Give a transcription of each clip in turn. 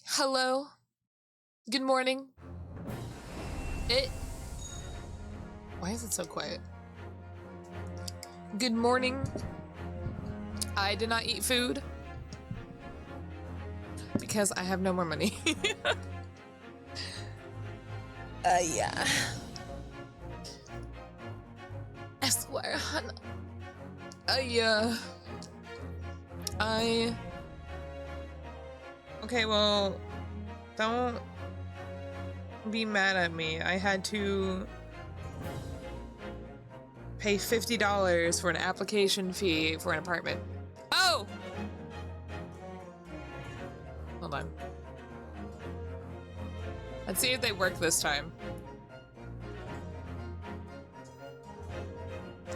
Hello. Good morning. Why is it so quiet? Good morning. I did not eat food because I have no more money. Yeah. I swear, okay, well, don't be mad at me. I had to pay $50 for an application fee for an apartment. Oh! Hold on. Let's see if they work this time.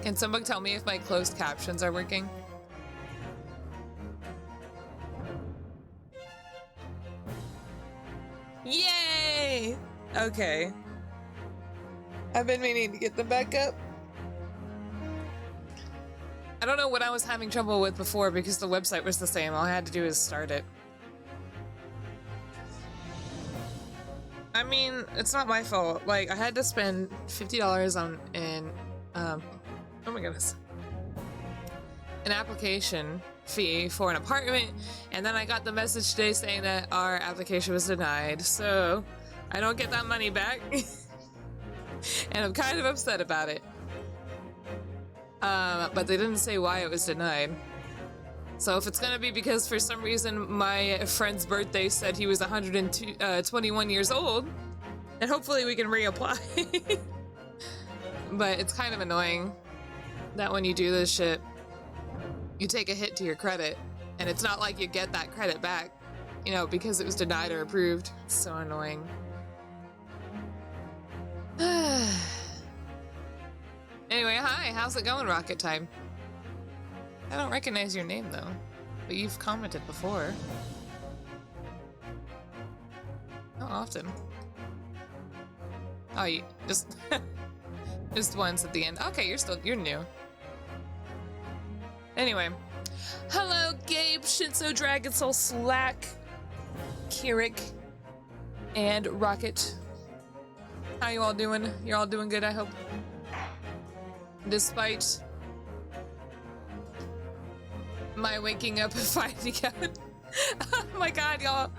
Can someone tell me if my closed captions are working? Yay! Okay. I've been meaning to get them back up. I don't know what I was having trouble with before because the website was the same. All I had to do is start it. I mean, it's not my fault. Like, I had to spend $50 on oh my goodness, an application fee for an apartment, and then I got the message today saying that our application was denied, so I don't get that money back. And I'm kind of upset about it. But they didn't say why it was denied. So if it's gonna be because for some reason my friend's birthday said he was 21 years old, then hopefully we can reapply. But it's kind of annoying that when you do this shit, you take a hit to your credit, and it's not like you get that credit back, you know, because it was denied or approved. It's so annoying. Anyway, hi, how's it going, Rocket Time? I don't recognize your name, though, but you've commented before. How often? Oh, you just just once at the end. Okay, you're new. Anyway, hello, Gabe, Shinso, Dragon Soul, Slack, Kirik, and Rocket. How you all doing? You're all doing good, I hope. Despite my waking up and finding out. Oh my god, y'all.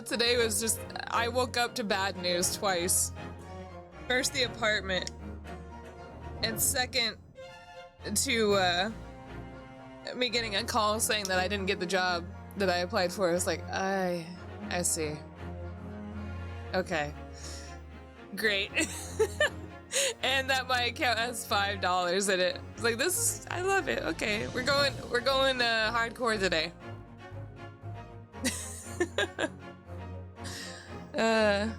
Today was just, I woke up to bad news twice. First, the apartment. And second, to, me getting a call saying that I didn't get the job that I applied for. I was like, I see. Okay. Great. And that my account has $5 in it. It's like, this is, I love it. Okay, we're going hardcore today. And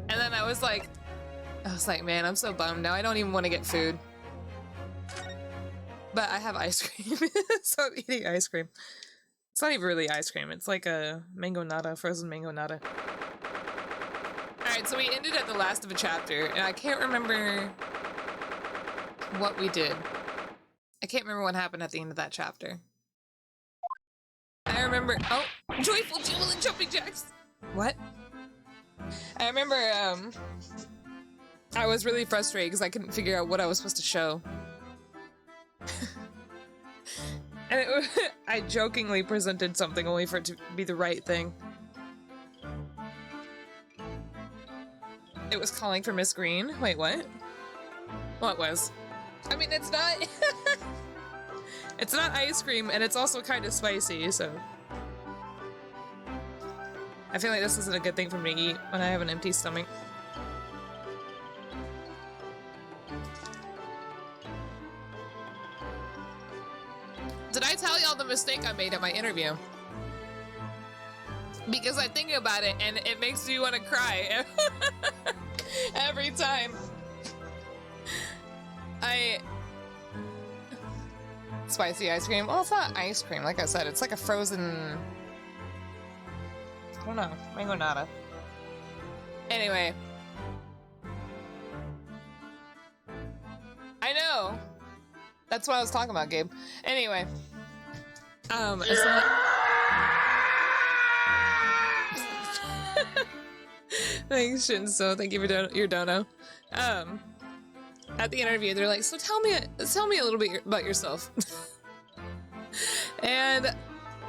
then I was like, man, I'm so bummed now. I don't even want to get food. But I have ice cream, so I'm eating ice cream. It's not even really ice cream. It's like a mango nata, frozen mango nata. Alright, so we ended at the last of a chapter, and I can't remember what we did. I can't remember what happened at the end of that chapter. I remember, oh, joyful jubilant jumping jacks! What? I remember, I was really frustrated because I couldn't figure out what I was supposed to show. And I jokingly presented something only for it to be the right thing. It was calling for Miss Green. Wait, what? Well, it was. I mean, it's not... It's not ice cream, and it's also kind of spicy, so... I feel like this isn't a good thing for me to eat when I have an empty stomach. Did I tell y'all the mistake I made at my interview? Because I think about it and it makes me want to cry every time. Spicy ice cream. Well, it's not ice cream, like I said. It's like a frozen... I don't know. Mango nata. Anyway. I know! That's what I was talking about, Gabe. Anyway. So Thanks, Shinso. Thank you for your dono. At the interview, they're like, so tell me a little bit about yourself. And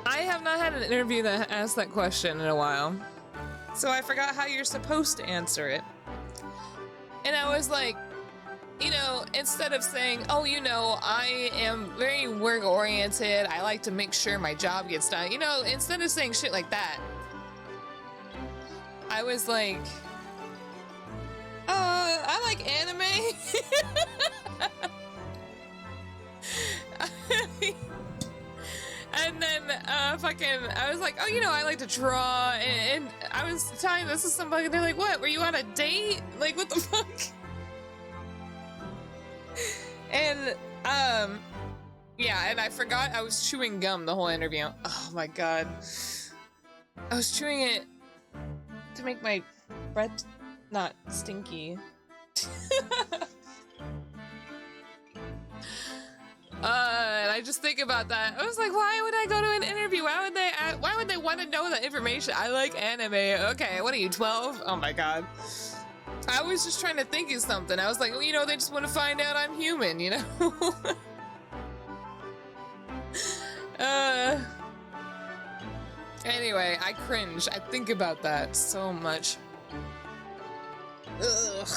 I have not had an interview that asked that question in a while. So I forgot how you're supposed to answer it. And I was like, you know, instead of saying, oh, you know, I am very work-oriented, I like to make sure my job gets done, you know, instead of saying shit like that, I was like, I like anime. And then, I was like, oh, you know, I like to draw, and I was telling this to somebody, they're like, what, were you on a date? Like, what the fuck? And, yeah, and I forgot I was chewing gum the whole interview. Oh my god. I was chewing it to make my breath not stinky. And I just think about that. I was like, why would I go to an interview? Why would they want to know that information? I like anime. Okay, what are you, 12? Oh my god. I was just trying to think of something. I was like, well, you know, they just want to find out I'm human, you know? Anyway, I cringe. I think about that so much. Ugh.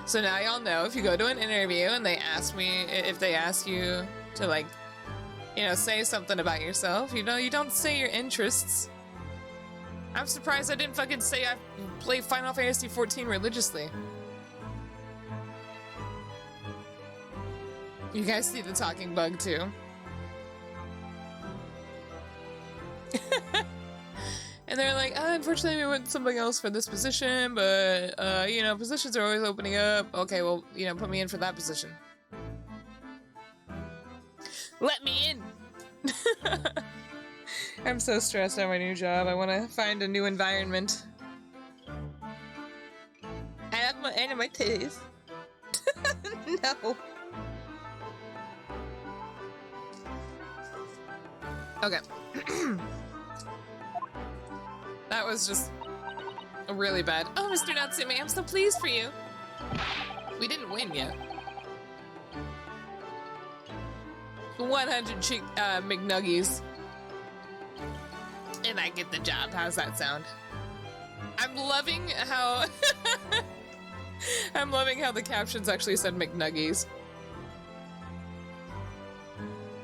So now y'all know, if you go to an interview and they ask you to, like, you know, say something about yourself, you know, you don't say your interests. I'm surprised I didn't fucking say I play Final Fantasy XIV religiously. You guys see the talking bug too. And they're like, unfortunately we went something else for this position, but, you know, positions are always opening up. Okay, well, you know, put me in for that position. Let me in! I'm so stressed on my new job. I want to find a new environment. I have my end of my teeth. No. Okay. That was just really bad. Oh, Mr. Natsume, I'm so pleased for you. We didn't win yet. 100 McNuggies. And I get the job. How's that sound? I'm loving how... I'm loving how the captions actually said McNuggies.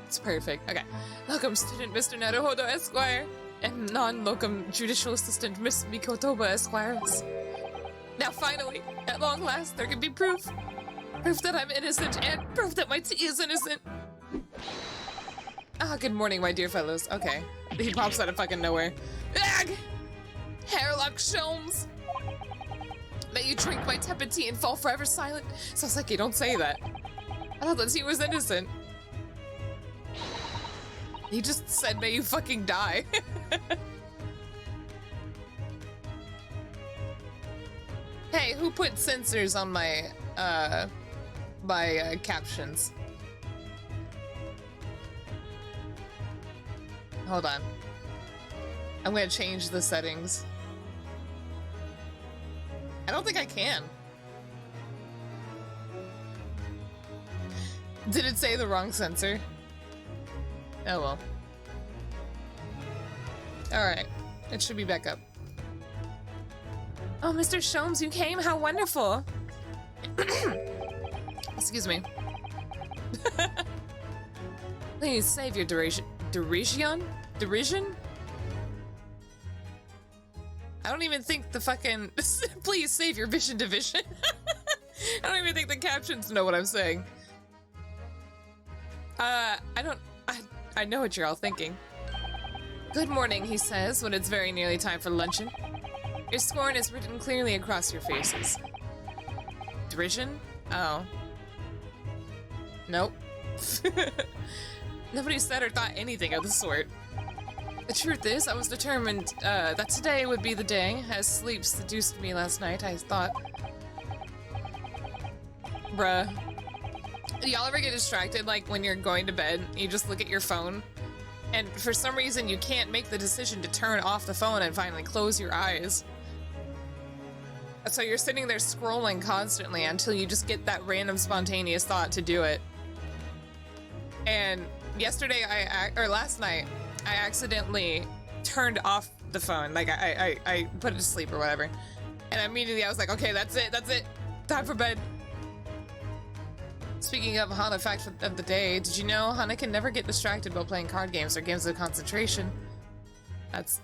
It's perfect. Okay. Locum student Mr. Naruhodo Esquire and non-locum judicial assistant Miss Mikotoba Esquires. Now finally, at long last, there can be proof. Proof that I'm innocent and proof that my tea is innocent. Ah, good morning, my dear fellows. Okay. He pops out of fucking nowhere. Ugh! Hairlock Sholmes! May you drink my tepid tea and fall forever silent. Sounds like you don't say that. I thought that he was innocent. He just said, may you fucking die. Hey, who put censors on my, captions? Hold on. I'm gonna change the settings. I don't think I can. Did it say the wrong censor? Oh well. Alright. It should be back up. Oh, Mr. Sholmes, you came? How wonderful! Excuse me. Please save your derision? I don't even think the fucking... Please save your vision division. I don't even think the captions know what I'm saying. I know what you're all thinking. Good morning, he says, when it's very nearly time for luncheon. Your scorn is written clearly across your faces. Derision? Oh. Nope. Nobody said or thought anything of the sort. The truth is, I was determined that today would be the day. As sleep seduced me last night, I thought... Bruh. Do y'all ever get distracted, like, when you're going to bed, you just look at your phone, and for some reason you can't make the decision to turn off the phone and finally close your eyes? So you're sitting there scrolling constantly until you just get that random spontaneous thought to do it. And yesterday, or last night, I accidentally turned off the phone. Like, I put it to sleep or whatever. And immediately I was like, okay, that's it. Time for bed. Speaking of Hana fact of the day, did you know Hana can never get distracted while playing card games or games of concentration? That's...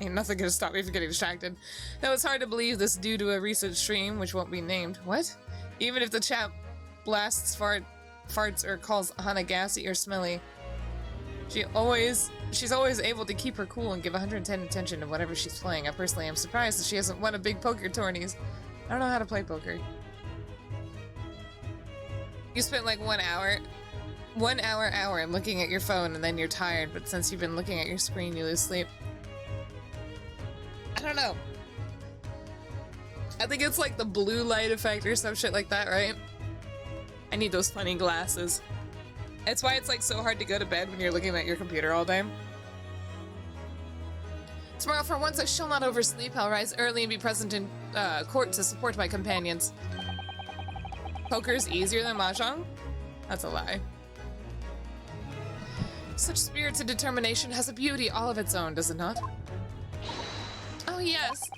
Ain't nothing gonna stop me from getting distracted. Though it's hard to believe this due to a recent stream, which won't be named. What? Even if the chat blasts farts or calls Hana gassy or smelly, she's always able to keep her cool and give 110 attention to whatever she's playing. I personally am surprised that she hasn't won a big poker tourneys. I don't know how to play poker. You spent like 1 hour looking at your phone and then you're tired, but since you've been looking at your screen, you lose sleep. I don't know. I think it's like the blue light effect or some shit like that, right? I need those funny glasses. That's why it's like so hard to go to bed when you're looking at your computer all day. Tomorrow, for once, I shall not oversleep. I'll rise early and be present in court to support my companions. Poker's easier than Mahjong? That's a lie. Such spirited determination has a beauty all of its own, does it not? Oh, yes.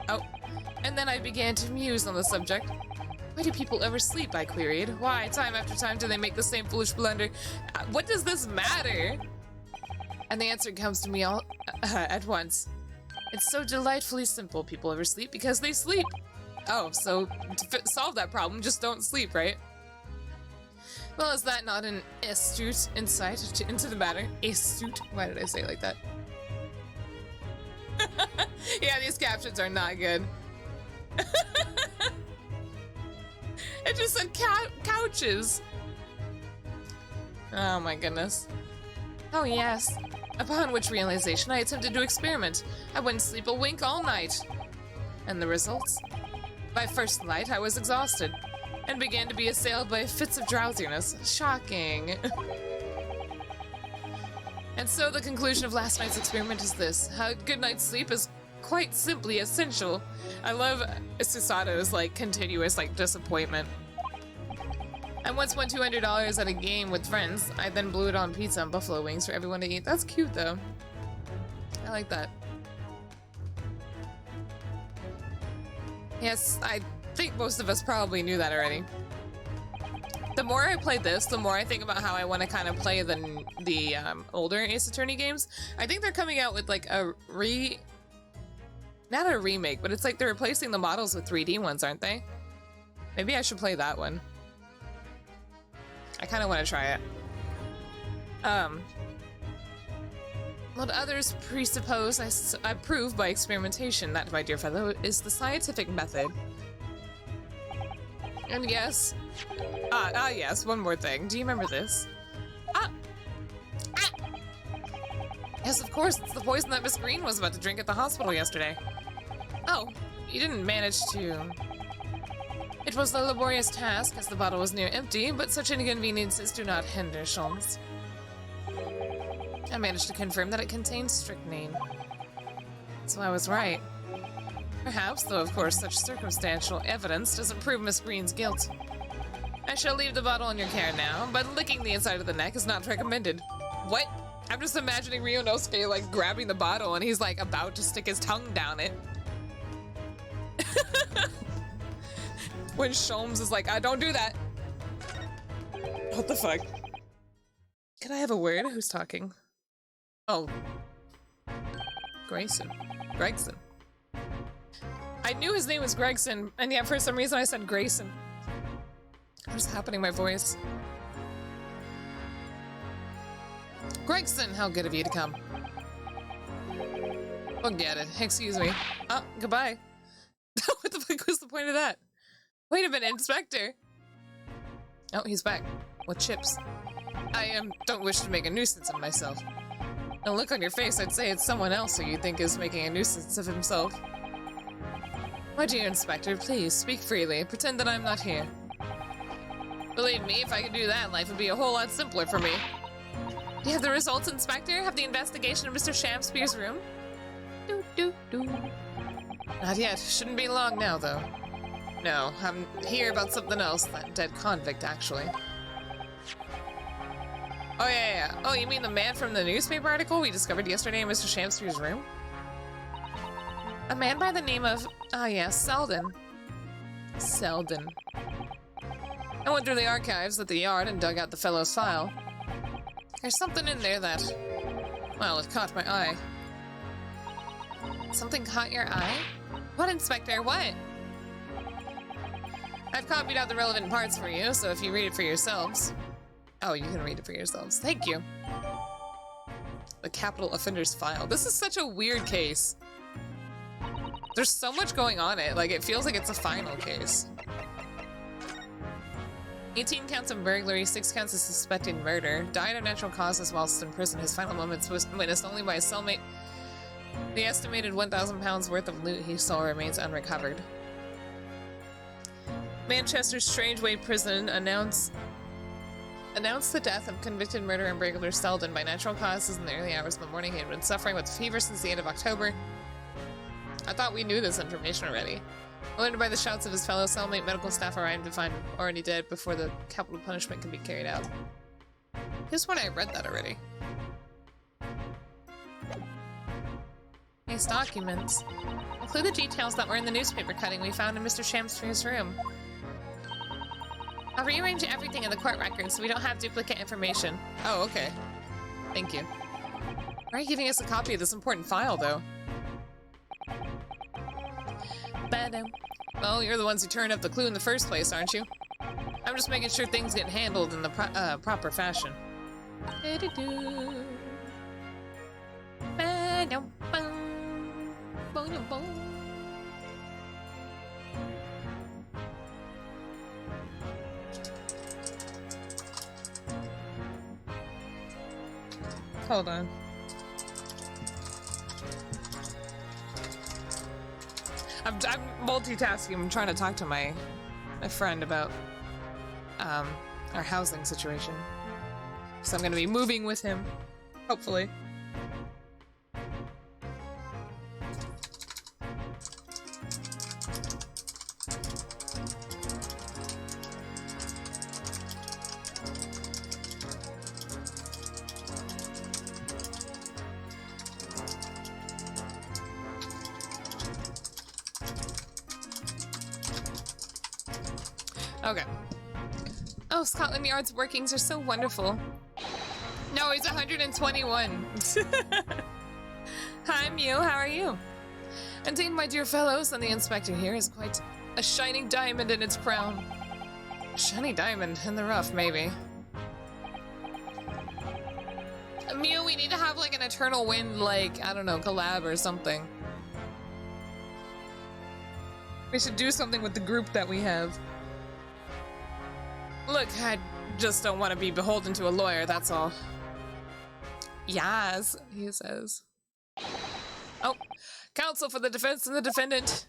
Oh, and then I began to muse on the subject. Why do people oversleep? I queried. Why, time after time, do they make the same foolish blunder? What does this matter? And the answer comes to me all at once. It's so delightfully simple. People oversleep because they sleep. Oh, so to solve that problem, just don't sleep, right? Well, is that not an astute insight into the matter? Astute? Why did I say it like that? Yeah, these captions are not good. It just said couches. Oh my goodness. Oh yes. Upon which realization I attempted to experiment. I wouldn't sleep a wink all night. And the results? By first light, I was exhausted and began to be assailed by fits of drowsiness. Shocking. And so the conclusion of last night's experiment is this. How good night's sleep is quite simply essential. I love Susato's like continuous like disappointment. I once won $200 at a game with friends. I then blew it on pizza and buffalo wings for everyone to eat. That's cute though. I like that. Yes, I think most of us probably knew that already. The more I play this, the more I think about how I want to kind of play the older Ace Attorney games. I think they're coming out with like a not a remake, but it's like they're replacing the models with 3D ones, aren't they? Maybe I should play that one. I kind of want to try it. What others presuppose, I prove by experimentation. That, my dear fellow, is the scientific method. And yes, yes, one more thing. Do you remember this? Yes, of course, it's the poison that Miss Green was about to drink at the hospital yesterday. Oh, you didn't manage to... It was a laborious task, as the bottle was near empty, but such inconveniences do not hinder Sholmes. I managed to confirm that it contains strychnine. So I was right. Perhaps, though of course such circumstantial evidence doesn't prove Miss Green's guilt. I shall leave the bottle in your care now, but licking the inside of the neck is not recommended. What? I'm just imagining Ryunosuke like grabbing the bottle and he's like about to stick his tongue down it. When Sholmes is like, don't do that. What the fuck? Can I have a word? Who's talking? Oh. Gregson. I knew his name was Gregson, and yet for some reason I said Grayson. What's happening in my voice? Gregson, how good of you to come. Forget it. Excuse me. Oh, goodbye. What the fuck was the point of that? Wait a minute, Inspector. Oh, he's back. With chips. I don't wish to make a nuisance of myself. The look on your face, I'd say it's someone else who you think is making a nuisance of himself. My dear Inspector, please, speak freely. Pretend that I'm not here. Believe me, if I could do that, life would be a whole lot simpler for me. You have the results, Inspector? Have the investigation of Mr. Shakespeare's room? Not yet. Shouldn't be long now, though. No, I'm here about something else. That dead convict, actually. Oh, yeah. Oh, you mean the man from the newspaper article we discovered yesterday in Mr. Shamster's room? A man by the name of... Ah, yes, Selden. Selden. I went through the archives at the yard and dug out the fellow's file. There's something in there that... Well, it caught my eye. Something caught your eye? What, Inspector? What? I've copied out the relevant parts for you, so if you read it for yourselves... Oh, you can read it for yourselves. Thank you. The capital offenders file. This is such a weird case. There's so much going on it. Like, it feels like it's a final case. 18 counts of burglary, 6 counts of suspected murder. Died of natural causes whilst in prison. His final moments was witnessed only by a cellmate. The estimated 1,000 pounds worth of loot he stole remains unrecovered. Manchester's Strangeway Prison announced the death of convicted murderer and burglar Selden by natural causes in the early hours of the morning. He had been suffering with fever since the end of October. I thought we knew this information already. Alerted by the shouts of his fellow cellmate, medical staff arrived to find him already dead before the capital punishment could be carried out. Just when I read that already. These documents include the details that were in the newspaper cutting we found in Mr. Shamster's room. I'll rearrange everything in the court records so we don't have duplicate information. Oh, okay. Thank you. Why are you giving us a copy of this important file, though? Well, you're the ones who turned up the clue in the first place, aren't you? I'm just making sure things get handled in the proper fashion. Hold on. I'm multitasking. I'm trying to talk to my friend about our housing situation. So I'm gonna be moving with him, hopefully. Okay. Oh, Scotland Yard's workings are so wonderful. No, he's 121. Hi, Mew, how are you? Indeed, my dear fellows, and the inspector here is quite a shining diamond in its crown. Shiny diamond in the rough, maybe. Mew, we need to have like an Eternal Wind, like, I don't know, collab or something. We should do something with the group that we have. Look, I just don't want to be beholden to a lawyer, that's all. Yes, he says. Oh, counsel for the defense and the defendant.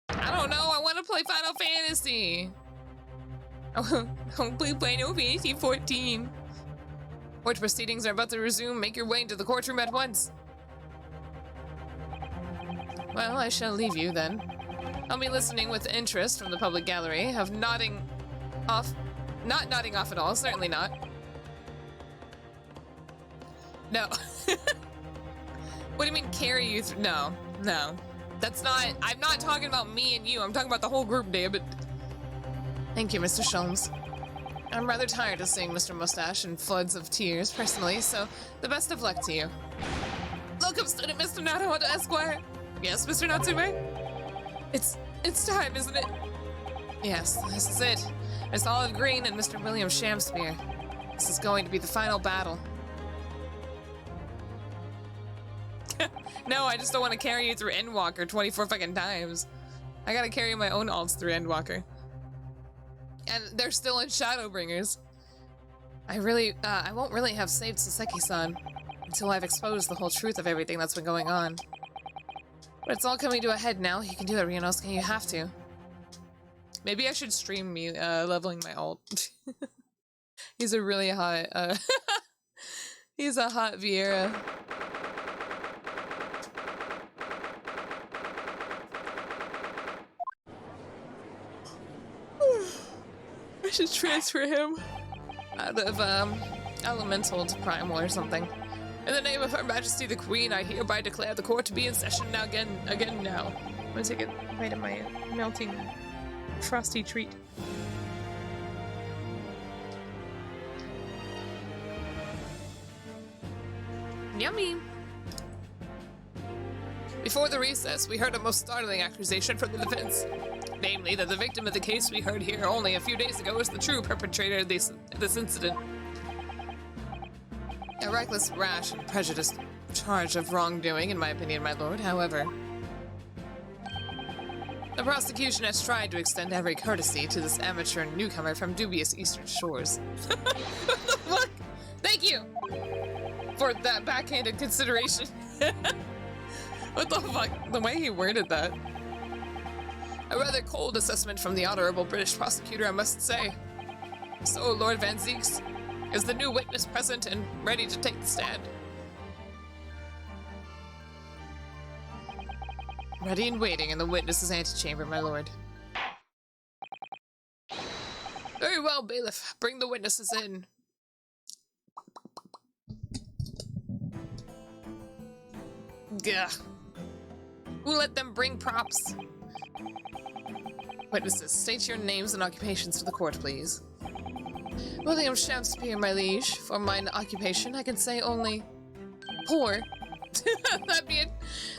I don't know, I want to play Final Fantasy. I'll play Final Fantasy 14. Court proceedings are about to resume. Make your way into the courtroom at once. Well, I shall leave you then. I'll be listening with interest from the public gallery of nodding off. Not nodding off at all, certainly not. No. What do you mean carry you through? No, no. That's not, I'm not talking about me and you, I'm talking about the whole group, damn it. Thank you, Mr. Sholmes. I'm rather tired of seeing Mr. Mustache in floods of tears, personally, so the best of luck to you. Welcome, student Mr. Naruhodo Esquire. Yes, Mr. Natsume? It's time, isn't it? Yes, this is it. Miss Olive Green and Mr. William Shamspeare. This is going to be the final battle. No, I just don't want to carry you through Endwalker 24 fucking times. I gotta carry my own alts through Endwalker. And they're still in Shadowbringers. I won't really have saved Saseki-san until I've exposed the whole truth of everything that's been going on. But it's all coming to a head now. You can do it, Ryunosuke. You have to. Maybe I should stream me leveling my alt. He's a really hot, he's a hot Vieira. should transfer him out of, elemental to primal or something. In the name of Her Majesty the Queen, I hereby declare the court to be in session now again now. I'm gonna take a bite of my melting frosty treat. Yummy! Before the recess, we heard a most startling accusation from the defense. Namely, that the victim of the case we heard here only a few days ago is the true perpetrator of this incident. A reckless, rash, and prejudiced charge of wrongdoing, in my opinion, my lord. However, the prosecution has tried to extend every courtesy to this amateur newcomer from dubious eastern shores. What the fuck? Thank you for that backhanded consideration. What the fuck? The way he worded that. A rather cold assessment from the honorable British prosecutor, I must say. So, Lord Van Zeeks, is the new witness present and ready to take the stand? Ready and waiting in the witness's antechamber, my lord. Very well, bailiff. Bring the witnesses in. Gah. Who let them bring props? Witnesses, state your names and occupations for the court, please. William Shakespeare, my liege. For mine occupation, I can say only poor.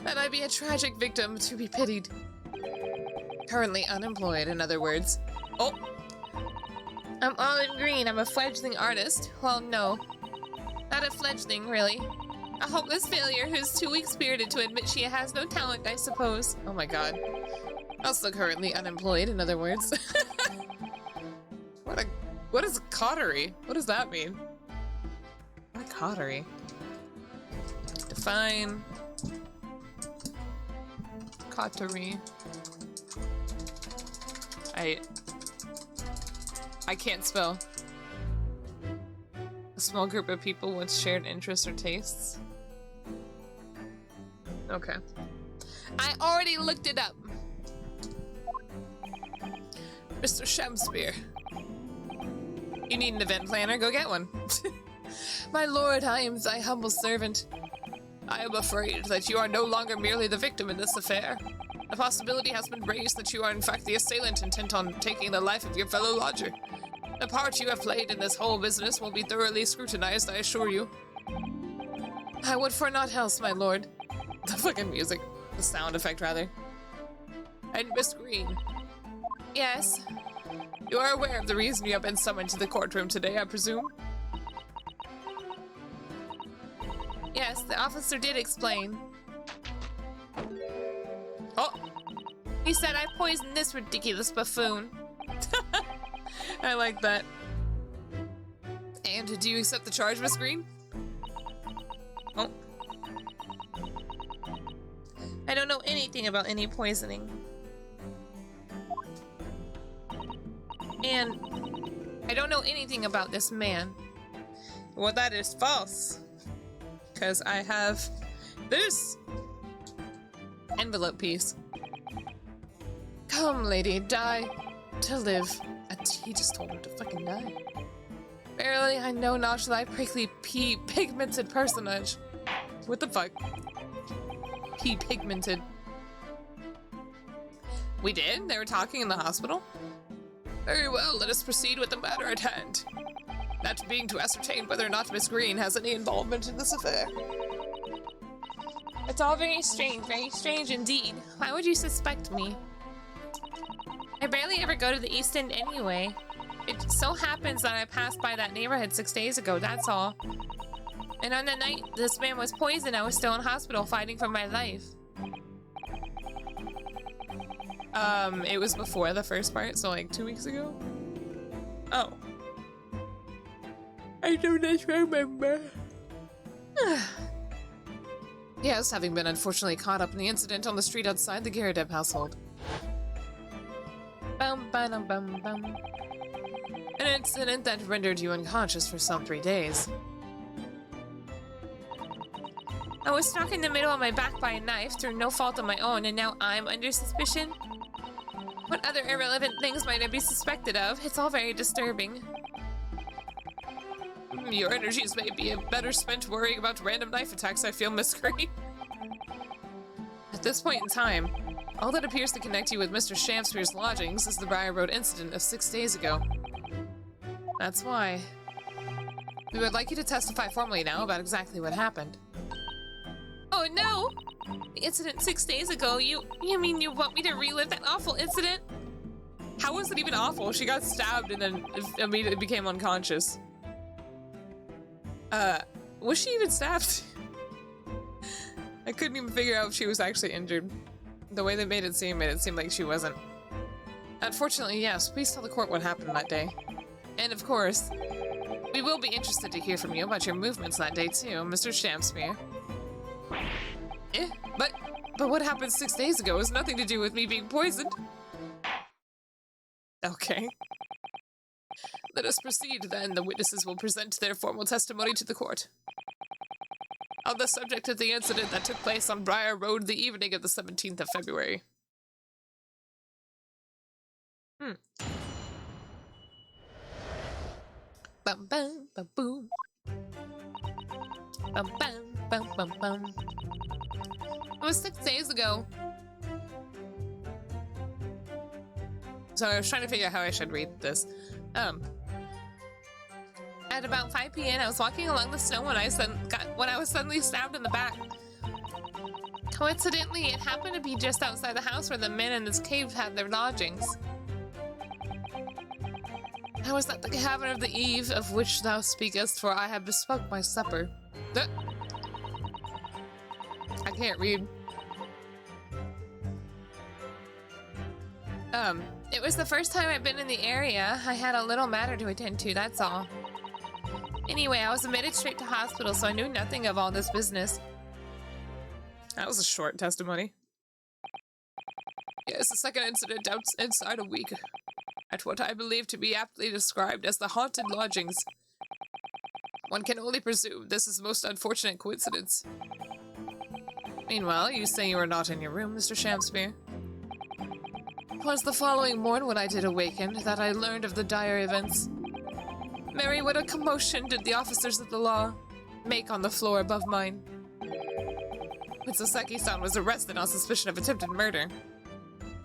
that I be a tragic victim to be pitied. Currently unemployed, in other words. Oh! I'm Olive Green. I'm a fledgling artist. Well, no. Not a fledgling, really. A hopeless failure who's too weak-spirited to admit she has no talent, I suppose. Oh my god. Also currently unemployed, in other words. What is cottery? What does that mean? What a cottery? Define cottery. I can't spell. A small group of people with shared interests or tastes. Okay. I already looked it up. Mr. Shakespeare. You need an event planner? Go get one. My lord, I am thy humble servant. I am afraid that you are no longer merely the victim in this affair. The possibility has been raised that you are in fact the assailant intent on taking the life of your fellow lodger. The part you have played in this whole business will be thoroughly scrutinized, I assure you. I would for naught else, my lord. The fucking music. The sound effect, rather. And Miss Green. Yes? You are aware of the reason you have been summoned to the courtroom today, I presume? Yes, the officer did explain. Oh! He said I poisoned this ridiculous buffoon. I like that. And do you accept the charge, Miss Green? Oh. I don't know anything about any poisoning. And I don't know anything about this man. Well, that is false. Because I have this envelope piece. Come, lady, die to live. He just told her to fucking die. Verily, I know not thy prickly pigmented personage. What the fuck? Pigmented. We did? They were talking in the hospital? Very well, let us proceed with the matter at hand. That being to ascertain whether or not Miss Green has any involvement in this affair. It's all very strange indeed. Why would you suspect me? I barely ever go to the East End anyway. It so happens that I passed by that neighborhood 6 days ago, that's all. And on the night this man was poisoned, I was still in hospital fighting for my life. It was before the first part, so like 2 weeks ago? Oh. I don't remember. Yes, having been unfortunately caught up in the incident on the street outside the Garadeb household. Bum, bum, bum, bum. An incident that rendered you unconscious for some 3 days. I was struck in the middle of my back by a knife through no fault of my own, and now I'm under suspicion? What other irrelevant things might I be suspected of? It's all very disturbing. Your energies may be better spent worrying about random knife attacks, I feel, Miss Green. At this point in time, all that appears to connect you with Mr. Shamspeare's lodgings is the Briar Road incident of 6 days ago. That's why. We would like you to testify formally now about exactly what happened. Oh no! The incident 6 days ago, you mean you want me to relive that awful incident? How was it even awful? She got stabbed and then immediately became unconscious. Was she even stabbed? I couldn't even figure out if she was actually injured. The way they made it seem like she wasn't. Unfortunately, yes, please tell the court what happened that day. And of course, we will be interested to hear from you about your movements that day too, Mr. Shamspeare. But what happened 6 days ago has nothing to do with me being poisoned. Okay. Let us proceed then. The witnesses will present their formal testimony to the court. On the subject of the incident that took place on Briar Road the evening of the 17th of February. Bum bum bum boom. Bum bum bum bum bum. It was 6 days ago. So I was trying to figure out how I should read this. At about 5 p.m. I was walking along the snow when I was suddenly stabbed in the back. Coincidentally, it happened to be just outside the house where the men in this cave had their lodgings. I was at the cavern of the eve of which thou speakest, for I have bespoke my supper. I can't read. It was the first time I've been in the area. I had a little matter to attend to, that's all. Anyway, I was admitted straight to hospital, so I knew nothing of all this business. That was a short testimony. Yes, the second incident inside a week. At what I believe to be aptly described as the haunted lodgings. One can only presume this is a most unfortunate coincidence. Meanwhile, you say you were not in your room, Mr. Shamspeare. It was the following morn when I did awaken that I learned of the dire events. Mary, what a commotion did the officers of the law make on the floor above mine. Soseki-san was arrested on suspicion of attempted murder.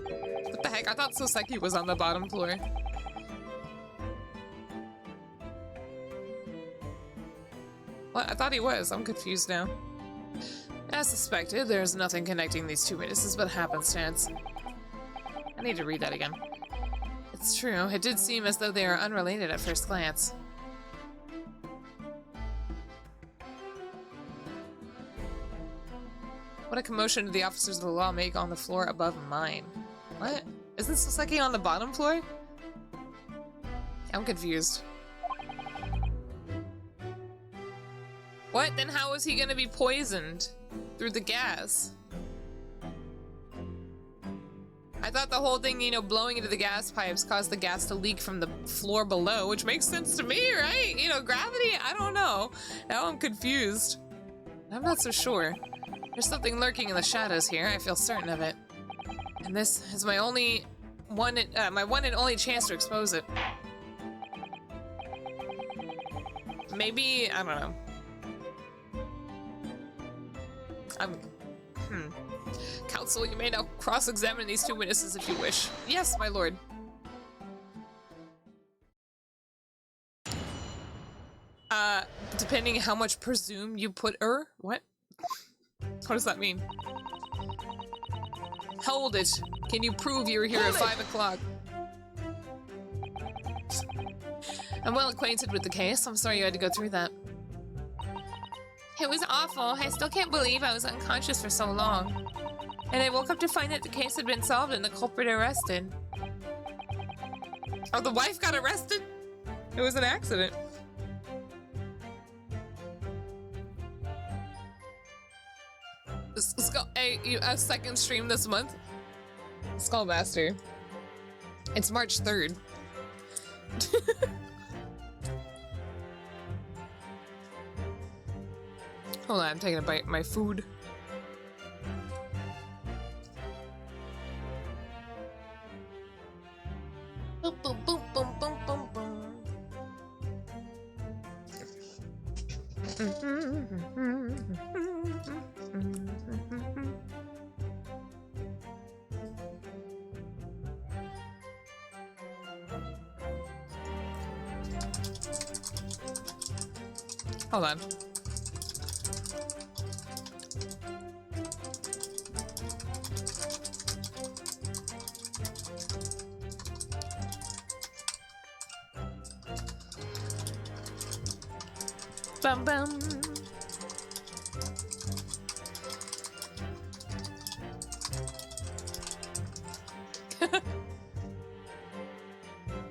What the heck? I thought Soseki was on the bottom floor. What? I thought he was. I'm confused now. As suspected, there's nothing connecting these two witnesses but happenstance. I need to read that again. It's true. It did seem as though they are unrelated at first glance. What a commotion did the officers of the law make on the floor above mine? What? Isn't Soseki on the bottom floor? I'm confused. What? Then how was he gonna be poisoned? Through the gas? I thought the whole thing, you know, blowing into the gas pipes caused the gas to leak from the floor below, which makes sense to me, right? You know, gravity? I don't know. Now I'm confused. I'm not so sure. There's something lurking in the shadows here, I feel certain of it. And this is my one and only chance to expose it. Maybe, I don't know. Counsel, you may now cross-examine these two witnesses if you wish. Yes, my lord. Depending how much presume you put what? What does that mean? Hold it. Can you prove you were here at 5 o'clock? I'm well acquainted with the case. I'm sorry you had to go through that. It was awful. I still can't believe I was unconscious for so long. And I woke up to find that the case had been solved and the culprit arrested. Oh, the wife got arrested? It was an accident. A second stream this month. Skullmaster. It's March 3rd. Hold on, I'm taking a bite of my food. Hold on. Bum bum.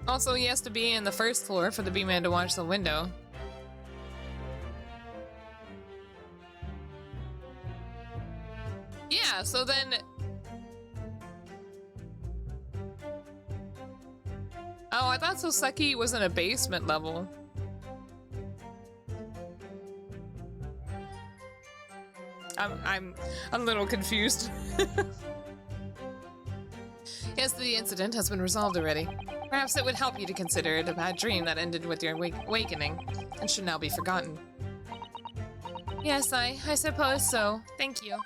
Also, he has to be in the first floor for the B-man to watch the window. Yeah, so then... Oh, I thought Soseki was in a basement level. I'm a little confused. Yes, the incident has been resolved already. Perhaps it would help you to consider it a bad dream that ended with your awakening and should now be forgotten. Yes, I suppose so. Thank you.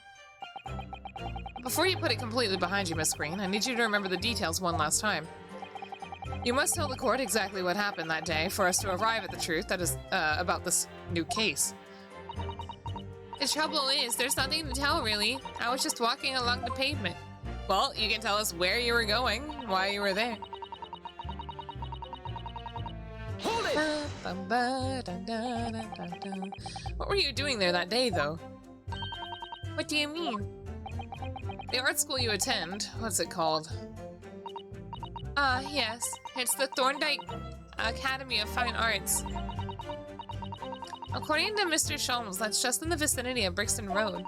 Before you put it completely behind you, Miss Green, I need you to remember the details one last time. You must tell the court exactly what happened that day for us to arrive at the truth that is about this new case. The trouble is, there's nothing to tell, really. I was just walking along the pavement. Well, you can tell us where you were going, why you were there. Hold it! What were you doing there that day, though? What do you mean? The art school you attend, what's it called? Yes. It's the Thorndike Academy of Fine Arts. According to Mr. Sholmes, that's just in the vicinity of Brixton Road,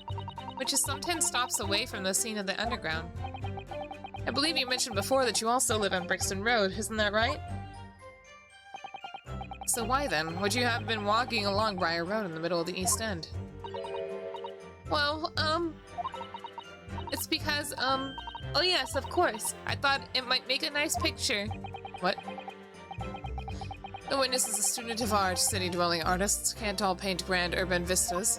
which is some 10 stops away from the scene of the underground. I believe you mentioned before that you also live on Brixton Road, isn't that right? So why then would you have been walking along Briar Road in the middle of the East End? Well, it's because, oh yes, of course. I thought it might make a nice picture. What? The witness is a student of art. City-dwelling artists can't all paint grand urban vistas.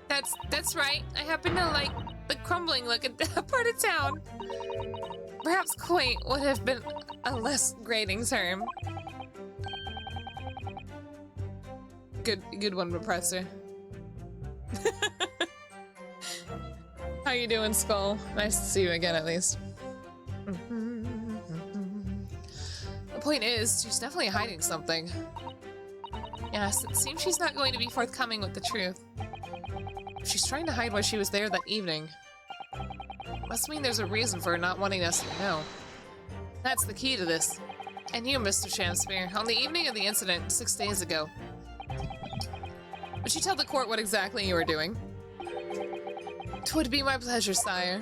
That's right. I happen to like the crumbling look at that part of town. Perhaps quaint would have been a less grating term. Good one, Repressor. How you doing, Skull? Nice to see you again, at least. The point is, she's definitely hiding something. Yes, it seems she's not going to be forthcoming with the truth. If she's trying to hide why she was there that evening, it must mean there's a reason for her not wanting us to know. That's the key to this. And you, Mr. Shamspeare, on the evening of the incident 6 days ago, would you tell the court what exactly you were doing? 'Twould be my pleasure, sire.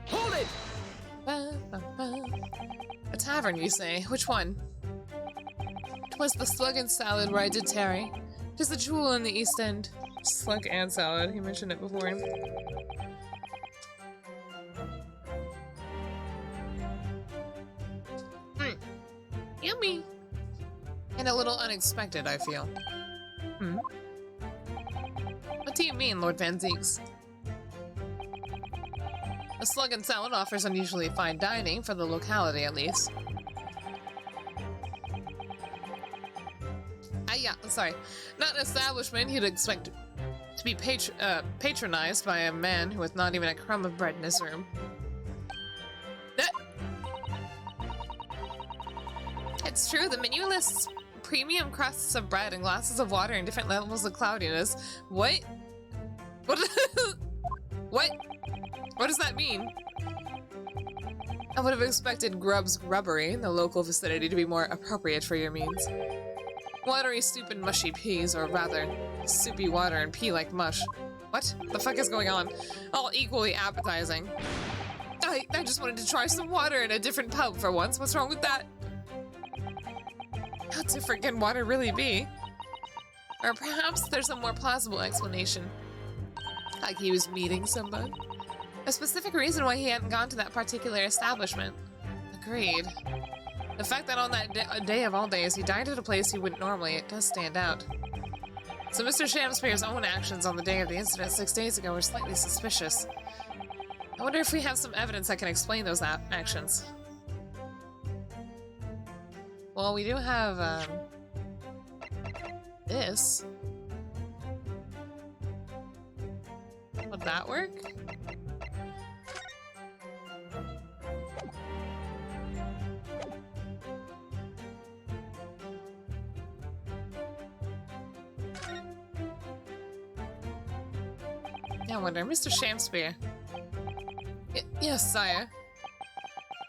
Hold it! A tavern, you say? Which one? 'Twas the Slug and Salad where I did tarry. 'Tis the jewel in the East End. Slug and Salad, he mentioned it before. Yummy! And a little unexpected, I feel. What do you mean, Lord Van Zeeks? A Slug and Salad offers unusually fine dining, for the locality at least. Yeah, sorry. Not an establishment you'd expect to be patronized by a man who has not even a crumb of bread in his room. It's true, the menu lists premium crusts of bread and glasses of water in different levels of cloudiness. What? What? What? What does that mean? I would have expected Grub's Grubbery in the local vicinity to be more appropriate for your means. Watery soup and mushy peas, or rather, soupy water and pea-like mush. What the fuck is going on? All equally appetizing. I just wanted to try some water in a different pub for once. What's wrong with that? How different can water really be? Or perhaps there's a more plausible explanation. Like he was meeting someone. A specific reason why he hadn't gone to that particular establishment. Agreed. The fact that on that day of all days, he died at a place he wouldn't normally, it does stand out. So Mr. Shamspeare's own actions on the day of the incident 6 days ago were slightly suspicious. I wonder if we have some evidence that can explain those actions. Well, we do have, this. Would that work? I wonder, Mr. Shamspeare. Yes, sire.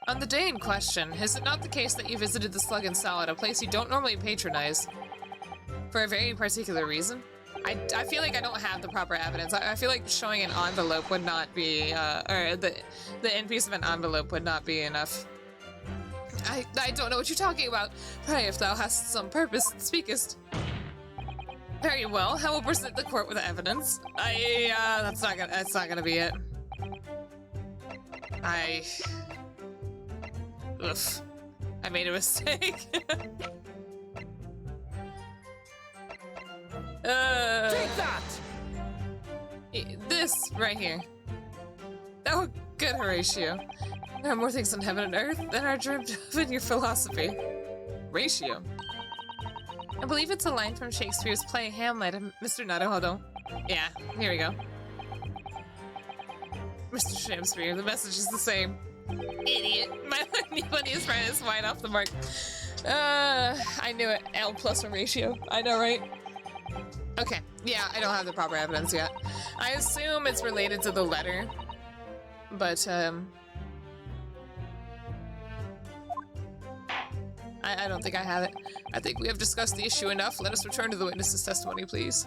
On the day in question, is it not the case that you visited the Slug and Salad, a place you don't normally patronize, for a very particular reason? I feel like I don't have the proper evidence. I feel like showing an envelope would not be, or the end piece of an envelope would not be enough. I don't know what you're talking about. Pray, if thou hast some purpose, speakest. Very well, I will present the court with evidence. That's not gonna be it. Oof. I made a mistake. Take that! This right here. Oh, good, Horatio. There are more things in heaven and earth than are dreamt of in your philosophy. Ratio. I believe it's a line from Shakespeare's play Hamlet, Mr. Naruhodo. Yeah, here we go. Mr. Shamspeare, the message is the same. Idiot. My funniest friend is wide off the mark. I knew it. L plus a ratio. I know, right? Okay, yeah, I don't have the proper evidence yet. I assume it's related to the letter, but, I don't think I have it. I think we have discussed the issue enough. Let us return to the witness's testimony, please.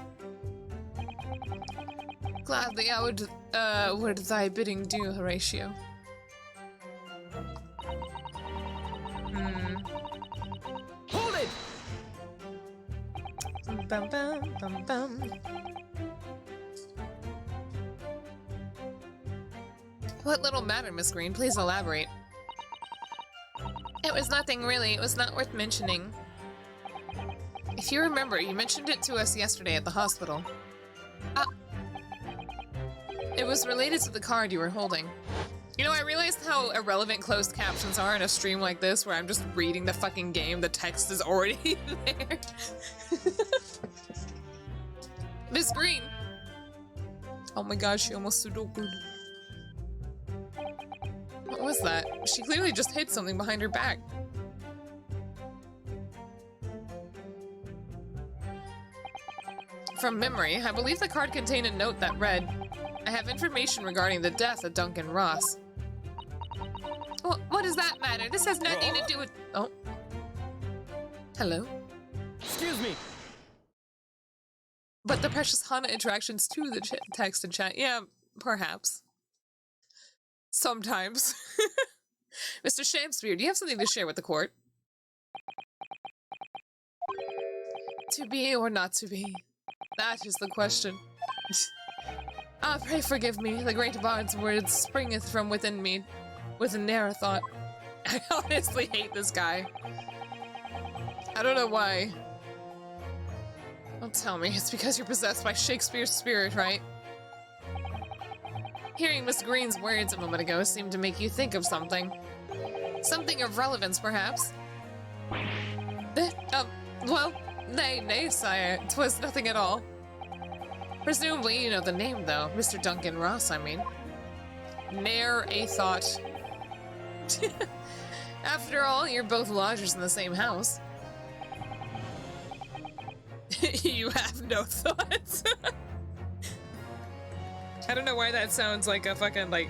Gladly, I would thy bidding do, Horatio. Hold it! Bum, bum, bum, bum. What little matter, Miss Green? Please elaborate. It was nothing, really. It was not worth mentioning. If you remember, you mentioned it to us yesterday at the hospital. It was related to the card you were holding. You know, I realized how irrelevant closed captions are in a stream like this where I'm just reading the fucking game. The text is already there. Miss Green! Oh my gosh, she almost sudoku'd. What was that? She clearly just hit something behind her back. From memory, I believe the card contained a note that read, I have information regarding the death of Duncan Ross. What does that matter? This has nothing to do with... Oh. Hello? Excuse me. But the precious Hana interactions to the text and chat. Yeah, perhaps. Sometimes. Mr. Shamspeare, do you have something to share with the court? To be or not to be? That is the question. Pray forgive me. The great bard's words springeth from within me, with a ne'er thought. I honestly hate this guy. I don't know why. Don't tell me. It's because you're possessed by Shakespeare's spirit, right? Hearing Miss Green's words a moment ago seemed to make you think of something. Something of relevance, perhaps. Well, nay, sire. 'Twas nothing at all. Presumably you know the name, though. Mr. Duncan Ross, I mean. Ne'er a thought. After all, you're both lodgers in the same house. You have no thoughts. I don't know why that sounds like a fucking, like,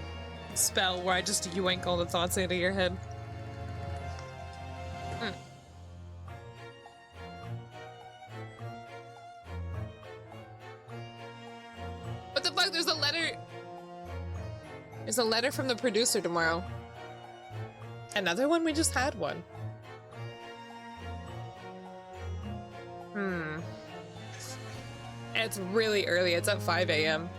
spell where I just yoink all the thoughts out of your head. What the fuck? There's a letter. There's a letter from the producer tomorrow. Another one? We just had one. It's really early. It's at 5 a.m.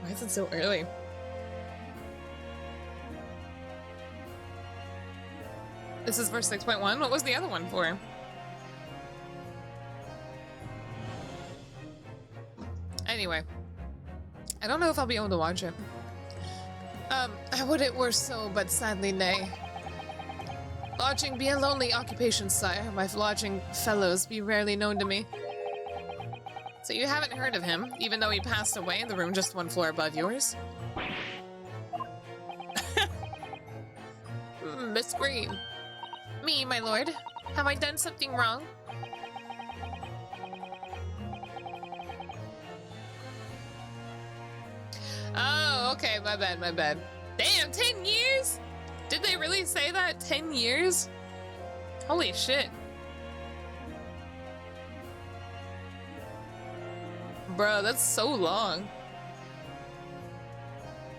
Why is it so early? This is verse 6.1. What was the other one for? Anyway, I don't know if I'll be able to watch it. I would it were so, but sadly nay. Lodging be a lonely occupation, sire. My lodging fellows be rarely known to me. So you haven't heard of him, even though he passed away in the room just one floor above yours? Miss Green. Me, my lord. Have I done something wrong? Oh, okay, my bad, my bad. Damn, 10 years? Did they really say that? 10 years? Holy shit. Bro, that's so long.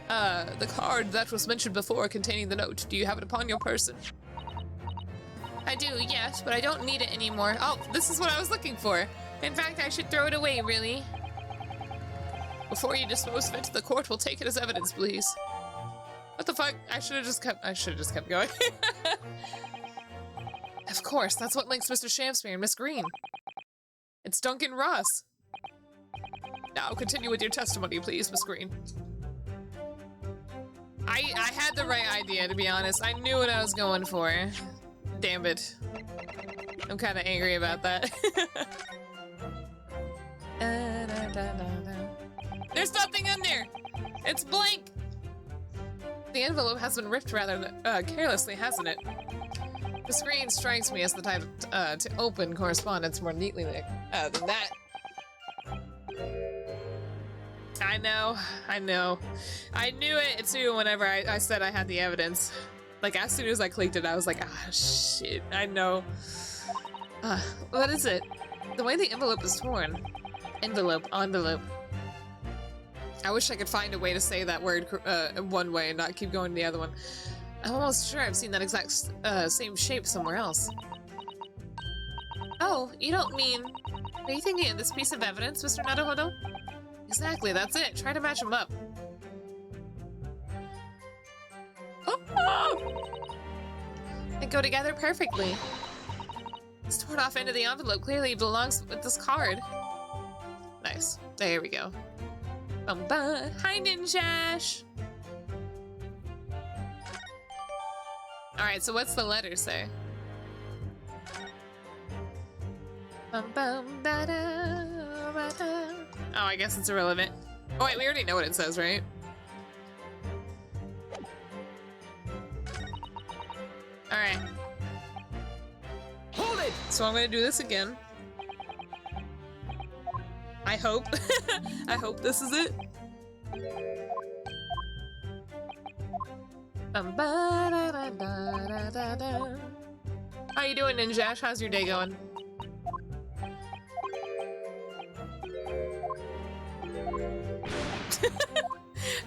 The card that was mentioned before containing the note. Do you have it upon your person? I do, yes, but I don't need it anymore. Oh, this is what I was looking for. In fact, I should throw it away, really. Before you dispose of it, the court will take it as evidence, please. What the fuck? I should have just kept going. Of course, that's what links Mr. Shamsmere and Miss Green. It's Duncan Ross. Now continue with your testimony, please, Miss Green. I had the right idea, to be honest. I knew what I was going for. Damn it. I'm kind of angry about that. There's nothing in there! It's blank! The envelope has been ripped rather carelessly, hasn't it? The screen strikes me as the type to open correspondence more neatly than that. I know. I knew it too whenever I said I had the evidence. Like, as soon as I clicked it, I was like, ah, shit, I know. What is it? The way the envelope is torn. Envelope. I wish I could find a way to say that word one way and not keep going to the other one. I'm almost sure I've seen that exact same shape somewhere else. Oh, you don't mean... Are you thinking of this piece of evidence, Mr. Naruhodo? Exactly, that's it. Try to match them up. Oh! They go together perfectly. This torn off end of the envelope clearly belongs with this card. Nice. There we go. Hi, Ninjash! Alright, so what's the letter say? Oh, I guess it's irrelevant. Oh wait, we already know what it says, right? Alright. Hold it! So I'm gonna do this again. I hope. I hope this is it. How you doing, Ninjash? How's your day going?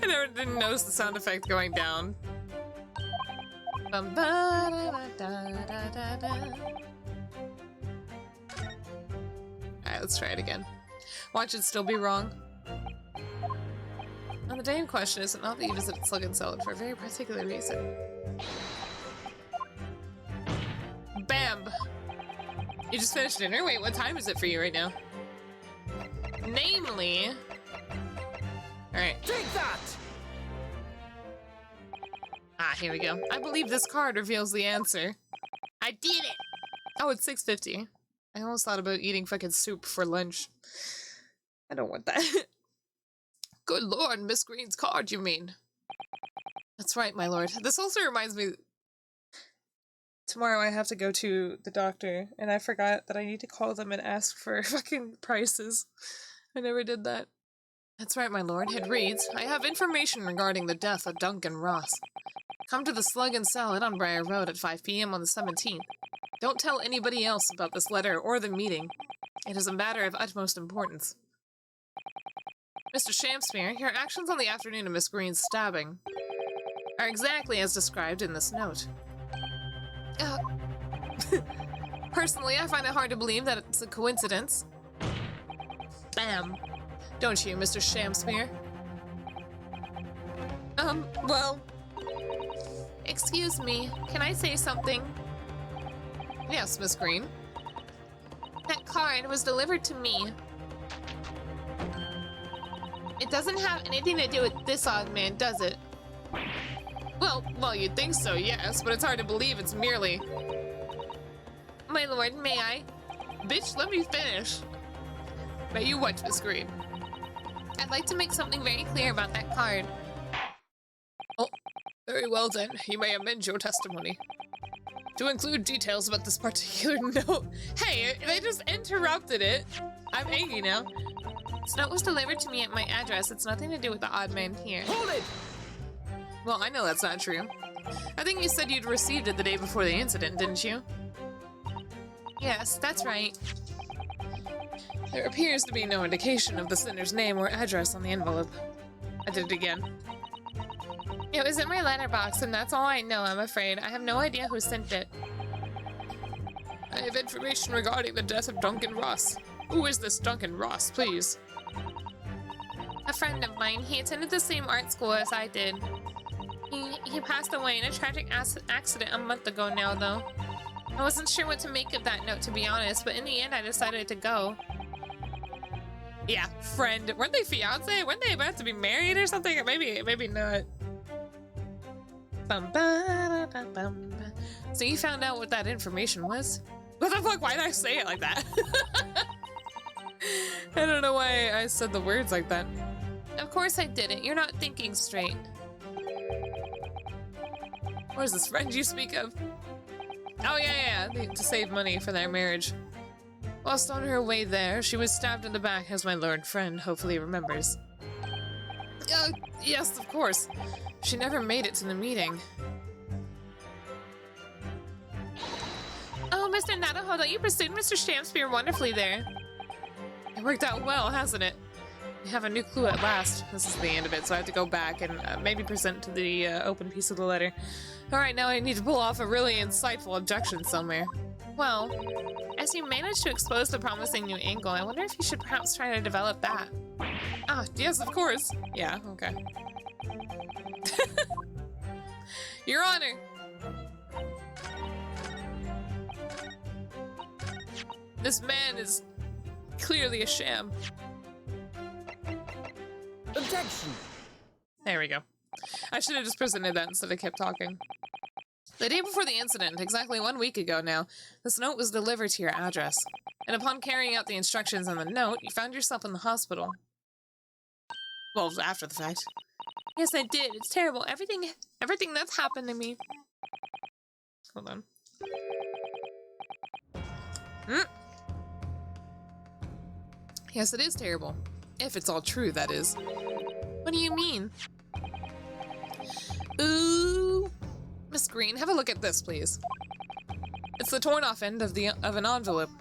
I didn't notice the sound effect going down. Alright, let's try it again. Watch it still be wrong. On the day in question, is it not that you visited Slug and Salad for a very particular reason? Bam! You just finished dinner? Wait, what time is it for you right now? Namely... Alright. Take that! Ah, here we go. I believe this card reveals the answer. I did it! Oh, it's 6:50. I almost thought about eating fucking soup for lunch. I don't want that. Good lord, Miss Green's card, you mean? That's right, my lord. This also reminds me... Tomorrow I have to go to the doctor, and I forgot that I need to call them and ask for fucking prices. I never did that. That's right, my lord. It reads, I have information regarding the death of Duncan Ross. Come to the Slug and Salad on Briar Road at 5 p.m. on the 17th. Don't tell anybody else about this letter or the meeting. It is a matter of utmost importance. Mr. Shamsmere, your actions on the afternoon of Miss Green's stabbing are exactly as described in this note. Personally, I find it hard to believe that it's a coincidence. Bam. Don't you, Mr. Shamsmere? Well... Excuse me, can I say something? Yes, Miss Green. That card was delivered to me. It doesn't have anything to do with this odd man, does it? Well, you'd think so, yes, but it's hard to believe it's merely... My lord, may I? Bitch, let me finish. May you what, Miss Green? I'd like to make something very clear about that card. Oh, very well then. You may amend your testimony to include details about this particular note. Hey, they just interrupted it. I'm angry now. This note was delivered to me at my address. It's nothing to do with the odd man here. Hold it! Well, I know that's not true. I think you said you'd received it the day before the incident, didn't you? Yes, that's right. There appears to be no indication of the sender's name or address on the envelope. I did it again. It was in my letterbox, and that's all I know, I'm afraid. I have no idea who sent it. I have information regarding the death of Duncan Ross. Who is this Duncan Ross, please? A friend of mine. He attended the same art school as I did. He passed away in a tragic accident a month ago now, though. I wasn't sure what to make of that note, to be honest, but in the end I decided to go. Yeah, friend. Weren't they fiancé? Weren't they about to be married or something? Maybe not. So you found out what that information was? What the fuck? Why did I say it like that? I don't know why I said the words like that. Of course I didn't. You're not thinking straight. Where's this friend you speak of? Oh, yeah. To save money for their marriage. Whilst on her way there, she was stabbed in the back, as my lord friend hopefully remembers. Yes, of course. She never made it to the meeting. Oh, Mr. Nadaho, don't you pursued Mr. Shamspeare wonderfully there. It worked out well, hasn't it? We have a new clue at last. This is the end of it, so I have to go back and maybe present to the open piece of the letter. Alright, now I need to pull off a really insightful objection somewhere. Well, as you managed to expose the promising new angle, I wonder if you should perhaps try to develop that. Ah, yes, of course. Yeah, okay. Your Honor! This man is clearly a sham. Objection! There we go. I should have just presented that instead of kept talking. The day before the incident, exactly 1 week ago now, this note was delivered to your address. And upon carrying out the instructions on the note, you found yourself in the hospital. Well, after the fact. Yes, I did. It's terrible. Everything that's happened to me. Hold on. Yes, it is terrible. If it's all true, that is. What do you mean? Ooh. Miss Green, have a look at this, please. It's the torn off end of an envelope.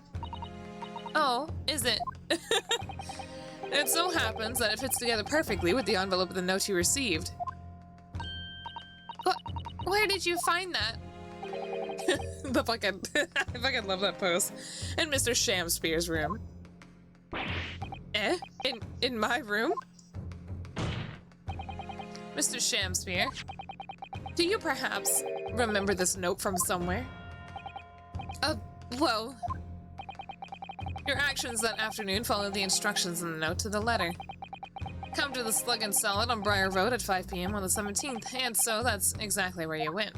Oh, is it? It so happens that it fits together perfectly with the envelope of the note you received. What? Where did you find that? I fucking love that post. In Mr. Shamspeare's room. In my room? Mr. Shamspeare, do you perhaps remember this note from somewhere? Well, your actions that afternoon followed the instructions in the note to the letter. Come to the Slug and Salad on Briar Road at 5 p.m. on the 17th, and so that's exactly where you went.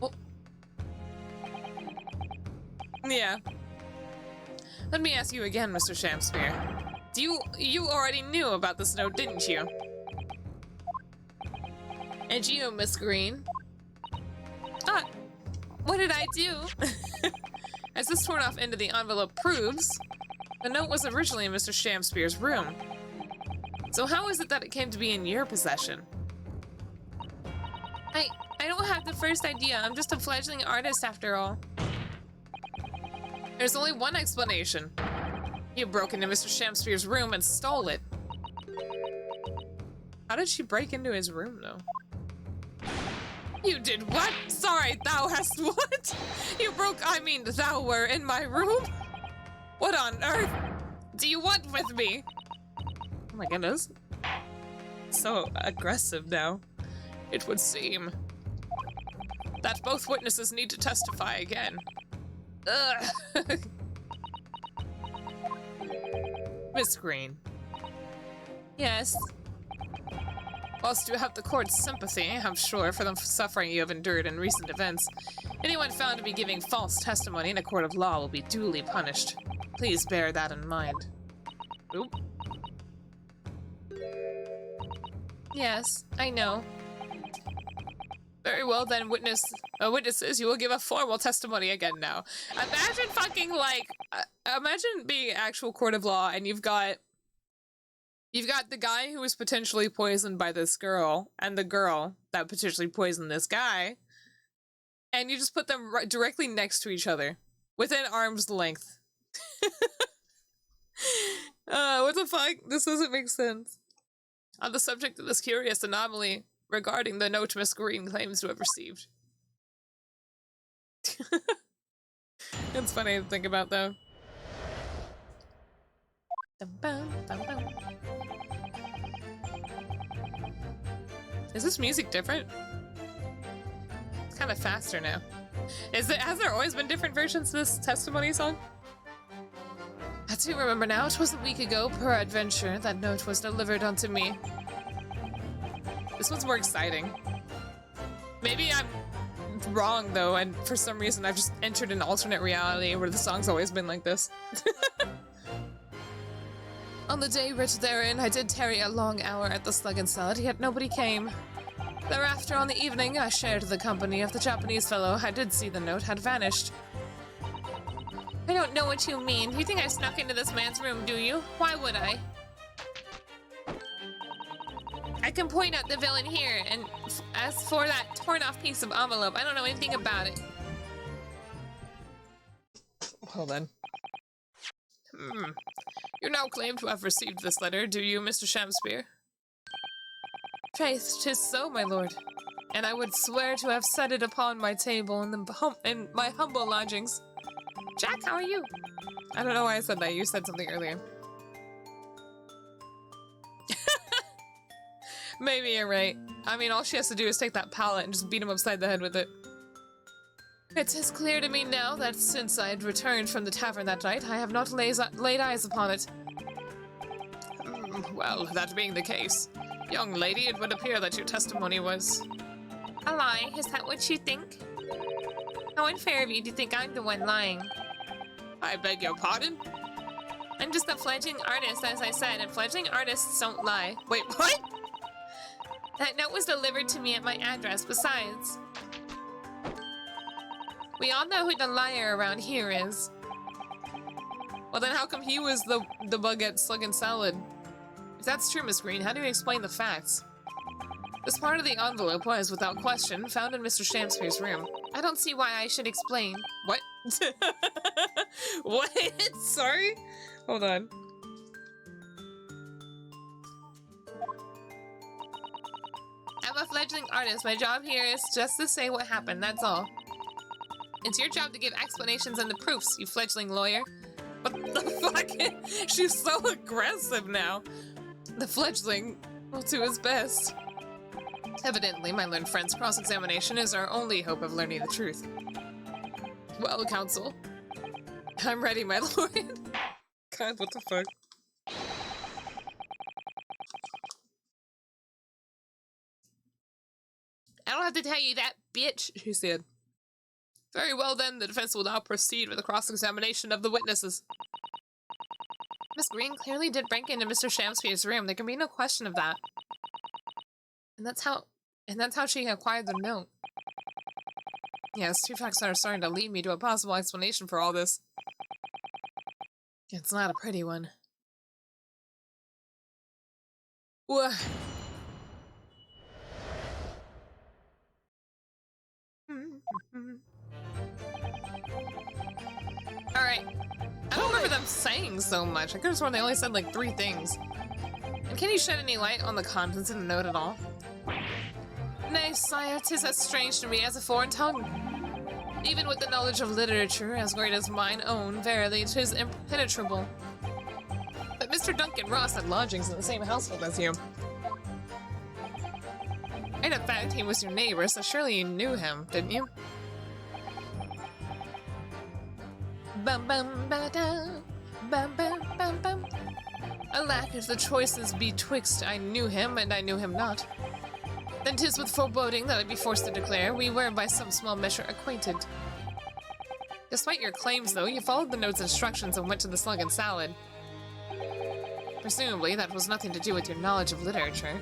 Oh. Yeah. Let me ask you again, Mr. Shamspeare. You already knew about this note, didn't you? And you, Miss Green? What did I do? As this torn off end of the envelope proves, the note was originally in Mr. Shamspeare's room. So how is it that it came to be in your possession? I don't have the first idea. I'm just a fledgling artist after all. There's only one explanation. You broke into Mr. Shamspeare's room and stole it. How did she break into his room, though? You did what? Sorry, thou hast what? Thou were in my room? What on earth do you want with me? Oh my goodness. So aggressive now, it would seem. that both witnesses need to testify again. Ugh. Miss Green. Yes? Whilst you have the court's sympathy, I'm sure, for the suffering you have endured in recent events, anyone found to be giving false testimony in a court of law will be duly punished. Please bear that in mind. Oop. Yes, I know. Very well then, witnesses, you will give a formal testimony again now. Imagine fucking like, imagine being an actual court of law and you've got the guy who was potentially poisoned by this girl and the girl that potentially poisoned this guy, and you just put them directly next to each other within arm's length. What the fuck? This doesn't make sense. On the subject of this curious anomaly regarding the note Miss Green claims to have received. It's funny to think about, though. Is this music different? It's kind of faster now. Has there always been different versions of this testimony song? I do remember now, it was a week ago, per adventure, that note was delivered unto me. This one's more exciting. Maybe I'm wrong, though, and for some reason I've just entered an alternate reality where the song's always been like this. On the day writ therein, I did tarry a long hour at the Slug and Salad, yet nobody came. Thereafter, on the evening, I shared the company of the Japanese fellow I did see the note had vanished. I don't know what you mean. You think I snuck into this man's room, do you? Why would I? I can point out the villain here, and as for that torn-off piece of envelope, I don't know anything about it. Hold on. You now claim to have received this letter, do you, Mr. Shamspeare? Faith, 'tis so, my lord. And I would swear to have set it upon my table in my humble lodgings. Jack, how are you? I don't know why I said that. You said something earlier. Maybe you're right. I mean, all she has to do is take that pallet and just beat him upside the head with it. It is clear to me now that since I had returned from the tavern that night, I have not laid eyes upon it. Well, that being the case, young lady, it would appear that your testimony was... a lie? Is that what you think? How unfair of you to think I'm the one lying. I beg your pardon? I'm just a fledgling artist, as I said, and fledgling artists don't lie. Wait, what? That note was delivered to me at my address, besides. We all know who the liar around here is. Well, then how come he was the bug at Slug and Salad? If that's true, Miss Green, how do you explain the facts? This part of the envelope was, without question, found in Mr. Shamspeare's room. I don't see why I should explain. What? What? Sorry? Hold on. I'm a fledgling artist. My job here is just to say what happened, that's all. It's your job to give explanations and the proofs, you fledgling lawyer. What the fuck? She's so aggressive now. The fledgling will do his best. Evidently, my learned friend's cross-examination is our only hope of learning the truth. Well, counsel. I'm ready, my lord. God, what the fuck? I don't have to tell you that, bitch, she said. Very well then, the defense will now proceed with the cross-examination of the witnesses. Miss Green clearly did break into Mr. Shamspeare's room. There can be no question of that. And that's how she acquired the note. Yes, two facts are starting to lead me to a possible explanation for all this. It's not a pretty one. Wha- Alright. I don't remember them saying so much. I could have sworn they only said like 3 things. And can you shed any light on the contents of the note at all? Nay, sire, 'tis as strange to me as a foreign tongue. Even with the knowledge of literature as great as mine own, verily 'tis impenetrable. But Mr. Duncan Ross had lodgings in the same household as you. Right up that he was your neighbor, so surely you knew him, didn't you? Bum bum ba da, bum bum bum bum. Alack, if the choices betwixt I knew him and I knew him not, then 'tis with foreboding that I be forced to declare we were by some small measure acquainted. Despite your claims, though, you followed the note's instructions and went to the Slug and Salad. Presumably, that was nothing to do with your knowledge of literature.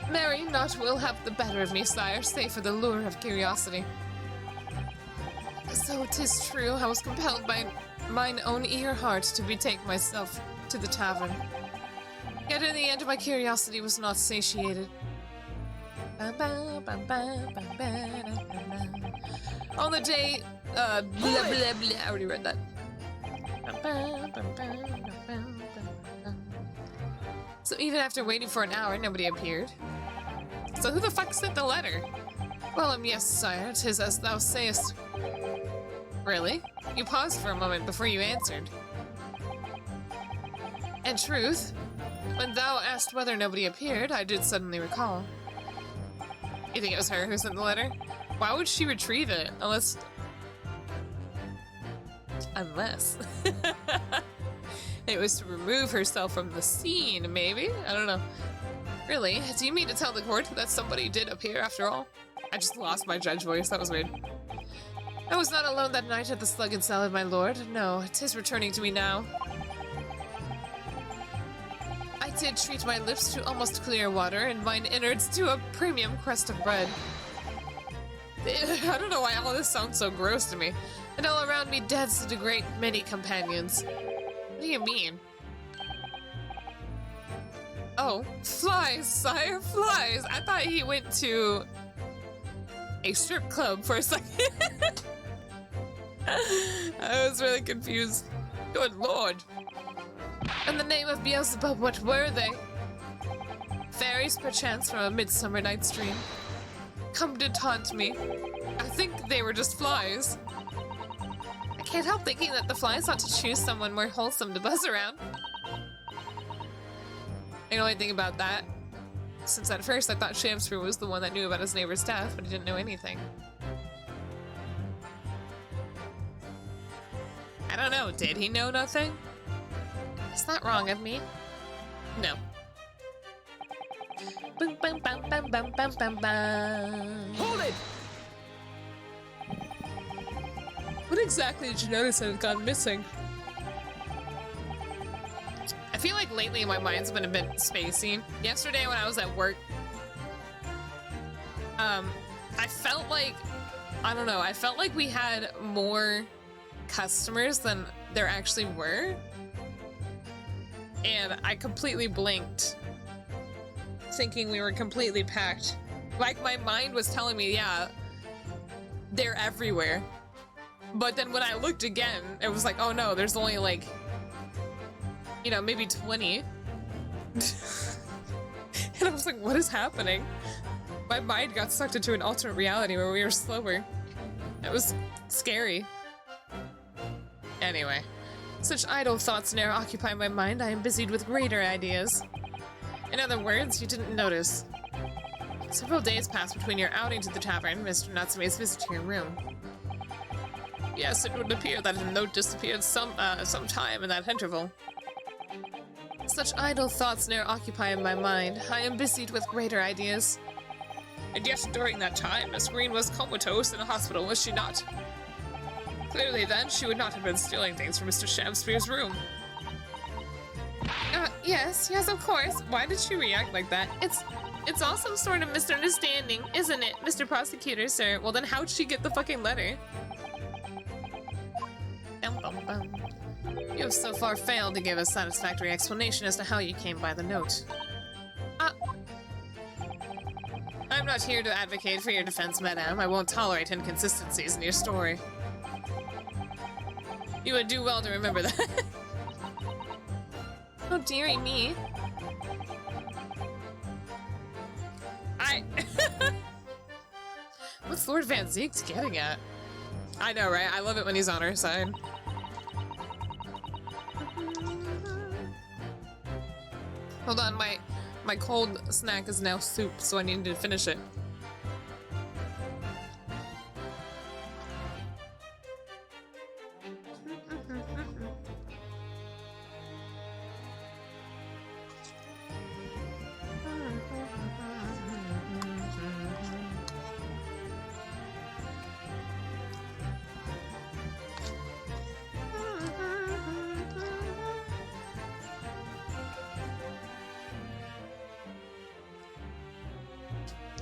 Marry, naught will have the better of me, sire, save for the lure of curiosity. So 'tis true, I was compelled by mine own eager heart to betake myself to the tavern. Yet in the end, my curiosity was not satiated. On the day, blah blah blah, I already read that. So even after waiting for an hour, nobody appeared. So who the fuck sent the letter? Well, yes, sire, 'tis as thou sayest. Really? You paused for a moment before you answered. In truth, when thou asked whether nobody appeared, I did suddenly recall. You think it was her who sent the letter? Why would she retrieve it? Unless... it was to remove herself from the scene, maybe? I don't know. Really? Do you mean to tell the court that somebody did appear after all? I just lost my judge voice. That was weird. I was not alone that night at the Slug and Salad, my lord. No, 'tis returning to me now. I did treat my lips to almost clear water and mine innards to a premium crust of bread. I don't know why all this sounds so gross to me. And all around me danced a great many companions. What do you mean? Oh, flies, sire, flies! I thought he went to a strip club for a second. I was really confused. Good lord. In the name of Beelzebub, what were they? Fairies, perchance, from a midsummer night's dream. Come to taunt me. I think they were just flies. I can't help thinking that the flies ought to choose someone more wholesome to buzz around. I can only think about that, since at first I thought Shamsper was the one that knew about his neighbor's death, but he didn't know anything. I don't know, did he know nothing? Is that wrong of me? No. Boom, bum, bum, bum, bum, bum, bum, bum. Hold it! What exactly did you notice that had gone missing? I feel like lately my mind's been a bit spacey. Yesterday when I was at work, I felt like, I don't know, I felt like we had more customers than there actually were. And I completely blinked, thinking we were completely packed. Like my mind was telling me, yeah, they're everywhere. But then when I looked again, it was like, oh no, there's only like, you know, maybe 20. And I was like, what is happening? My mind got sucked into an alternate reality where we were slower. It was scary. Anyway, such idle thoughts ne'er occupy my mind. I am busied with greater ideas. In other words, you didn't notice. Several days passed between your outing to the tavern and Mr. Natsume's visit to your room. Yes, it would appear that a note disappeared some time in that interval. Such idle thoughts ne'er occupy my mind. I am busied with greater ideas. And yet, during that time, Miss Green was comatose in a hospital, was she not? Clearly, then, she would not have been stealing things from Mr. Shamspeare's room. Yes, of course. Why did she react like that? It's all some sort of misunderstanding, isn't it, Mr. Prosecutor, sir? Well, then how'd she get the fucking letter? You have so far failed to give a satisfactory explanation as to how you came by the note. I'm not here to advocate for your defense, madame. I won't tolerate inconsistencies in your story. You would do well to remember that. Oh, dearie me. What's Lord Van Zeek's getting at? I know, right? I love it when he's on our side. Hold on, My cold snack is now soup, so I need to finish it.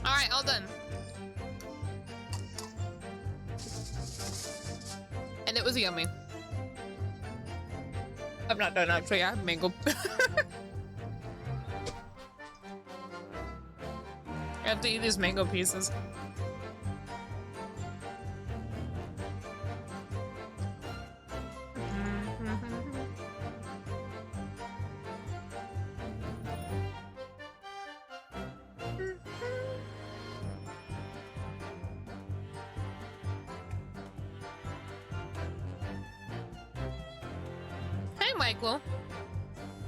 Alright, all done. And it was yummy. I'm not done actually, I have mango. I have to eat these mango pieces. Michael.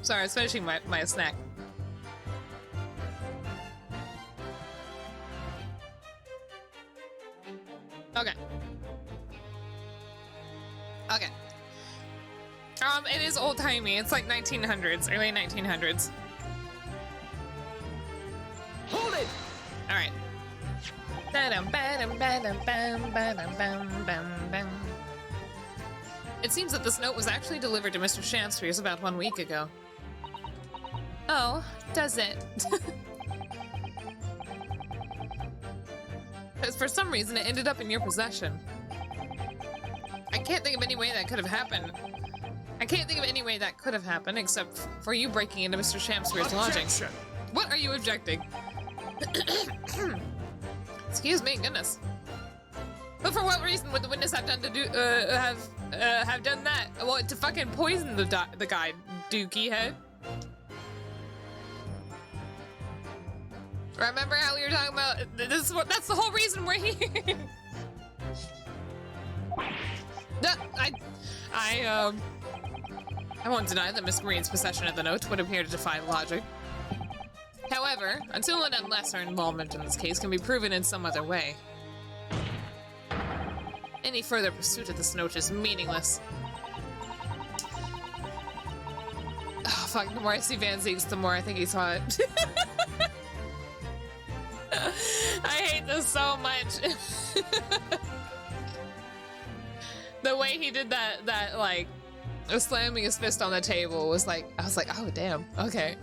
Sorry, I was finishing my snack. Okay. Okay. It is old-timey. It's like 1900s, early 1900s. Hold it! All right. It seems that this note was actually delivered to Mr. Shampspears about 1 week ago. Oh, does it? Because for some reason it ended up in your possession. I can't think of any way that could have happened. Except for you breaking into Mr. Shampspears' lodgings. What are you objecting? Excuse me, goodness. But for what reason would the witness have done have done that? Well, to fucking poison the guy, Dookie head. Remember how we were talking about this? That's the whole reason we're here. I won't deny that Miss Green's possession of the note would appear to defy logic. However, until and unless our involvement in this case can be proven in some other way, any further pursuit of this note is meaningless. Oh fuck, the more I see Van Zeeks, the more I think he saw it. I hate this so much. The way he did that like, slamming his fist on the table was like, I was like, oh damn, okay.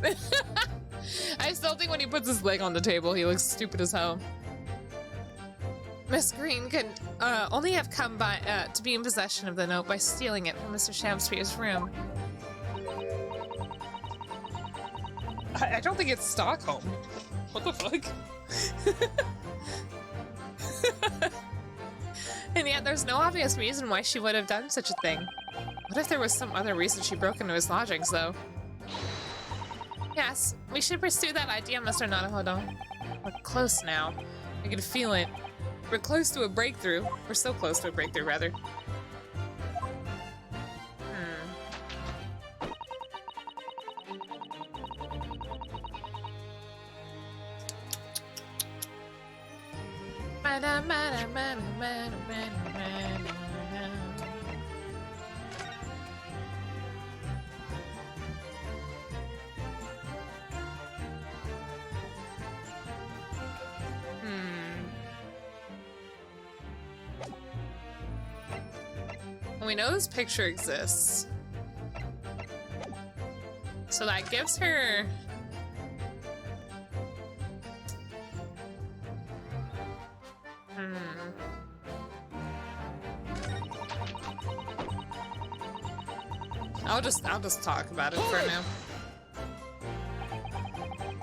I still think when he puts his leg on the table, he looks stupid as hell. Miss Green could only have come by to be in possession of the note by stealing it from Mr. Shampspears' room. I don't think it's Stockholm. What the fuck? And yet there's no obvious reason why she would have done such a thing. What if there was some other reason she broke into his lodgings, though? Yes, we should pursue that idea, Mr. Naruhodo. We're close now. I can feel it. We're close to a breakthrough. We're so close to a breakthrough, rather. We know this picture exists. So that gives her... I'll just talk about it for now.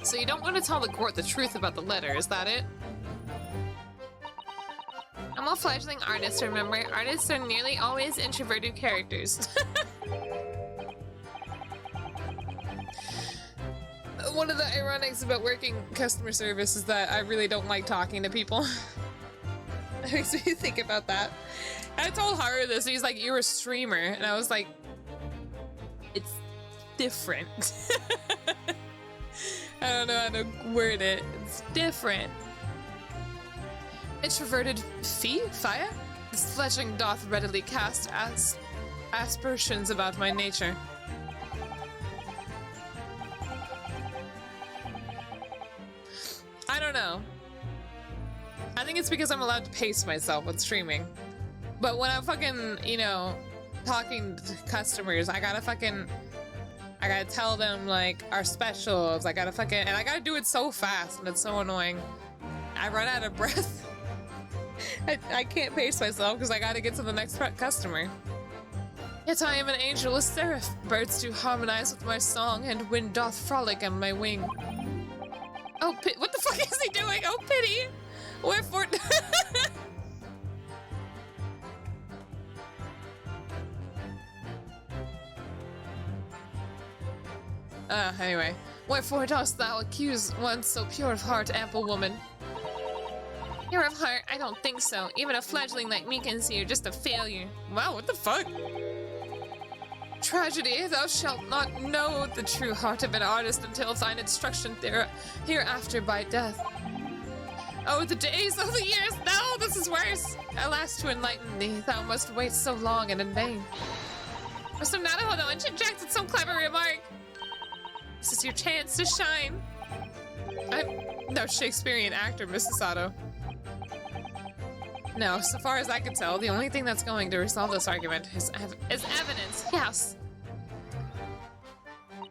So you don't want to tell the court the truth about the letter, is that it? I'm a fledgling artist, remember? Artists are nearly always introverted characters. One of the ironics about working customer service is that I really don't like talking to people. It makes me think about that. I told Haru this, and he's like, you're a streamer. And I was like, it's different. I don't know how to word it. It's different. Introverted fire? This fletching doth readily cast aspersions about my nature. I don't know. I think it's because I'm allowed to pace myself with streaming. But when I'm fucking, you know, talking to customers, I gotta tell them, like, our specials. I gotta do it so fast, and it's so annoying. I run out of breath. I can't pace myself because I gotta get to the next customer. Yet I am an angel, a seraph. Birds do harmonize with my song, and wind doth frolic on my wing. Oh, what the fuck is he doing? Oh, pity! Wherefore... Anyway. Wherefore dost thou accuse one so pure of heart, ample woman? Pure of heart? I don't think so. Even a fledgling like me can see you're just a failure. Wow, what the fuck? Tragedy, thou shalt not know the true heart of an artist until thine instruction hereafter by death. Oh, the days, oh, the years, no, this is worse. Alas, to enlighten thee, thou must wait so long and in vain. Mr. Nanahodo interjected some clever remark. This is your chance to shine. I'm no Shakespearean actor, Mrs. Sato. No, so far as I can tell, the only thing that's going to resolve this argument is evidence. Yes.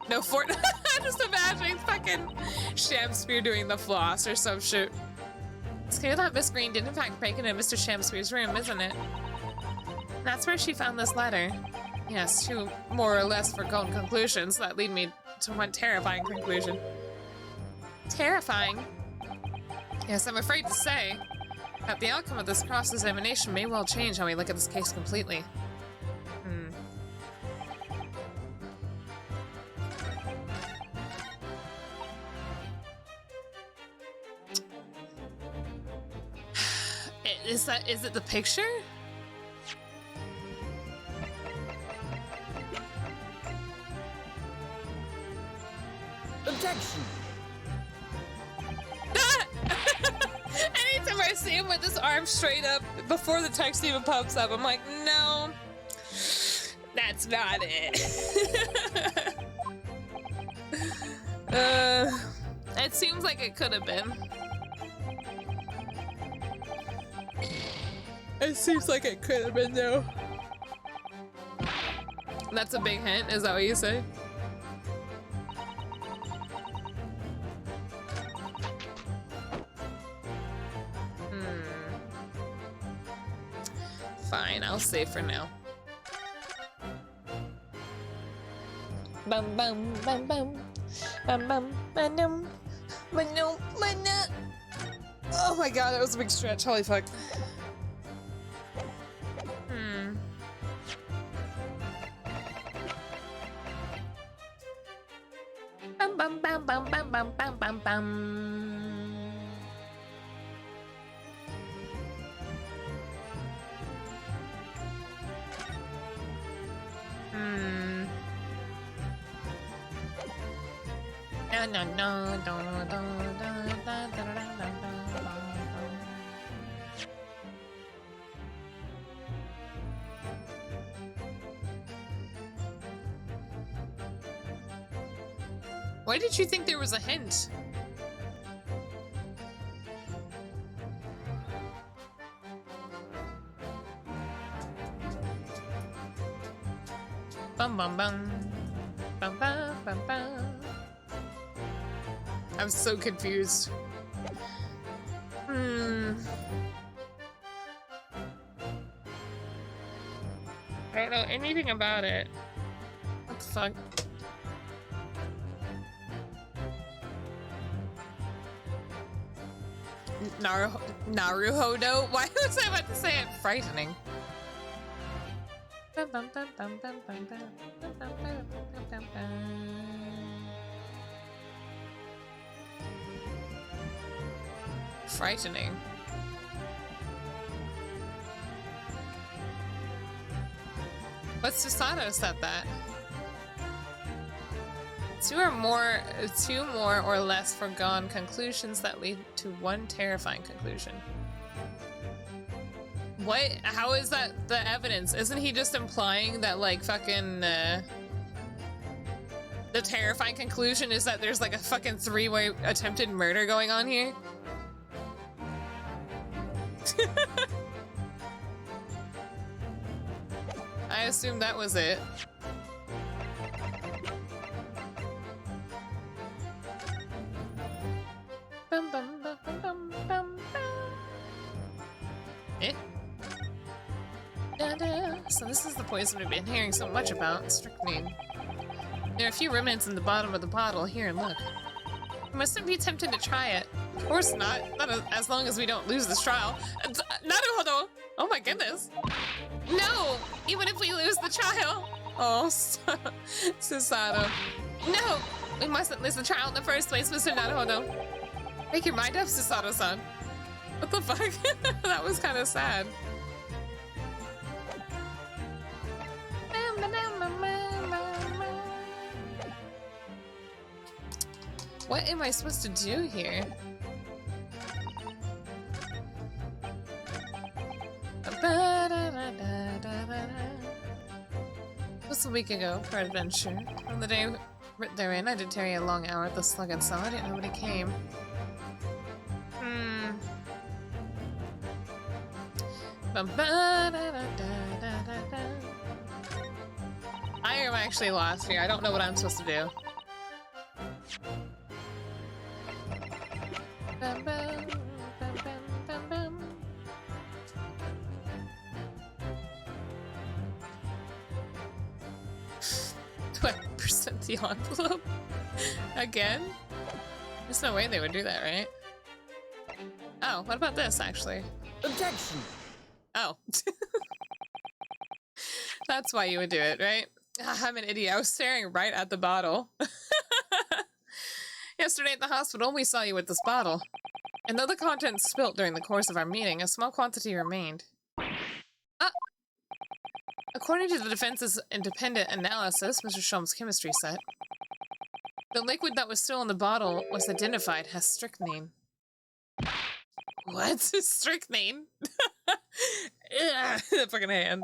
No, I'm just imagining fucking Shamspeare doing the floss or some shit. It's clear that Miss Green did in fact break into Mr. Shamspeare's room, isn't it? That's where she found this letter. Yes, two more or less foregone conclusions that lead me to one terrifying conclusion. Terrifying? Yes, I'm afraid to say that the outcome of this cross-examination may well change how we look at this case completely. Is it the picture? Objection! Anytime I see him with his arm straight up before the text even pops up, I'm like, no, that's not it. It seems like it could have been. It seems like it could have been, though. That's a big hint, is that what you say? Fine, I'll save for now. Bum bum bum bum bum bum bum bum. Oh my god, that was a big stretch. Holy fuck. Bum bum bum bum bum bum bum bum bum. No, no, no, no, no, no, no, no. Why did you think there was a hint? Bum bum bum. Bum bum bum bum. I'm so confused. I don't know anything about it. What the fuck? Naruhodo? Why was I about to say it frightening? Frightening. But Susato said that. Two more or less foregone conclusions that lead to one terrifying conclusion. What? How is that the evidence? Isn't he just implying that, like, fucking, the terrifying conclusion is that there's, like, a fucking three-way attempted murder going on here? I assume that was it. Bum, bum, bum, bum, bum, bum. Eh? So this is the poison we've been hearing so much about, strychnine. There are a few remnants in the bottom of the bottle. Here, look. You mustn't be tempted to try it. Of course not. Not as long as we don't lose this trial. Naruhodo! Oh my goodness. No! Even if we lose the trial. Oh, Susato. No! We mustn't lose the trial in the first place, Mr. Naruhodo. Make your mind up, Susato-san. What the fuck? That was kind of sad. What am I supposed to do here? Just a week ago, for adventure. On the day written therein, I did tarry a long hour at the slug and cell. I didn't know when he came. I am actually lost here. I don't know what I'm supposed to do. Bum, bum, bum, bum, bum, bum. 20% the envelope? Again? There's no way they would do that, right? Oh, what about this, actually? Objection! Oh. That's why you would do it, right? I'm an idiot. I was staring right at the bottle. Yesterday at the hospital, we saw you with this bottle. And though the contents spilt during the course of our meeting, a small quantity remained. Ah! According to the defense's independent analysis, Mr. Sholm's chemistry set, the liquid that was still in the bottle was identified as strychnine. What? Strychnine? Ugh, the fucking hand.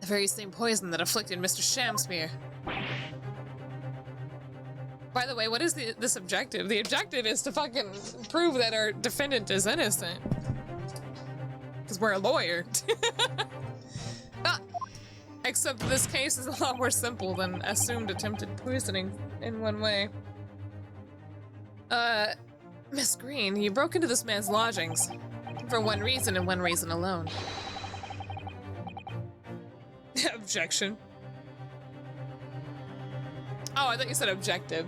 The very same poison that afflicted Mr. Shamspear. By the way, what is this objective? The objective is to fucking prove that our defendant is innocent. Because we're a lawyer. Ah, except this case is a lot more simple than assumed attempted poisoning in one way. Miss Green, you broke into this man's lodgings. For one reason and one reason alone. Objection. Oh, I thought you said objective.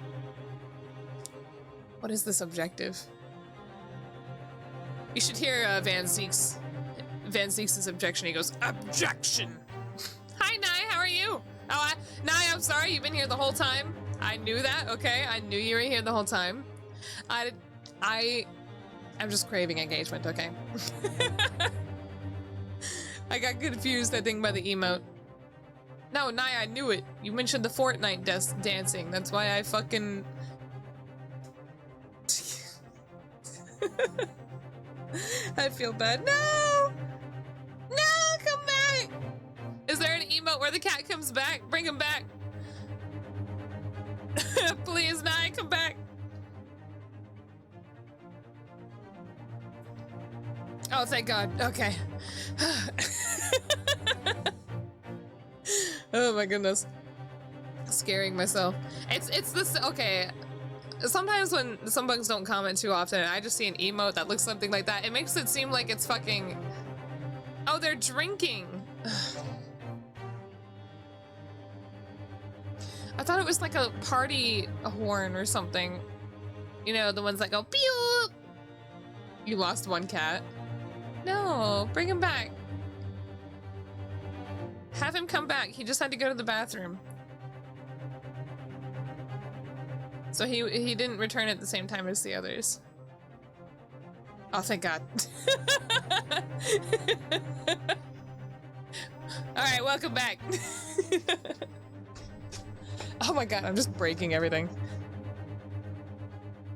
What is this objective? You should hear Van Zeek's objection. He goes, objection! Hi, Nye, how are you? Oh, Nye, I'm sorry, you've been here the whole time. I knew that, okay? I knew you were here the whole time. I'm just craving engagement, okay? I got confused, I think, by the emote. No, Nye, I knew it. You mentioned the Fortnite dancing. That's why I fucking... I feel bad. No! No, come back! Is there an emote where the cat comes back? Bring him back. Please, Nye, come back. Oh, thank God. Okay. Oh my goodness. Scaring myself. It's this, okay. Sometimes when some bugs don't comment too often and I just see an emote that looks something like that, it makes it seem like it's fucking... Oh, they're drinking. I thought it was like a party horn or something. You know, the ones that go pew. You lost one cat. No, bring him back. Have him come back. He just had to go to the bathroom. So he didn't return at the same time as the others. Oh, thank God. Alright, welcome back. Oh my god, I'm just breaking everything.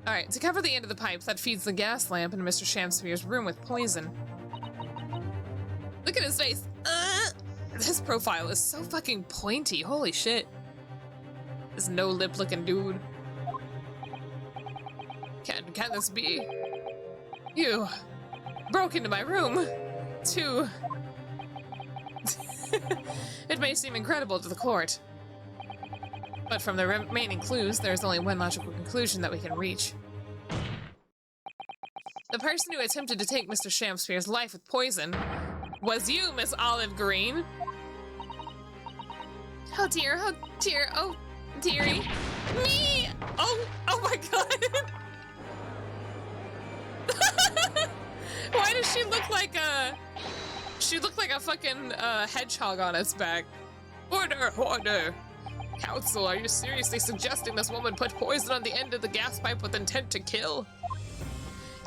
Alright, to cover the end of the pipe that feeds the gas lamp in Mr. Shamsphere's room with poison. Look at his face. This profile is so fucking pointy. Holy shit. This no-lip looking dude. Can this be? You broke into my room to... It may seem incredible to the court, but from the remaining clues, there is only one logical conclusion that we can reach. The person who attempted to take Mr. Shamsphere's life with poison was you, Miss Olive Green. Oh dear, oh dearie. Me! Oh my god! Why does she look like a... She looked like a fucking hedgehog on its back. Order! Counsel, are you seriously suggesting this woman put poison on the end of the gas pipe with intent to kill?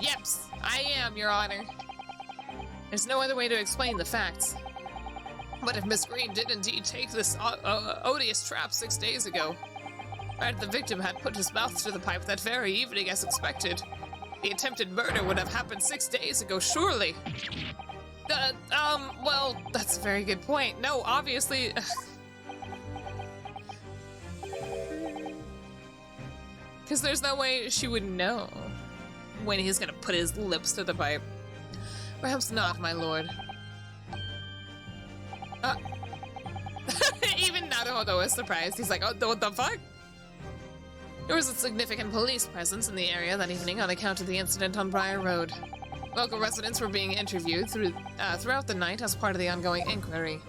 Yeps, I am, Your Honor. There's no other way to explain the facts. But if Miss Green did indeed take this odious trap 6 days ago, and the victim had put his mouth to the pipe that very evening as expected, the attempted murder would have happened 6 days ago, surely. Well, that's a very good point. No, obviously... Because there's no way she would know when he's gonna put his lips to the pipe. Perhaps not, my lord. Even Naruhodo is surprised. He's like, oh, what the fuck? There was a significant police presence in the area that evening on account of the incident on Briar Road. Local residents were being interviewed throughout the night as part of the ongoing inquiry.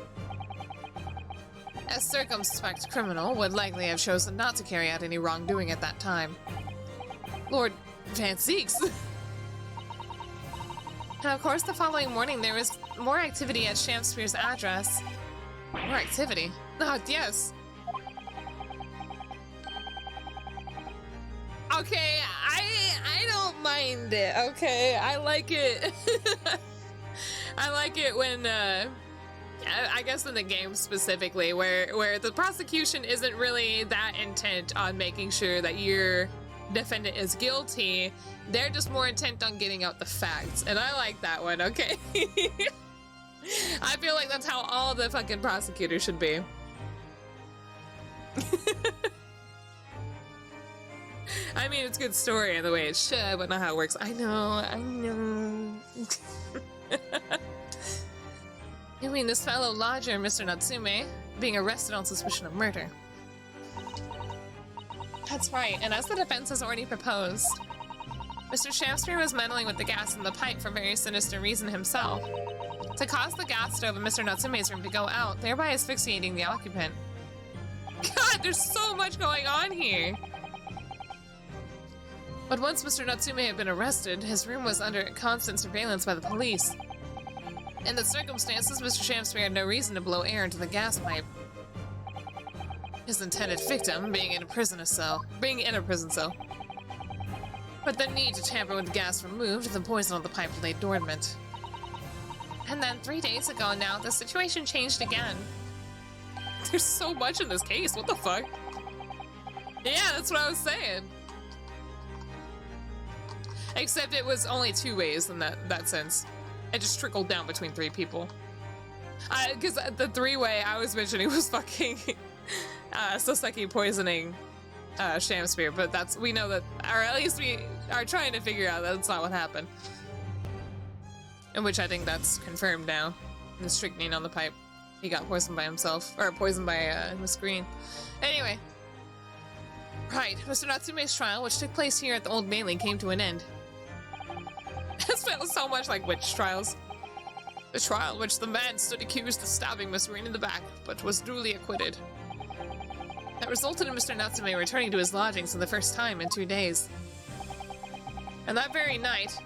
A circumspect criminal would likely have chosen not to carry out any wrongdoing at that time. Lord Van Zeeks. And of course, the following morning, there was more activity at Shamsphere's address. More activity? Oh, yes. Okay, I don't mind it, okay? I like it. I like it when, I guess in the game specifically, where the prosecution isn't really that intent on making sure that your defendant is guilty. They're just more intent on getting out the facts. And I like that one, okay? I feel like that's how all the fucking prosecutors should be. I mean, it's a good story in the way it should, but not how it works. I know. You mean this fellow lodger, Mr. Natsume, being arrested on suspicion of murder? That's right, and as the defense has already proposed, Mr. Shamsphere was meddling with the gas in the pipe for very sinister reason himself, to cause the gas stove in Mr. Natsume's room to go out, thereby asphyxiating the occupant. God, there's so much going on here! But once Mr. Natsume had been arrested, his room was under constant surveillance by the police. In the circumstances, Mr. Shamsphere had no reason to blow air into the gas pipe. His intended victim being in a prison cell. But the need to tamper with the gas removed, the poison on the pipe lay dormant. And then 3 days ago now, the situation changed again. There's so much in this case, what the fuck? Yeah, that's what I was saying. Except it was only 2 ways in that sense. It just trickled down between 3 people. Because the 3-way I was mentioning was fucking Soseki poisoning Shamsphere, but we know that, or at least we are trying to figure out that that's not what happened. In which I think that's confirmed now. The strychnine on the pipe. He got poisoned by himself, or poisoned by Miss Green. Anyway. Right, Mr. Natsume's trial, which took place here at the Old Bailey, came to an end. This feels so much like witch trials. The trial in which the man stood accused of stabbing Miss Green in the back, but was duly acquitted. That resulted in Mr. Natsume returning to his lodgings for the first time in 2 days. And that very night,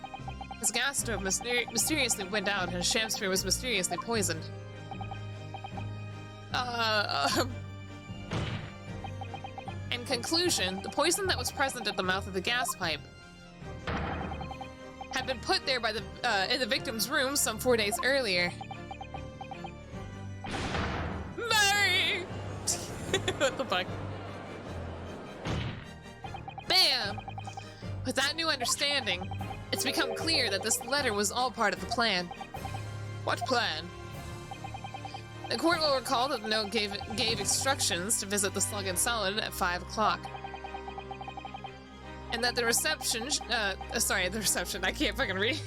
his gas stove mysteriously went out and Shamsphere was mysteriously poisoned. In conclusion, the poison that was present at the mouth of the gas pipe had been put there by in the victim's room some 4 days earlier. Mary! What the fuck? With that new understanding, it's become clear that this letter was all part of the plan. What plan? The court will recall that the note gave instructions to visit the Slug and Solid at 5 o'clock. And that the reception, I can't fucking read.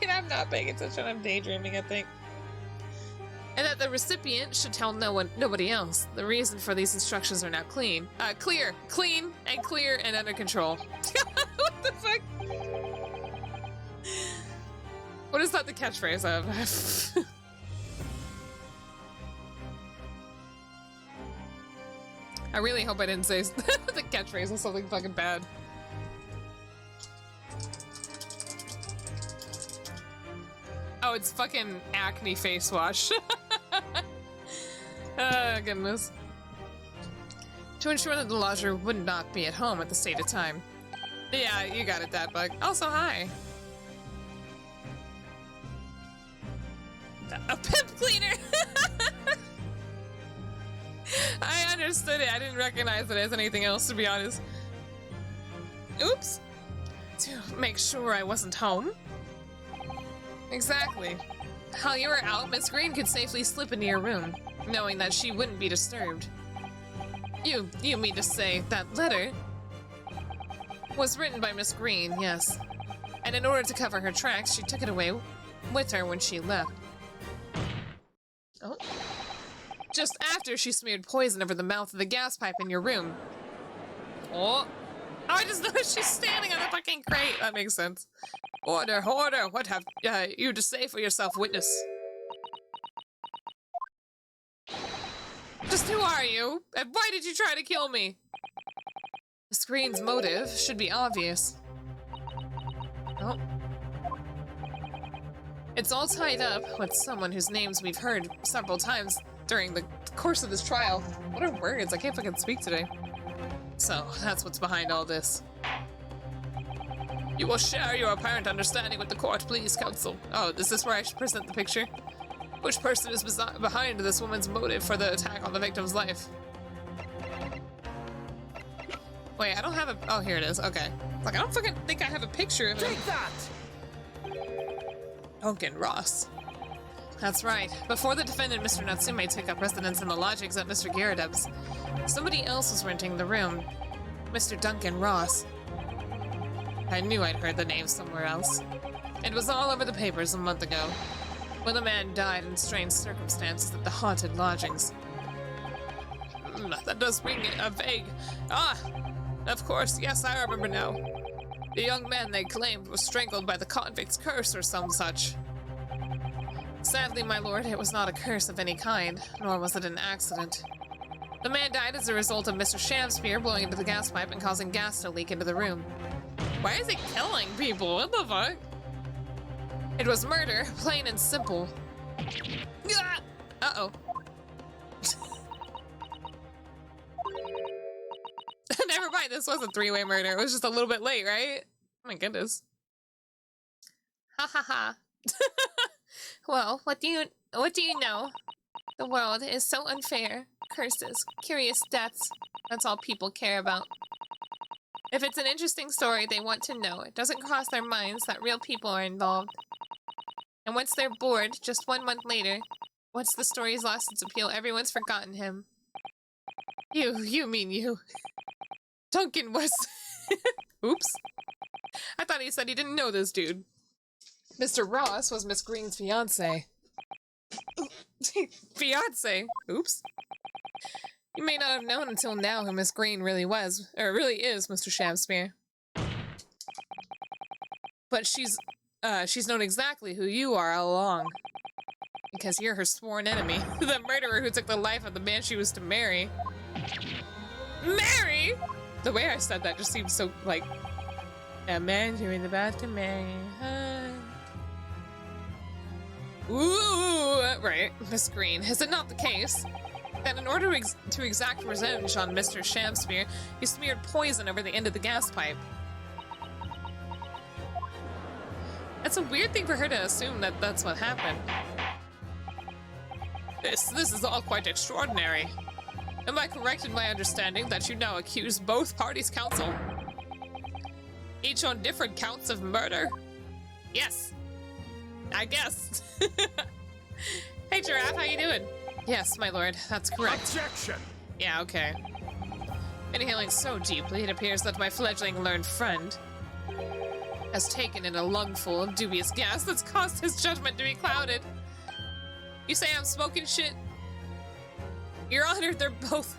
I'm not paying attention, I'm daydreaming, I think. And that the recipient should tell nobody else. The reason for these instructions are now clean, clear, and under control. What the fuck? What is that the catchphrase of? I really hope I didn't say the catchphrase of something fucking bad. Oh, it's fucking acne face wash. Oh, goodness. To ensure that the lodger would not be at home at the stated time. Yeah, you got it, Dadbug. Also, hi. A pimp cleaner! I understood it. I didn't recognize it as anything else, to be honest. Oops. To make sure I wasn't home. Exactly. While you were out, Miss Green could safely slip into your room, knowing that she wouldn't be disturbed. You mean to say that letter was written by Miss Green, yes. And in order to cover her tracks, she took it away with her when she left. Oh. Just after she smeared poison over the mouth of the gas pipe in your room. Oh, I just noticed she's standing on the fucking crate. That makes sense. Order, what have you to say for yourself, witness? Just who are you? And why did you try to kill me? Miss Green's motive should be obvious. Oh. It's all tied up with someone whose names we've heard several times during the course of this trial. What are words? I can't fucking speak today. So, that's what's behind all this. You will share your apparent understanding with the court, please, counsel. Oh, is this where I should present the picture? Which person is behind this woman's motive for the attack on the victim's life? Wait, I don't have a... Oh, here it is. Okay. Like, I don't fucking think I have a picture of it. Take that! Duncan Ross. That's right. Before the defendant, Mr. Natsume, took up residence in the lodgings at Mr. Garridub's, somebody else was renting the room. Mr. Duncan Ross. I knew I'd heard the name somewhere else. It was all over the papers a month ago, when the man died in strange circumstances at the haunted lodgings. That does ring a vague... Ah! Of course, yes, I remember now. The young man they claimed was strangled by the convict's curse or some such. Sadly, my lord, it was not a curse of any kind, nor was it an accident. The man died as a result of Mr. Shamspear blowing into the gas pipe and causing gas to leak into the room. Why is he killing people? What the fuck? It was murder, plain and simple. Uh-oh. Never mind, this was a three-way murder. It was just a little bit late, right? Oh my goodness. Ha ha ha. Well, what do you know? The world is so unfair. Curses, curious deaths. That's all people care about. If it's an interesting story they want to know, it doesn't cross their minds that real people are involved. And once they're bored, just 1 month later, once the story's lost its appeal, everyone's forgotten him. You mean you. Duncan was... Oops. I thought he said he didn't know this dude. Mr. Ross was Miss Green's fiancé. Fiancé? Oops. You may not have known until now who Miss Green really was, or really is, Mr. Shamspear. But she's known exactly who you are all along. Because you're her sworn enemy. The murderer who took the life of the man she was to marry. Marry?! The way I said that just seems so, like... A man you're about to marry. Ooh, right, Miss Green. Is it not the case that in order to exact revenge on Mr. Shamspear, you smeared poison over the end of the gas pipe? That's a weird thing for her to assume that that's what happened. This is all quite extraordinary. Am I correct in my understanding that you now accuse both parties' counsel? Each on different counts of murder? Yes. I guess. Hey, Giraffe, how you doing? Yes, my lord, that's correct. Objection! Yeah, okay. Inhaling so deeply, it appears that my fledgling learned friend has taken in a lungful of dubious gas that's caused his judgment to be clouded. You say I'm smoking shit? Your Honor, they're both...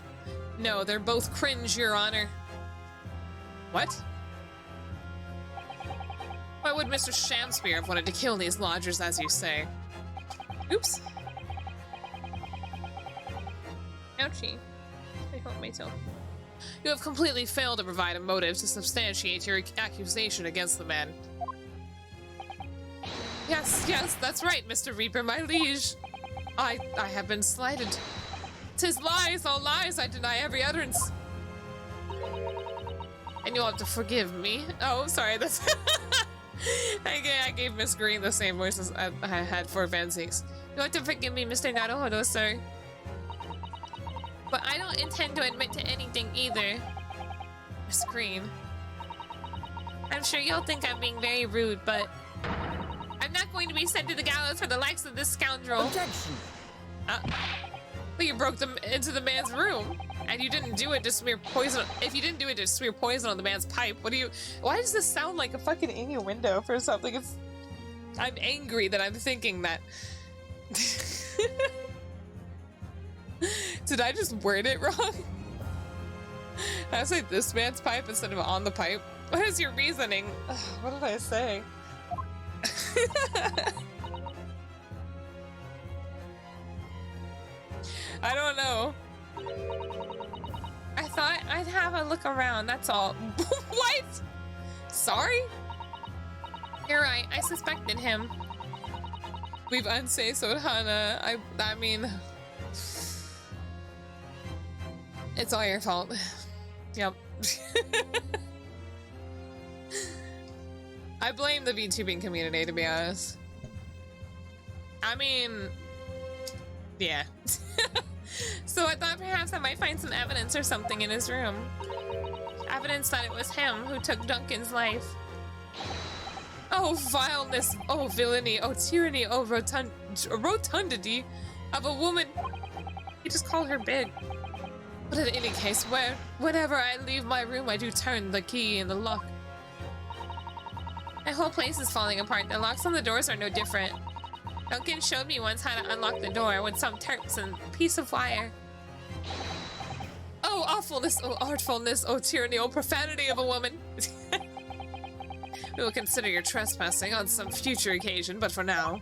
No, they're both cringe, Your Honor. What? Why would Mr. Shamspeare have wanted to kill these lodgers, as you say? Oops. Ouchie. I hurt myself. You have completely failed to provide a motive to substantiate your accusation against the man. Yes, yes, that's right, Mr. Reaper, my liege. I have been slighted. 'Tis lies, all lies, I deny every utterance. And you'll have to forgive me. Oh, sorry, that's... I gave Miss Green the same voice as I had for Vanzix. You'll have to forgive me, Mr. Naruhodo, sir. But I don't intend to admit to anything either. Miss Green. I'm sure you'll think I'm being very rude, but I'm not going to be sent to the gallows for the likes of this scoundrel. Objection! But you broke them into the man's room, and you didn't do it to smear poison. If you didn't do it to smear poison on the man's pipe, what do you? Why does this sound like a fucking innuendo for something? I'm angry that I'm thinking that. Did I just word it wrong? I say this man's pipe instead of on the pipe. What is your reasoning? What did I say? I don't know. I thought I'd have a look around, that's all. What? Sorry? You're right, I suspected him. We've unsay-so'd Hana. I mean... It's all your fault. Yep. I blame the VTubing community, to be honest. I mean... Yeah. So I thought perhaps I might find some evidence or something in his room. Evidence that it was him who took Duncan's life. Oh, vileness, oh, villainy, oh, tyranny, oh, rotundity of a woman. You just call her big. But in any case, whenever I leave my room, I do turn the key in the lock. My whole place is falling apart. The locks on the doors are no different. Duncan showed me once how to unlock the door with some Turks and a piece of wire. Oh, awfulness, oh, artfulness, oh, tyranny, oh, profanity of a woman. We will consider your trespassing on some future occasion, but for now,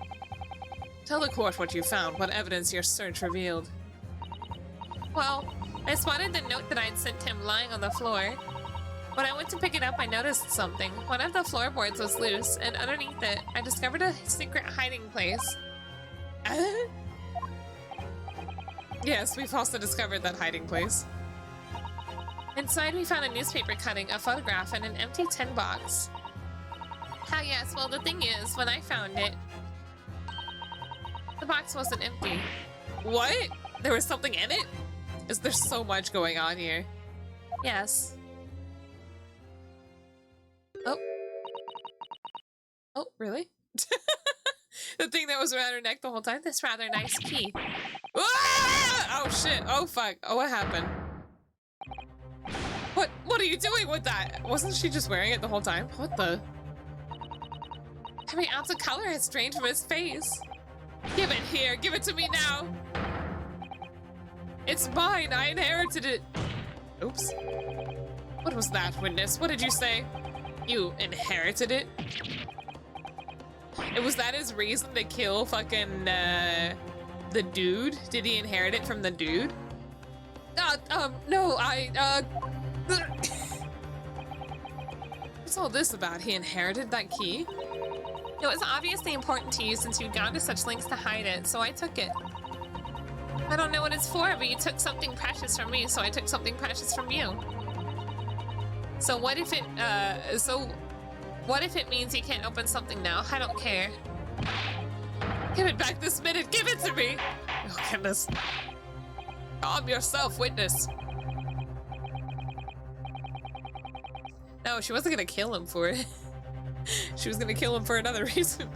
tell the court what you found, what evidence your search revealed. Well, I spotted the note that I'd sent him lying on the floor. When I went to pick it up, I noticed something. One of the floorboards was loose, and underneath it, I discovered a secret hiding place. Yes, we've also discovered that hiding place. Inside, we found a newspaper cutting, a photograph, and an empty tin box. Ah, yes, well, the thing is, when I found it, the box wasn't empty. What? There was something in it? There's so much going on here. Yes. Oh. Oh, really? The thing that was around her neck the whole time? This rather nice key. Ah! Oh, shit. Oh, fuck. Oh, what happened? What are you doing with that? Wasn't she just wearing it the whole time? What the? Every ounce of color has drained from his face. Give it here. Give it to me now. It's mine. I inherited it. Oops. What was that, witness? What did you say? You inherited it? And was that his reason to kill fucking, the dude? Did he inherit it from the dude? No, What's all this about? He inherited that key? It was obviously important to you since you'd gone to such lengths to hide it, so I took it. I don't know what it's for, but you took something precious from me, so I took something precious from you. So what if it, what if it means he can't open something now? I don't care. Give it back this minute! Give it to me! Oh, goodness. Calm yourself, witness. No, she wasn't gonna kill him for it. She was gonna kill him for another reason.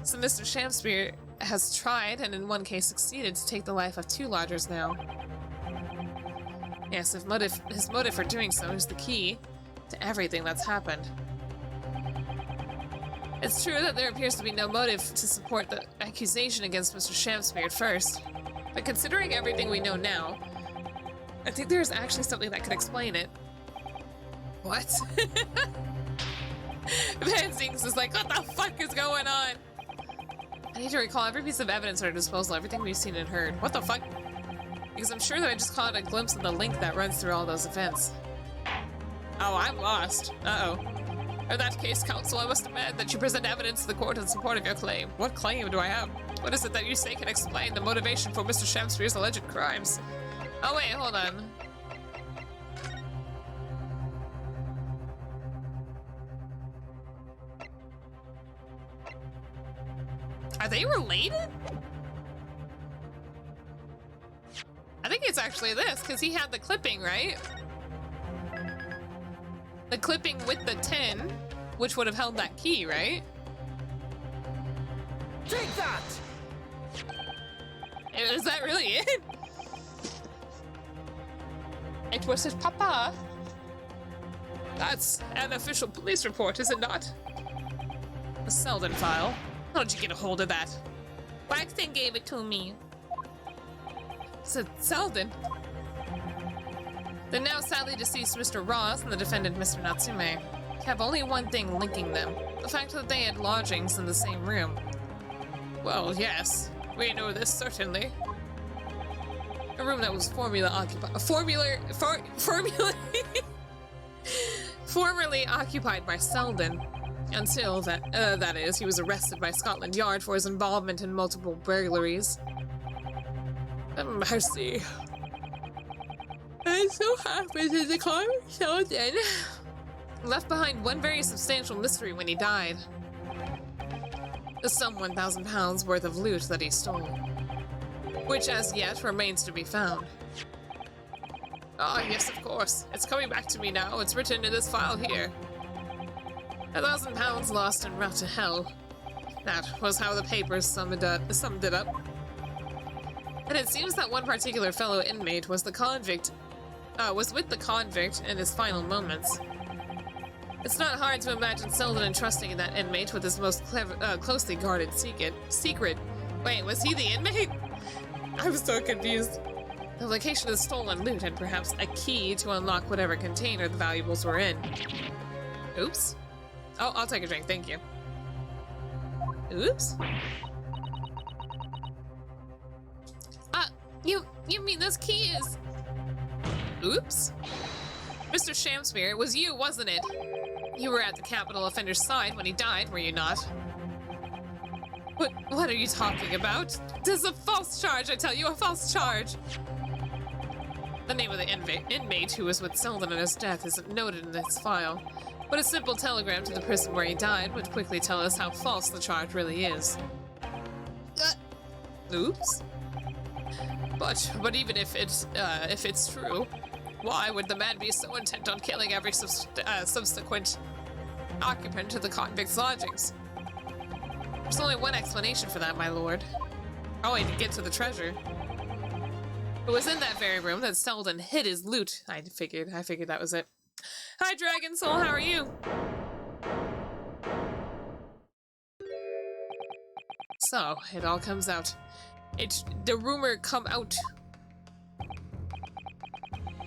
So Mr. Shamspear has tried, and in one case succeeded, to take the life of 2 lodgers now. Yes, his motive for doing so is the key to everything that's happened. It's true that there appears to be no motive to support the accusation against Mr. Shamspear at first, but considering everything we know now, I think there's actually something that could explain it. What? Van Zinks is like, what the fuck is going on? I need to recall every piece of evidence at our disposal, everything we've seen and heard. What the fuck? Because I'm sure that I just caught a glimpse of the link that runs through all those events. Oh, I'm lost. Uh-oh. In that case, counsel, I must demand that you present evidence to the court in support of your claim. What claim do I have? What is it that you say can explain the motivation for Mr. Shamspear's alleged crimes? Oh wait, hold on. Are they related? I think it's actually this, because he had the clipping, right? The clipping with the 10, which would have held that key, right? Take that! Is that really it? It was his papa. That's an official police report, is it not? The Selden file. How did you get a hold of that? Waxton gave it to me. So Selden. The now sadly deceased Mr. Ross and the defendant Mr. Natsume have only one thing linking them. The fact that they had lodgings in the same room. Well, yes. We know this certainly. A room that was formerly occupied by Selden. Until that is, he was arrested by Scotland Yard for his involvement in multiple burglaries. Mercy. It so happens that the car Selden left behind one very substantial mystery when he died. Some £1,000 worth of loot that he stole, which as yet remains to be found. Ah, yes, of course. It's coming back to me now. It's written in this file here. £1,000 lost en route to hell. That was how the papers summed it up. And it seems that one particular fellow inmate was with the convict in his final moments. It's not hard to imagine Selden entrusting that inmate with his most closely guarded secret. Wait, was he the inmate? I'm so confused. The location of the stolen loot and perhaps a key to unlock whatever container the valuables were in. Oops. Oh, I'll take a drink, thank you. Oops. You mean this key is... Oops. Mr. Shamspear, it was you, wasn't it? You were at the capital offender's side when he died, were you not? What are you talking about? This is a false charge, I tell you, a false charge! The name of the inmate who was with Selden at his death isn't noted in this file, but a simple telegram to the prison where he died would quickly tell us how false the charge really is. Oops. But even if it's true, why would the man be so intent on killing every subsequent occupant of the convict's lodgings? There's only one explanation for that, my lord. Oh, I didn't get to the treasure. It was in that very room that Selden hid his loot. I figured that was it. Hi, Dragon Soul, how are you? So, it all comes out. The rumor come out.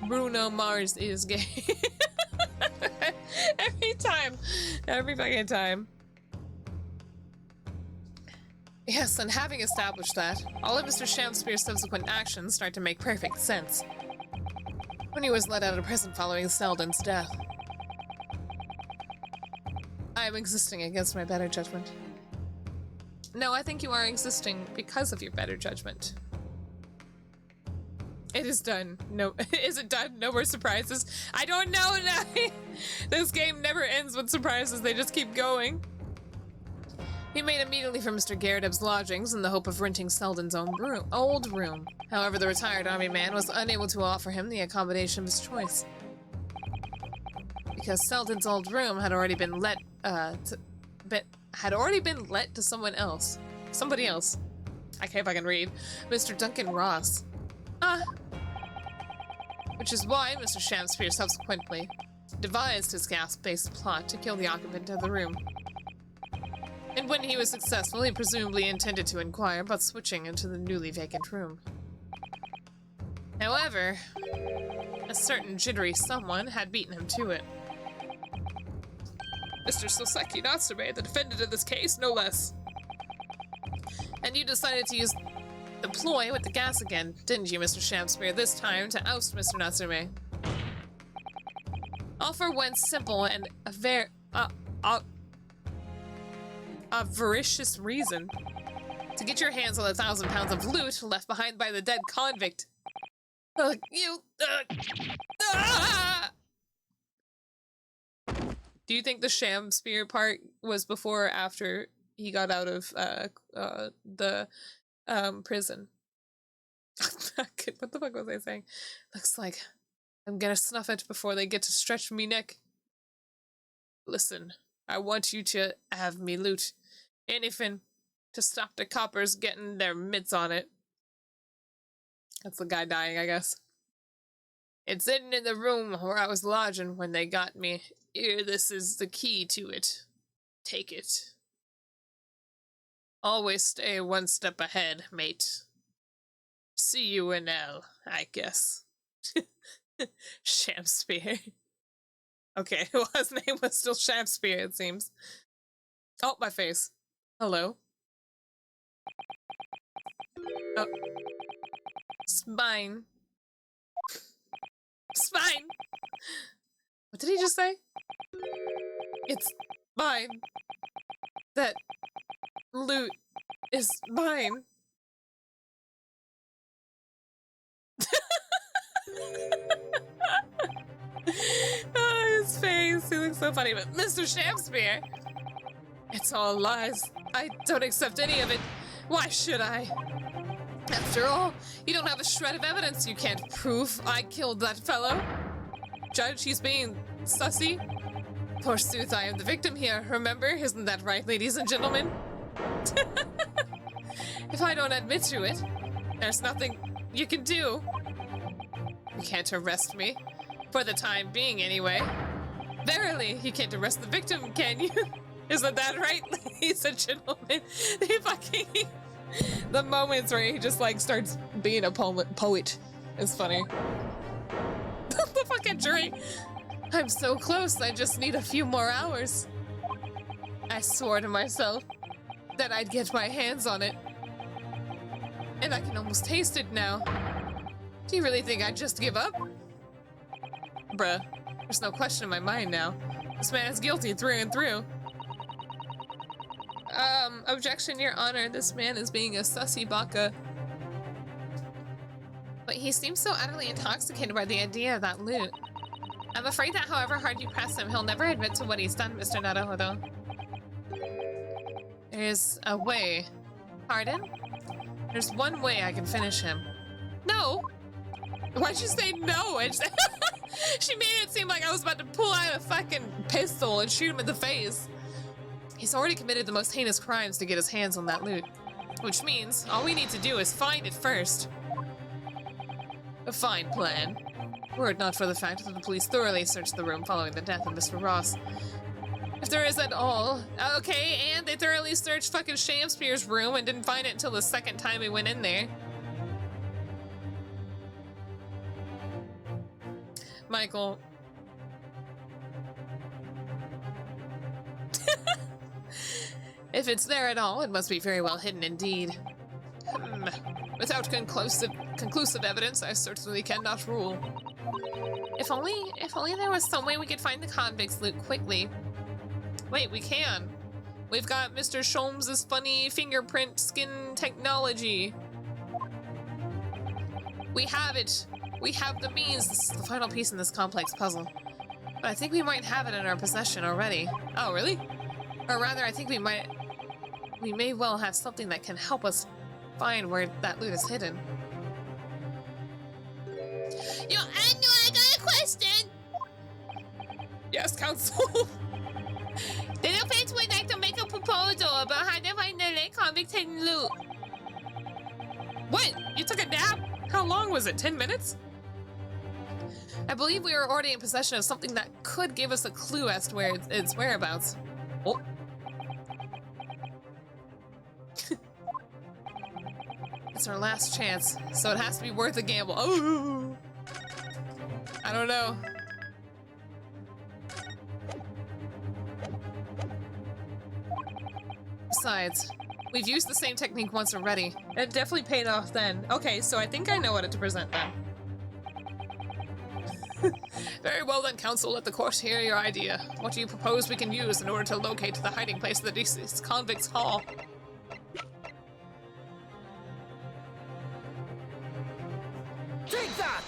Bruno Mars is gay. Every fucking time. Yes, and having established that, all of Mr. Shamspear's subsequent actions start to make perfect sense. When he was let out of prison following Selden's death. I am existing against my better judgment. No, I think you are existing because of your better judgment. It is done. No, is it done? No more surprises? I don't know now. This game never ends with surprises. They just keep going. He made immediately for Mr. Garrideb's lodgings in the hope of renting Selden's old room. However, the retired army man was unable to offer him the accommodation of his choice. because Selden's old room had already been let to someone else. Somebody else. I can't fucking read. Mr. Duncan Ross. Which is why Mr. Shamspeare subsequently devised his gas-based plot to kill the occupant of the room. And when he was successful, he presumably intended to inquire about switching into the newly vacant room. However, a certain jittery someone had beaten him to it. Mr. Soseki Natsume, the defendant of this case, no less. And you decided to use the ploy with the gas again, didn't you, Mr. Shamspeare, this time to oust Mr. Natsume? All for one simple and avaricious reason. To get your hands on 1,000 pounds of loot left behind by the dead convict. Do you think the Shamspeare part was before or after he got out of the prison? What the fuck was I saying? Looks like I'm gonna snuff it before they get to stretch me neck. Listen, I want you to have me loot. Anything to stop the coppers getting their mitts on it. That's the guy dying, I guess. It's hidden in the room where I was lodging when they got me. Here, this is the key to it. Take it. Always stay one step ahead, mate. See you in hell, I guess. Shamspeare. Okay, well, his name was still Shamspeare, it seems. Oh, my face. Hello. Oh. Spine. Spine! What did he just say? It's mine. That loot is mine. Oh, his face. He looks so funny. But Mr. Shamspeare! It's all lies. I don't accept any of it. Why should I? After all, you don't have a shred of evidence. You can't prove I killed that fellow. Judge, he's being sussy. Forsooth, I am the victim here, remember? Isn't that right, ladies and gentlemen? If I don't admit to it, there's nothing you can do. You can't arrest me. For the time being, anyway. Verily, you can't arrest the victim, can you? Isn't that right, ladies and gentlemen? They fucking... The moments where he just, like, starts being a poet is funny. The fucking jury. I'm so close, I just need a few more hours. I swore to myself that I'd get my hands on it. And I can almost taste it now. Do you really think I'd just give up? Bruh, there's no question in my mind now. This man is guilty through and through. Objection, Your Honor. This man is being a sussy baka. But he seems so utterly intoxicated by the idea of that loot. I'm afraid that however hard you press him, he'll never admit to what he's done, Mr. Naruhodo. There's a way. Pardon? There's one way I can finish him. No! Why'd you say no? She made it seem like I was about to pull out a fucking pistol and shoot him in the face. He's already committed the most heinous crimes to get his hands on that loot. Which means, all we need to do is find it first. A fine plan. Were it not for the fact that the police thoroughly searched the room following the death of Mr. Ross. If there is at all... Okay, and they thoroughly searched fucking Shamspeare's room and didn't find it until the second time we went in there. Michael... If it's there at all, it must be very well hidden indeed. Without conclusive evidence, I certainly cannot rule. If only there was some way we could find the convict's loot quickly. Wait, we can. We've got Mr. Sholmes' funny fingerprint skin technology. We have it. We have the means. This is the final piece in this complex puzzle. But I think we might have it in our possession already. Oh, really? Or rather, I think we may well have something that can help us find where that loot is hidden. Yo, I know I got a question! Yes, counsel. The defense would like to make a proposal about how to find the late convict hidden loot. What? You took a nap? How long was it? 10 minutes? I believe we are already in possession of something that could give us a clue as to where its whereabouts. Oh. It's our last chance, so it has to be worth a gamble. Oh. I don't know. Besides, we've used the same technique once already. It definitely paid off then. Okay, so I think I know what to present then. Very well then, counsel. Let the court hear your idea. What do you propose we can use in order to locate the hiding place of the deceased convict's hall? Take that!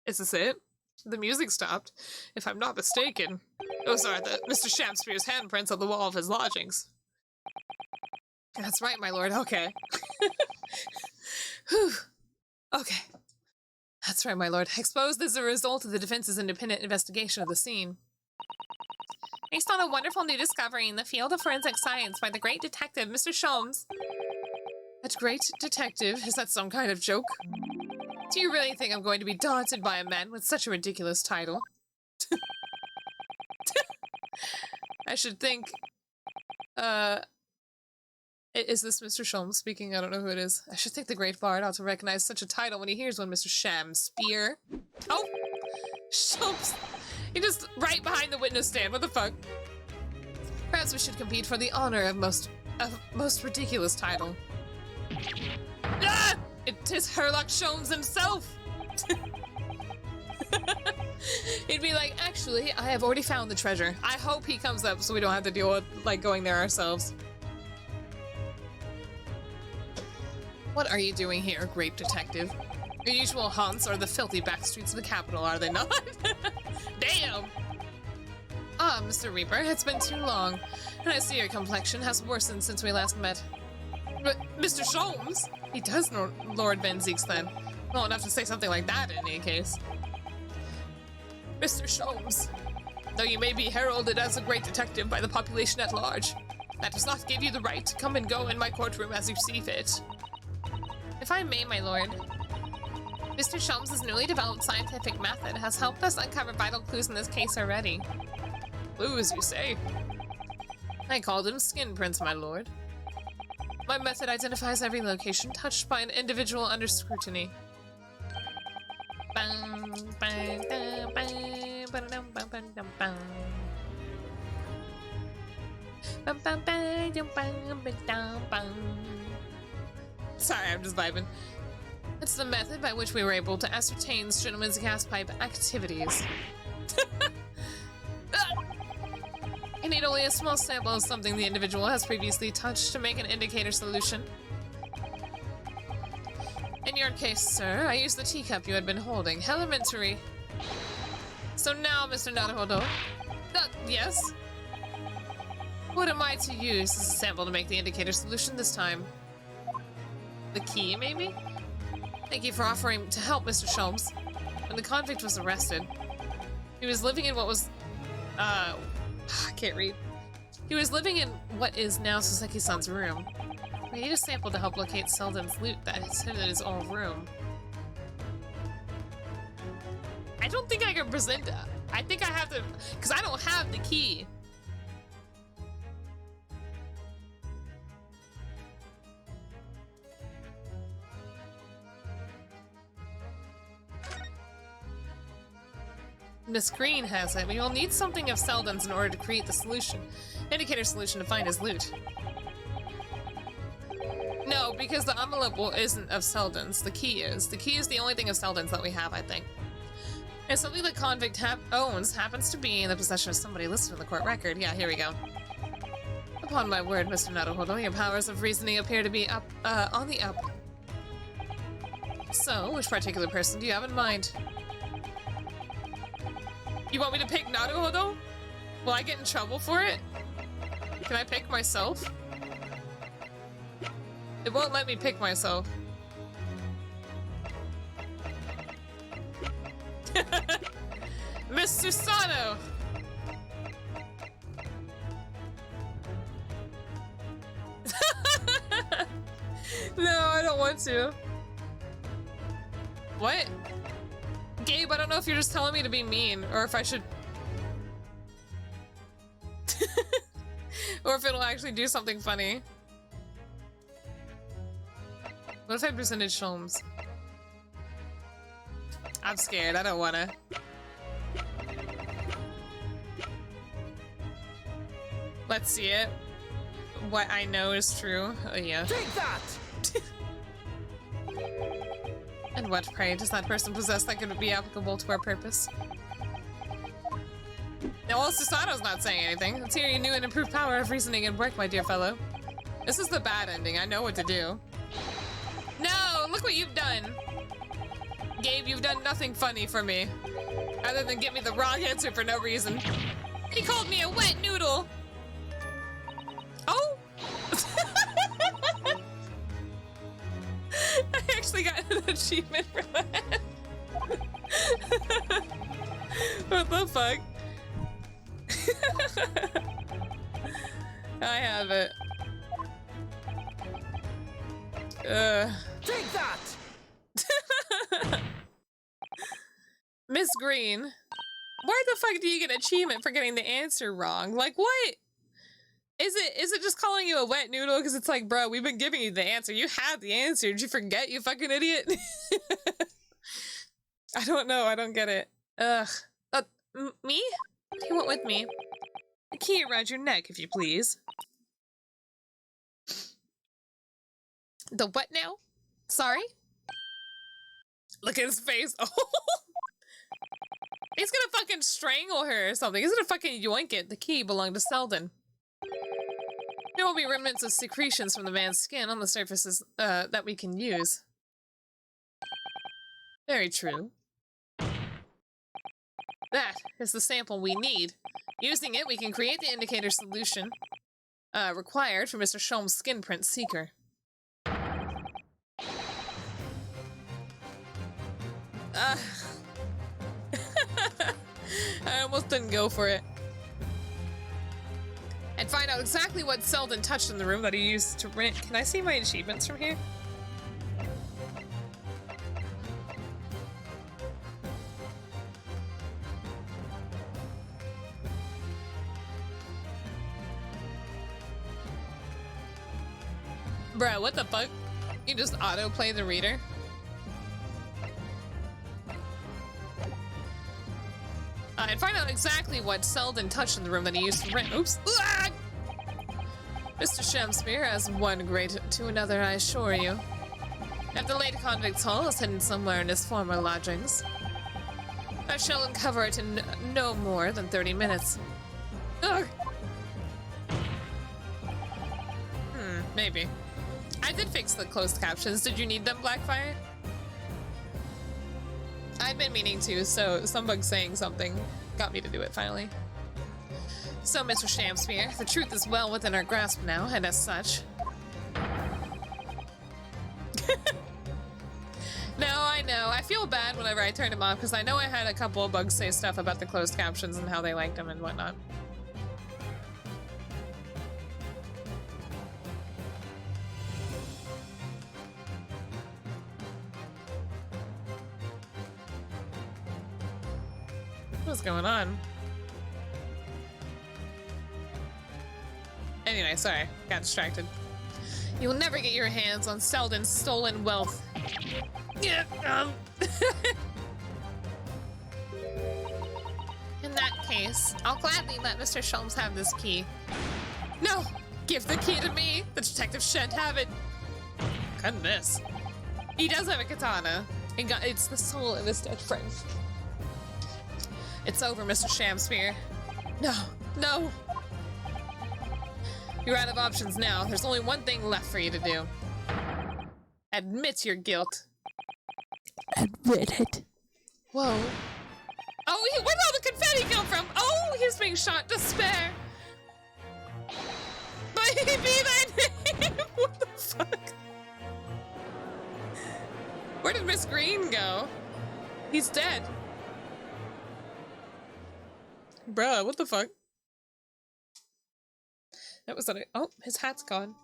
Is this it? The music stopped, if I'm not mistaken. Oh, sorry, Mr. Shakespeare's handprints on the wall of his lodgings. That's right, my lord. Okay. Whew. Okay. That's right, my lord. Exposed as a result of the defense's independent investigation of the scene. Based on a wonderful new discovery in the field of forensic science by the great detective, Mr. Sholmes. That great detective? Is that some kind of joke? Do you really think I'm going to be daunted by a man with such a ridiculous title? I should think... Is this Mr. Sholmes speaking? I don't know who it is. I should think the great bard ought to recognize such a title when he hears one, Mr. Shamspear. Oh! Sholmes! He just right behind the witness stand. What the fuck? Perhaps we should compete for the honor of most ridiculous title. Ah! It is Herlock Sholmes himself! He'd be like, actually, I have already found the treasure. I hope he comes up so we don't have to deal with, like, going there ourselves. What are you doing here, great detective? Your usual haunts are the filthy back streets of the capital, are they not? Damn! Ah, Mr. Reaper, it's been too long, and I see your complexion has worsened since we last met. But Mr. Sholmes? He does know Lord Van Zeeks then. Well enough to say something like that in any case. Mr. Sholmes, though you may be heralded as a great detective by the population at large, that does not give you the right to come and go in my courtroom as you see fit. If I may, my lord, Mr. Sholmes' newly developed scientific method has helped us uncover vital clues in this case already. Clues, you say? I called them skin prints, my lord. My method identifies every location touched by an individual under scrutiny. Sorry, I'm just vibing. It's the method by which we were able to ascertain gentlemen's gas pipe activities. I need only a small sample of something the individual has previously touched to make an indicator solution. In your case, sir, I used the teacup you had been holding. Elementary. So now, Mr. Naruhodo. Yes? What am I to use as a sample to make the indicator solution this time? The key, maybe? Thank you for offering to help, Mr. Sholmes. When the convict was arrested, he was living in what was... I can't read. He was living in what is now Soseki-san's room. We need a sample to help locate Selden's loot that is hidden in his own room. I don't think I can present that. I think I have to... Because I don't have the key. Miss Green has it. We will need something of Selden's in order to create the solution. Indicator solution to find his loot. No, because the envelope isn't of Selden's. The key is. The key is the only thing of Selden's that we have, I think. And something the convict owns happens to be in the possession of somebody listed in the court record. Yeah, here we go. Upon my word, Mr. Naruhodo, your powers of reasoning appear to be on the up. So, which particular person do you have in mind? You want me to pick Naruhodo? Will I get in trouble for it? Can I pick myself? It won't let me pick myself. Mr. Mr. Sato! No, I don't want to. What? Gabe, I don't know if you're just telling me to be mean, or if I should... or if it'll actually do something funny. What if I percentage Sholmes? I'm scared, I don't wanna. Let's see it. What I know is true. Oh yeah. Take that! And what, pray, does that person possess that could be applicable to our purpose? Now, well, Susato's not saying anything. Let's hear your new and improved power of reasoning and work, my dear fellow. This is the bad ending. I know what to do. No! Look what you've done! Gabe, you've done nothing funny for me. Other than give me the wrong answer for no reason. He called me a wet noodle! Oh! I actually got an achievement for that. What the fuck? I have it. Take that! Miss Green, why the fuck do you get an achievement for getting the answer wrong? Like, what? Is it just calling you a wet noodle? Because it's like, bro, we've been giving you the answer. You had the answer. Did you forget, you fucking idiot? I don't know. I don't get it. Ugh. Me? What do you want with me? A key around your neck, if you please. The what now? Sorry? Look at his face. Oh. He's gonna fucking strangle her or something. He's gonna fucking yoink it. The key belonged to Selden. There will be remnants of secretions from the man's skin on the surfaces that we can use. Very true. That is the sample we need. Using it, we can create the indicator solution required for Mr. Sholmes' skin print seeker. I almost didn't go for it. And find out exactly what Selden touched in the room that he used to rent. Can I see my achievements from here? Bro, what the fuck? You just autoplay the reader? And find out exactly what Selden touched in the room that he used to rent. Oops. Ah! Mr. Shamspeare has one great to another, I assure you. If the late convict's hall is hidden somewhere in his former lodgings, I shall uncover it in no more than 30 minutes. Ugh. Maybe. I did fix the closed captions. Did you need them, Blackfire? I've been meaning to, so some bug saying something got me to do it finally. So, Mr. Shamspeare, the truth is well within our grasp now, and as such... No, I know. I feel bad whenever I turn them off, because I know I had a couple of bugs say stuff about the closed captions and how they liked them and whatnot. What's going on? Anyway, sorry, got distracted. You will never get your hands on Selden's stolen wealth. Yeah, In that case, I'll gladly let Mr. Sholmes have this key. No! Give the key to me! The detective shan't have it! Goodness. He does have a katana. It's the soul of his dead friend. It's over, Mr. Shamspeare. No, no! You're out of options now. There's only one thing left for you to do. Admit your guilt. Admit it. Whoa. Oh, where did all the confetti come from? Oh, he's being shot to spare. Baby, that name! What the fuck? Where did Miss Green go? He's dead. bruh, what the fuck? That was on it. Oh, his hat's gone.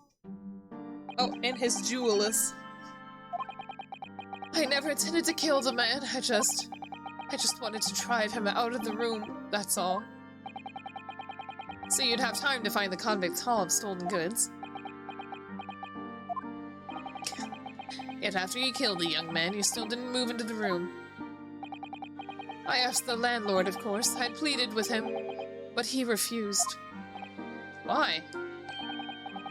Oh, and his jewelers. I never intended to kill the man. I just wanted to drive him out of the room, that's all. So you'd have time to find the convict's haul of stolen goods. Yet after you killed the young man, you still didn't move into the room. I asked the landlord, of course. I'd pleaded with him, but he refused. Why?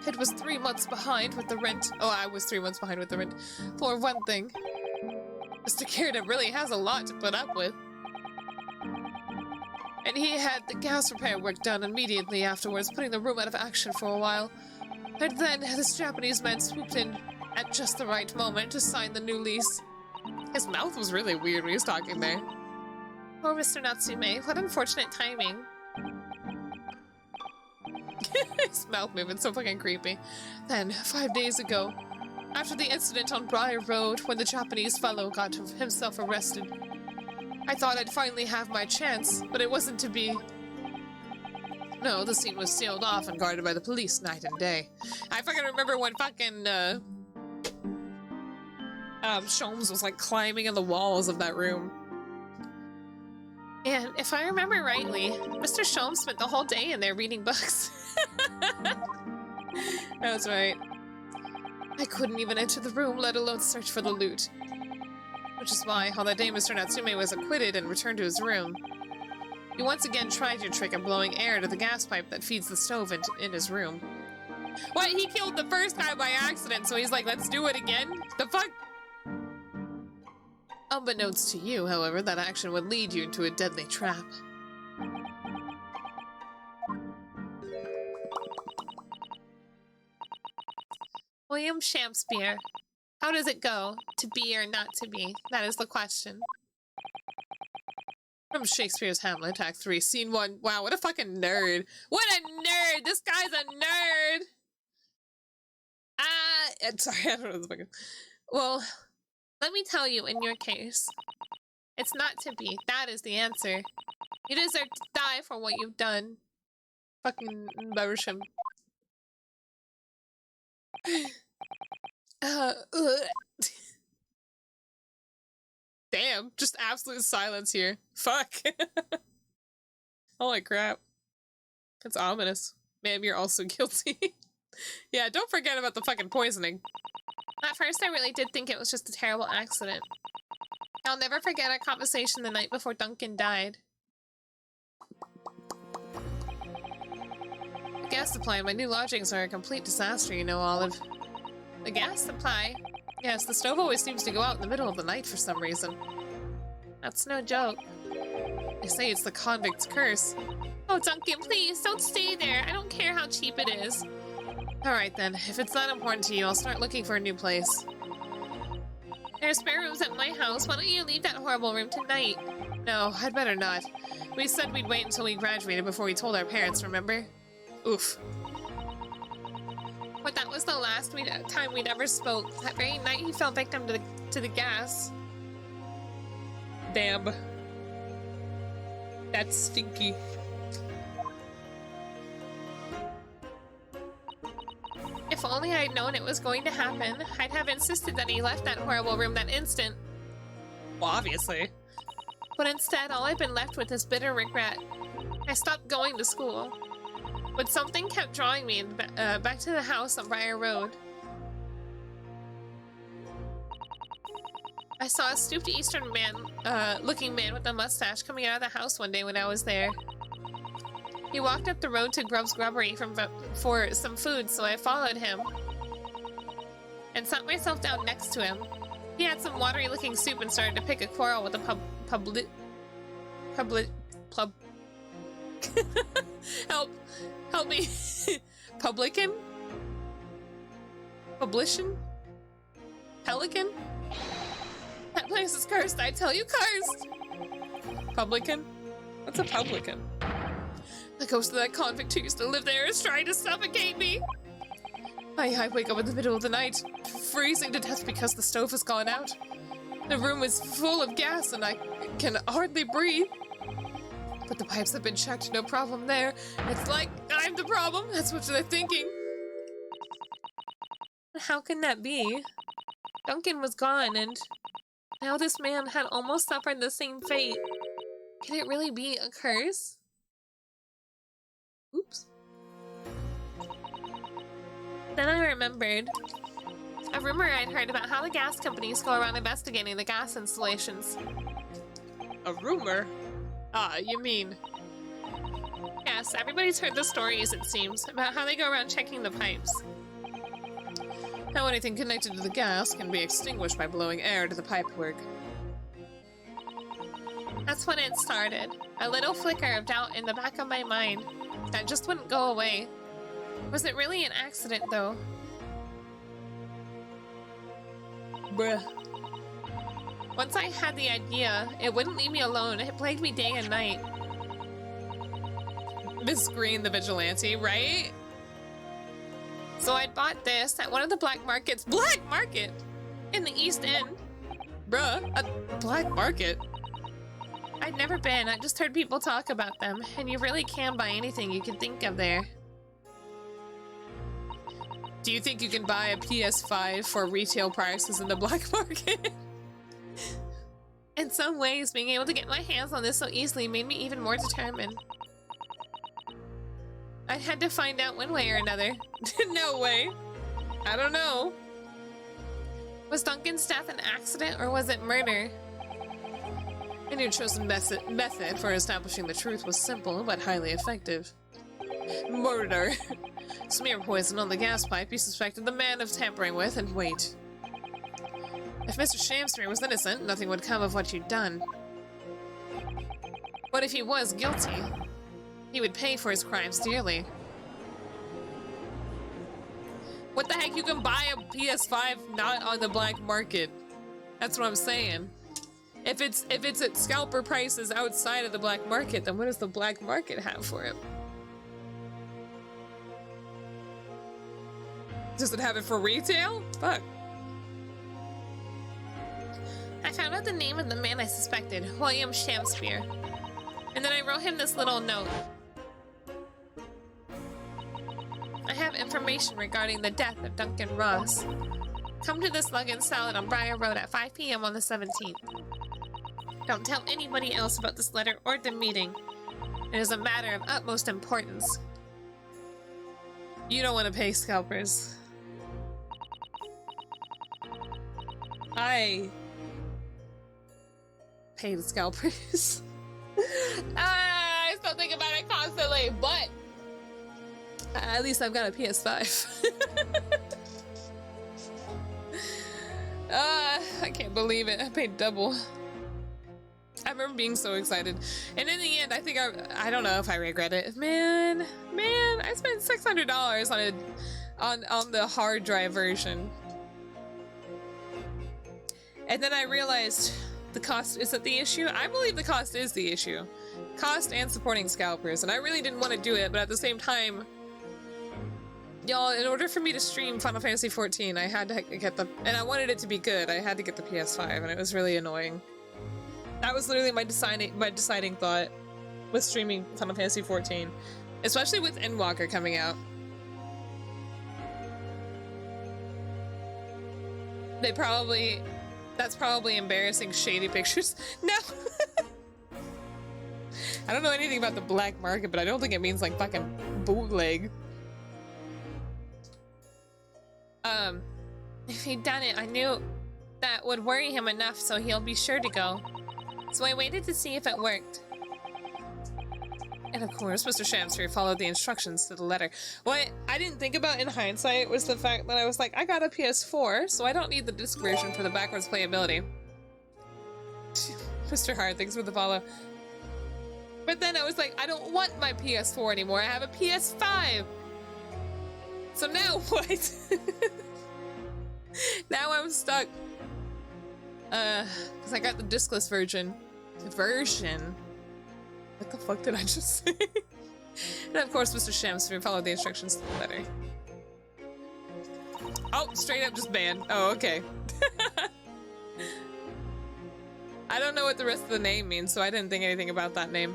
It was 3 months behind with the rent. Oh, I was 3 months behind with the rent. For one thing. Mr. Kierda really has a lot to put up with. And he had the gas repair work done immediately afterwards, putting the room out of action for a while. And then this Japanese man swooped in at just the right moment to sign the new lease. His mouth was really weird when he was talking there. Poor Mr. Natsume, what unfortunate timing. His mouth moving, so fucking creepy. Then, 5 days ago, after the incident on Briar Road when the Japanese fellow got himself arrested, I thought I'd finally have my chance, but it wasn't to be. No, the scene was sealed off and guarded by the police night and day. I fucking remember when fucking, Sholmes was like climbing on the walls of that room. And if I remember rightly, Mr. Sholmes spent the whole day in there reading books. That's right. I couldn't even enter the room, let alone search for the loot. Which is why, on that day Mr. Natsume was acquitted and returned to his room. You once again tried your trick of blowing air to the gas pipe that feeds the stove in his room. What? He killed the first guy by accident, so he's like, let's do it again? The fuck? Unbeknownst to you, however, that action would lead you into a deadly trap. William Shakespeare. How does it go? To be or not to be? That is the question. From Shakespeare's Hamlet, Act 3, Scene 1. Wow, what a fucking nerd. What a nerd! This guy's a nerd! Sorry, I don't know the fucking... Well, let me tell you, in your case, it's not to be. That is the answer. You deserve to die for what you've done. Fucking embarrass him. Damn, just absolute silence here. Fuck. Holy crap. That's ominous. Ma'am, you're also guilty. Yeah, don't forget about the fucking poisoning. At first, I really did think it was just a terrible accident. I'll never forget our conversation the night before Duncan died. The gas supply in my new lodgings are a complete disaster, you know, Olive. The gas supply? Yes, the stove always seems to go out in the middle of the night for some reason. That's no joke. They say it's the convict's curse. Oh, Duncan, please, don't stay there. I don't care how cheap it is. Alright then, if it's that important to you, I'll start looking for a new place. There are spare rooms at my house. Why don't you leave that horrible room tonight? No, I'd better not. We said we'd wait until we graduated before we told our parents, remember? Oof. But that was the last time we'd ever spoke. That very night he fell victim to the gas. Damn. That's stinky. If only I'd known it was going to happen, I'd have insisted that he left that horrible room that instant. Well, obviously. But instead, all I've been left with is bitter regret. I stopped going to school. But something kept drawing me back to the house on Briar Road. I saw a stooped Eastern looking man with a mustache coming out of the house one day when I was there. He walked up the road to Grubb's Grubbery for some food, so I followed him and sat myself down next to him. He had some watery-looking soup and started to pick a quarrel with a help me. Publican? Publican? Pelican? That place is cursed, I tell you, cursed! Publican? What's a publican? The ghost of that convict who used to live there is trying to suffocate me! I wake up in the middle of the night, freezing to death because the stove has gone out. The room is full of gas and I can hardly breathe. But the pipes have been checked, no problem there. It's like I'm the problem, that's what they're thinking. How can that be? Duncan was gone, and now this man had almost suffered the same fate. Can it really be a curse? Oops. Then I remembered a rumor I'd heard about how the gas companies go around investigating the gas installations. A rumor? Ah, you mean... Yes, everybody's heard the stories, it seems, about how they go around checking the pipes. How anything connected to the gas can be extinguished by blowing air to the pipework. That's when it started. A little flicker of doubt in the back of my mind that just wouldn't go away. Was it really an accident, though? Bruh. Once I had the idea, it wouldn't leave me alone. It plagued me day and night. Miss Green the Vigilante, right? So I'd bought this at one of the black markets. Black market? In the East End. Bruh, a black market? I'd never been. I just heard people talk about them. And you really can buy anything you can think of there. Do you think you can buy a PS5 for retail prices in the black market? In some ways, being able to get my hands on this so easily made me even more determined. I had to find out one way or another. No way. I don't know. Was Duncan's death an accident or was it murder? And your chosen method for establishing the truth was simple but highly effective. Murder. Smear poison on the gas pipe you suspected the man of tampering with, and wait. If Mr. Shamsbury was innocent, nothing would come of what you'd done. But if he was guilty, he would pay for his crimes dearly. What the heck? You can buy a PS5 not on the black market. That's what I'm saying. If it's at scalper prices outside of the black market, then what does the black market have for it? Does it have it for retail? Fuck. I found out the name of the man I suspected, William Shamspeare. And then I wrote him this little note. I have information regarding the death of Duncan Ross. Come to this Lug and Salad on Briar Road at 5 p.m. on the 17th. Don't tell anybody else about this letter or the meeting. It is a matter of utmost importance. You don't want to pay scalpers. I pay the scalpers. I still think about it constantly, but at least I've got a PS5. I can't believe it. I paid double. I remember being so excited, and in the end, I think I don't know if I regret it. Man, I spent $600 on the hard drive version, and then I realized the cost isn't the issue. I believe the cost is the issue, cost and supporting scalpers, and I really didn't want to do it, but at the same time, y'all, in order for me to stream Final Fantasy XIV, I had to get and I wanted it to be good. I had to get the PS5, and it was really annoying. That was literally my deciding thought with streaming Final Fantasy XIV, especially with Endwalker coming out. That's probably embarrassing shady pictures. No. I don't know anything about the black market, but I don't think it means like fucking bootleg. If he'd done it, I knew that would worry him enough, so he'll be sure to go. So I waited to see if it worked. And of course, Mr. Shamsbury followed the instructions to the letter. What I didn't think about in hindsight was the fact that I was like, I got a PS4, so I don't need the disc version for the backwards playability. Mr. Hart, thanks for the follow. But then I was like, I don't want my PS4 anymore. I have a PS5. So now what? Now I'm stuck. Because I got the discless version. What the fuck did I just say? And of course, Mr. Shamsbury followed the instructions to the letter. Oh, straight up just banned. Oh, okay. I don't know what the rest of the name means, so I didn't think anything about that name.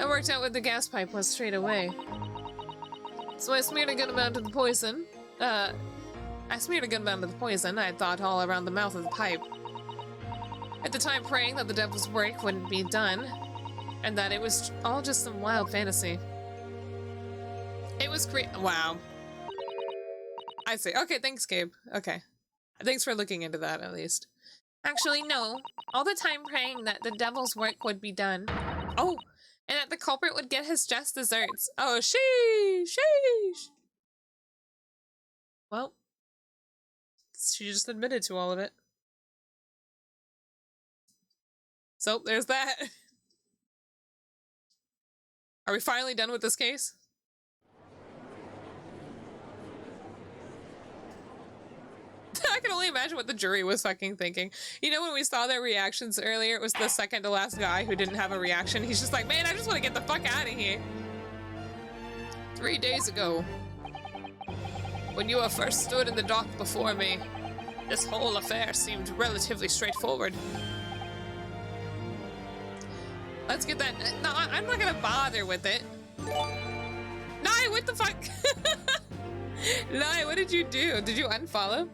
I worked out what the gas pipe was straight away. So I smeared a good amount of the poison. I thought, all around the mouth of the pipe. At the time, praying that the devil's work wouldn't be done, and that it was all just some wild fantasy. It was wow. I see. Okay, thanks, Gabe. Okay. Thanks for looking into that, at least. Actually, no. All the time praying that the devil's work would be done. Oh, and that the culprit would get his just desserts. Oh, sheesh. Well, she just admitted to all of it. So, there's that. Are we finally done with this case? I can only imagine what the jury was fucking thinking. You know, when we saw their reactions earlier, it was the second to last guy who didn't have a reaction. He's just like, man, I just want to get the fuck out of here. 3 days ago, when you first stood in the dock before me, this whole affair seemed relatively straightforward. Let's get that. No, I'm not gonna bother with it. Nye, what the fuck? Nye, what did you do? Did you unfollow?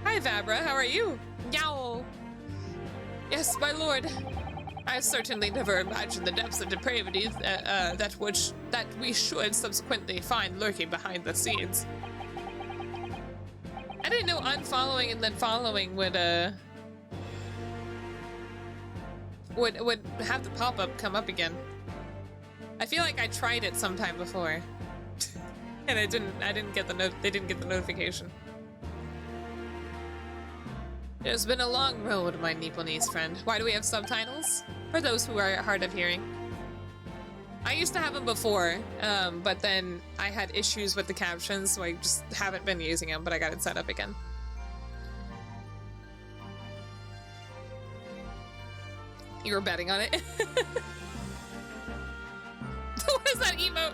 Hi, Vabra, how are you? Yow. Yes, my lord. I certainly never imagined the depths of depravity that we should subsequently find lurking behind the scenes. I didn't know unfollowing and then following would have the pop-up come up again. I feel like I tried it sometime before. And they didn't get the notification. It's been a long road, my Nipponese friend. Why do we have subtitles? For those who are hard of hearing. I used to have them before, but then I had issues with the captions, so I just haven't been using them, but I got it set up again. You were betting on it? What is that emote?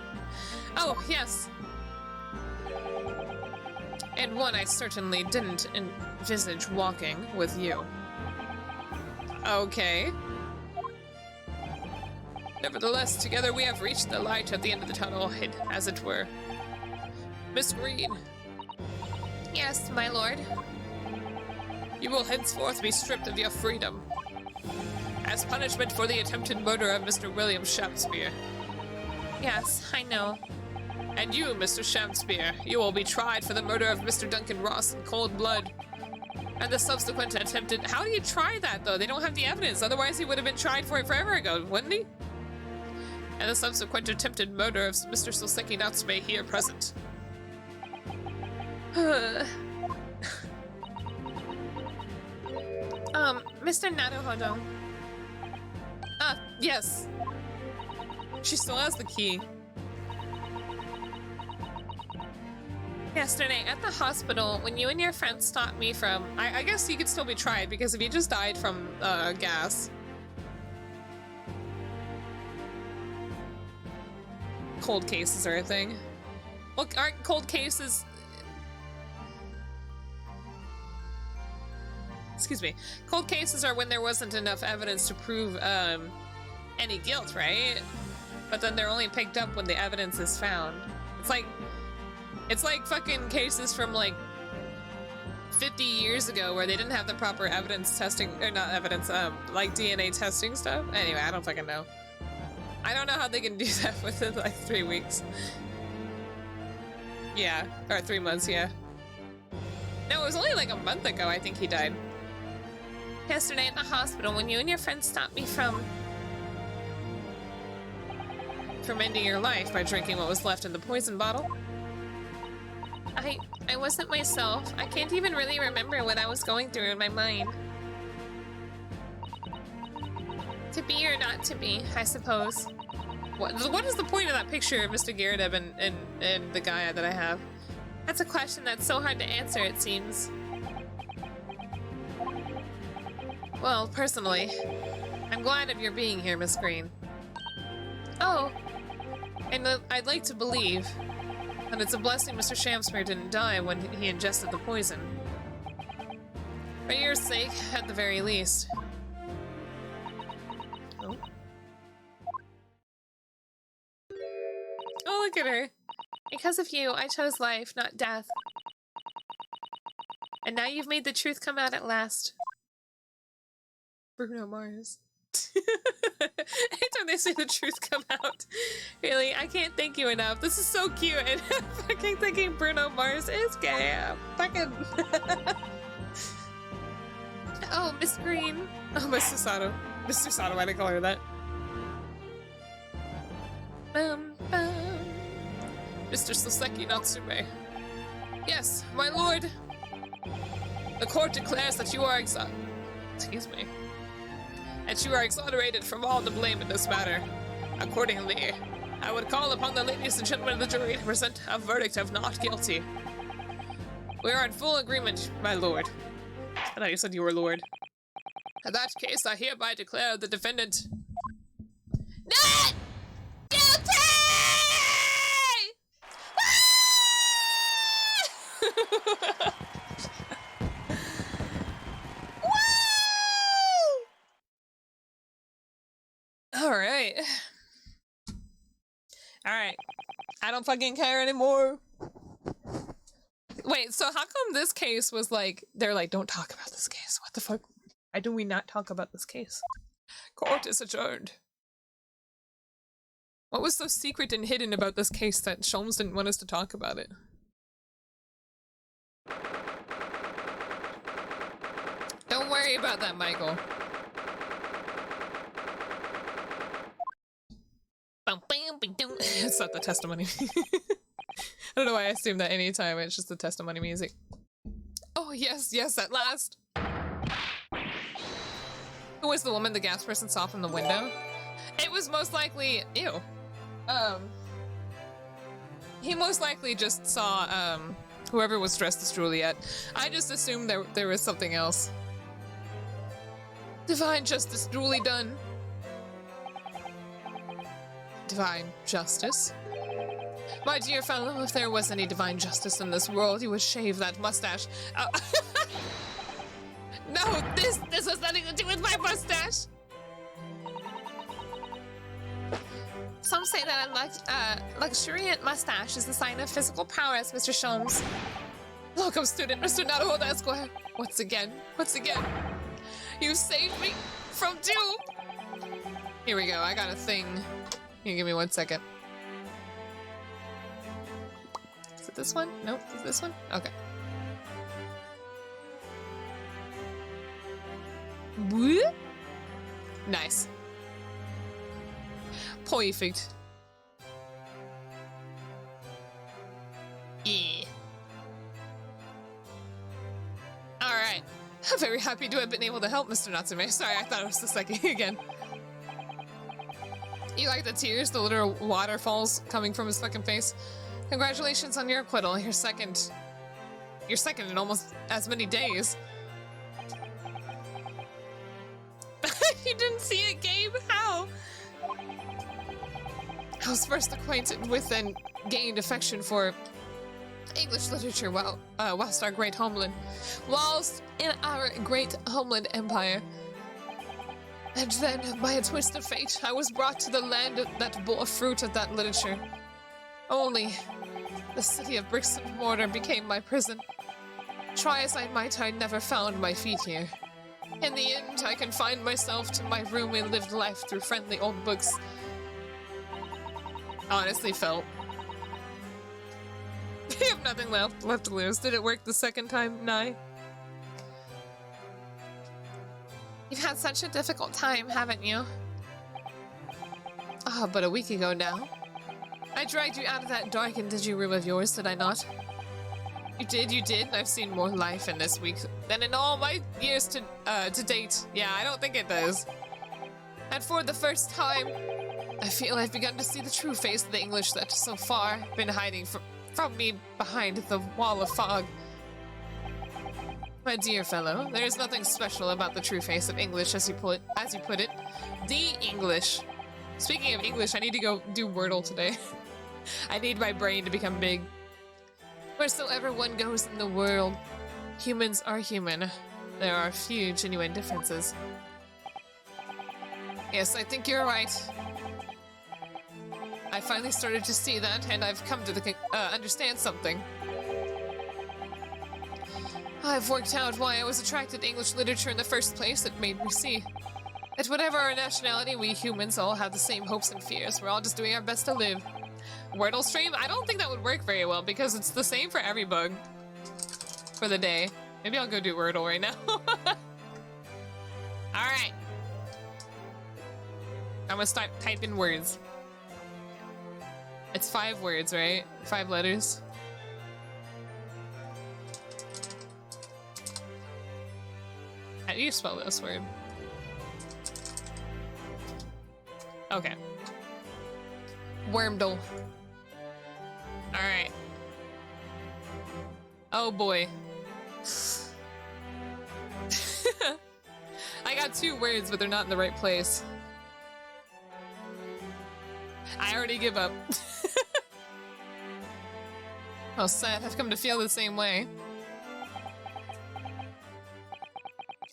Oh, yes. And one I certainly didn't envisage walking with you. Okay. Nevertheless, together we have reached the light at the end of the tunnel, as it were. Miss Green. Yes, my lord. You will henceforth be stripped of your freedom, as punishment for the attempted murder of Mr. William Shakespeare. Yes, I know. And you, Mr. Shakespeare, you will be tried for the murder of Mr. Duncan Ross in cold blood. And the subsequent attempted... How do you try that, though? They don't have the evidence. Otherwise, he would have been tried for it forever ago, wouldn't he? And the subsequent attempted murder of Mr. Soseki Natsume here present. Mr. Naruhodo. Ah, yes. She still has the key. Yesterday at the hospital, when you and your friend stopped me from... I guess you could still be tried, because if you just died from gas... Cold cases are a thing. Look, aren't cold cases... Excuse me. Cold cases are when there wasn't enough evidence to prove any guilt, right? But then they're only picked up when the evidence is found. It's like fucking cases from like 50 years ago where they didn't have the proper evidence testing, or not evidence, like DNA testing stuff. Anyway, I don't fucking know. I don't know how they can do that within like 3 weeks. Yeah, or 3 months, yeah. No, it was only like a month ago I think he died. Yesterday at the hospital when you and your friend stopped me from ending your life by drinking what was left in the poison bottle. I wasn't myself. I can't even really remember what I was going through in my mind. To be or not to be, I suppose. What is the point of that picture of Mr. Gyaradev and the guy that I have? That's a question that's so hard to answer, it seems. Well, personally, I'm glad of your being here, Miss Green. Oh, and I'd like to believe that it's a blessing Mr. Shamsmere didn't die when he ingested the poison. For your sake, at the very least. at her. Because of you, I chose life, not death. And now you've made the truth come out at last. Bruno Mars. Anytime they say the truth come out. Really, I can't thank you enough. This is so cute. And fucking thinking Bruno Mars is gay. Fucking. Oh, Miss Green. Oh, Mr. Sato. Mr. Sato, why did I call her that? Mr. Soseki Natsume. Yes, my lord. The court declares that you are excuse me. That you are exonerated from all the blame in this matter. Accordingly, I would call upon the ladies and gentlemen of the jury to present a verdict of not guilty. We are in full agreement, my lord. I thought you said you were lord. In that case, I hereby declare the defendant not guilty! Alright. Alright. I don't fucking care anymore. Wait, so how come this case was like, they're like, don't talk about this case. What the fuck? Why do we not talk about this case? Court is adjourned. What was so secret and hidden about this case that Sholmes didn't want us to talk about it? Don't worry about that, Michael. It's not the testimony. I don't know why I assume that anytime it's just the testimony music. Oh, yes, yes, at last. Who was the woman the gas person saw from the window? It was most likely... Ew. He most likely just saw, whoever was dressed as Juliet. I just assumed there was something else. Divine justice duly done. Divine justice? My dear fellow, if there was any divine justice in this world, you would shave that mustache. No, this has nothing to do with my mustache! Some say that a luxuriant mustache is a sign of physical prowess, Mr. Sholmes. Welcome, student, Mr. Naruhodo Esquire. Once again, you saved me from doom! Here we go, I got a thing. Here, give me 1 second. Is it this one? Nope, is it this one? Okay. Woo? Nice. Perfect. Yeah. Alright. I'm very happy to have been able to help Mr. Natsume. Sorry, I thought it was the second again. You like the tears, the literal waterfalls coming from his fucking face? Congratulations on your acquittal. You're second in almost as many days. You didn't see it, Gabe? How? I was first acquainted with and gained affection for English literature whilst in our great homeland empire. And then, by a twist of fate, I was brought to the land that bore fruit of that literature. Only, the city of bricks and mortar became my prison. Try as I might, I never found my feet here. In the end, I confined myself to my room and lived life through friendly old books. Honestly felt. I have nothing left to lose. Did it work the second time? Nah. You've had such a difficult time, haven't you? Ah, but a week ago now. I dragged you out of that dark and dingy room of yours, did I not? You did. I've seen more life in this week than in all my years to date. Yeah, I don't think it does. And for the first time, I feel I've begun to see the true face of the English that so far been hiding from me behind the wall of fog. My dear fellow, there is nothing special about the true face of English, as you put it. The English. Speaking of English, I need to go do Wordle today. I need my brain to become big. Wheresoever one goes in the world, humans are human. There are few genuine differences. Yes, I think you're right. I finally started to see that, and I've come to understand something. I've worked out why I was attracted to English literature in the first place. It made me see that whatever our nationality, we humans all have the same hopes and fears. We're all just doing our best to live. Wordle stream? I don't think that would work very well because it's the same for every bug for the day. Maybe I'll go do Wordle right now. Alright. I'm gonna start typing words. It's 5 words, right? 5 letters. How do you spell this word? Okay. Wormdle. Alright. Oh boy. I got 2 words, but they're not in the right place. I already give up. Oh, sad. I've come to feel the same way.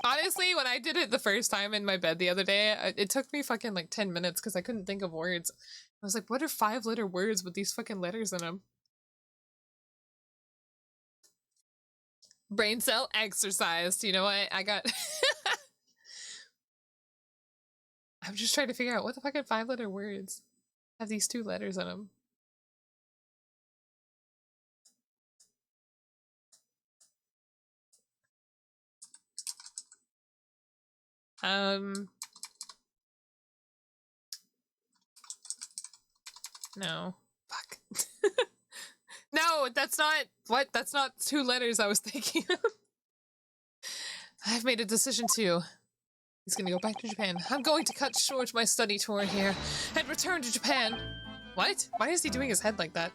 Honestly, when I did it the first time in my bed the other day, it took me fucking like 10 minutes because I couldn't think of words. I was like, what are 5-letter words with these fucking letters in them? Brain cell exercised. You know what? I got... I'm just trying to figure out what the fucking 5-letter words have these 2 letters in them. No. Fuck. No, that's not... What? That's not 2 letters I was thinking of. I've made a decision too. He's gonna go back to Japan. I'm going to cut short my study tour here and return to Japan. What? Why is he doing his head like that?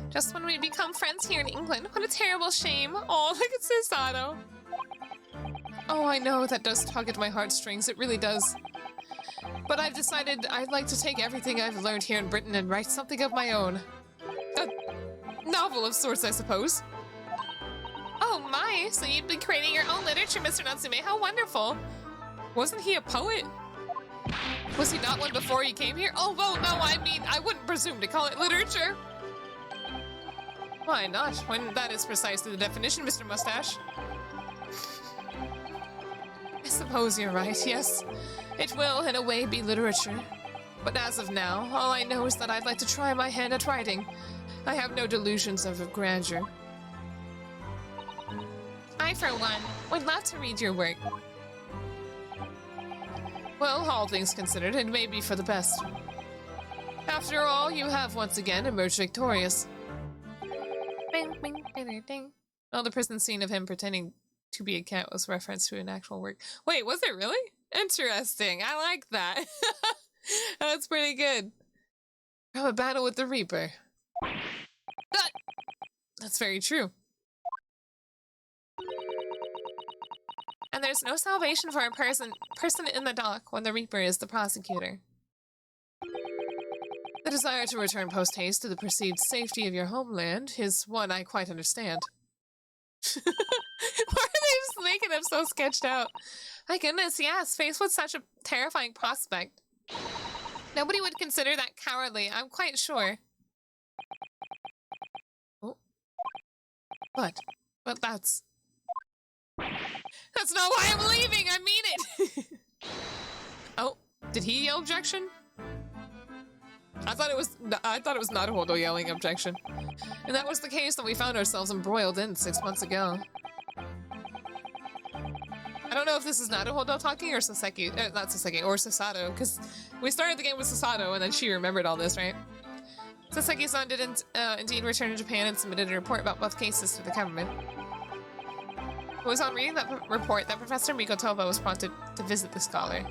Just when we become friends here in England. What a terrible shame. Oh, look at Susato. Oh, I know, that does tug at my heartstrings. It really does. But I've decided I'd like to take everything I've learned here in Britain and write something of my own. A novel of sorts, I suppose. Oh my, so you'd be creating your own literature, Mr. Natsume. How wonderful. Wasn't he a poet? Was he not one before he came here? Oh, well, no, I mean, I wouldn't presume to call it literature. Why not, when that is precisely the definition, Mr. Mustache? I suppose you're right, yes. It will, in a way, be literature. But as of now, all I know is that I'd like to try my hand at writing. I have no delusions of grandeur. I, for one, would love to read your work. Well, all things considered, it may be for the best. After all, you have once again emerged victorious. Bing, bing, bing, ding. Oh, the prison scene of him pretending to be a cat was referenced to an actual work. Wait, was it really? Interesting. I like that. That's pretty good. From a battle with the Reaper. That's very true. And there's no salvation for a person in the dock when the Reaper is the prosecutor. The desire to return post-haste to the perceived safety of your homeland is one I quite understand. Why are they just making him so sketched out? My goodness, yes, faced with such a terrifying prospect. Nobody would consider that cowardly, I'm quite sure. Oh. But that's not why I'm leaving, I mean it! Oh, did he yell objection? I thought it was Naruhodo yelling objection. And that was the case that we found ourselves embroiled in 6 months ago. I don't know if this is Naruhodo talking or Saseki, not Saseki, or Susato, because we started the game with Susato and then she remembered all this, right? Saseki's-san did indeed return to Japan and submitted a report about both cases to the government. It was on reading that report that Professor Mikotoba was prompted to visit the scholar.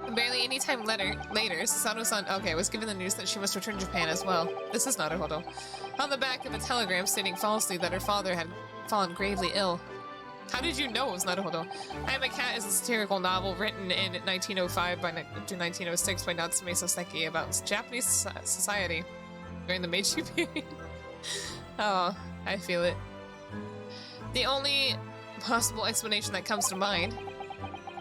And barely any time later, Susato-san, was given the news that she must return to Japan as well. This is Naruhodo. On the back of a telegram stating falsely that her father had fallen gravely ill. How did you know it was Naruhodo? I Am a Cat is a satirical novel written in 1905 to 1906 by Natsume Soseki about Japanese society during the Meiji period. Oh, I feel it. The only possible explanation that comes to mind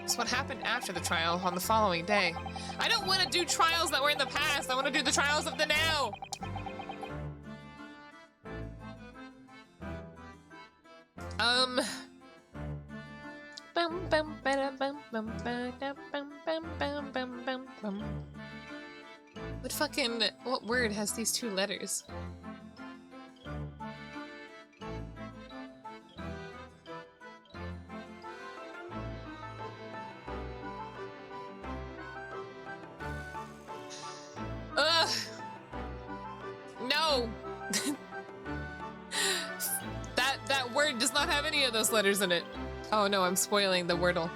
It's what happened after the trial on the following day. I don't want to do trials that were in the past. I want to do the trials of the now. What word has these two letters? Ugh. No. That word does not have any of those letters in it. Oh no, I'm spoiling the Wordle.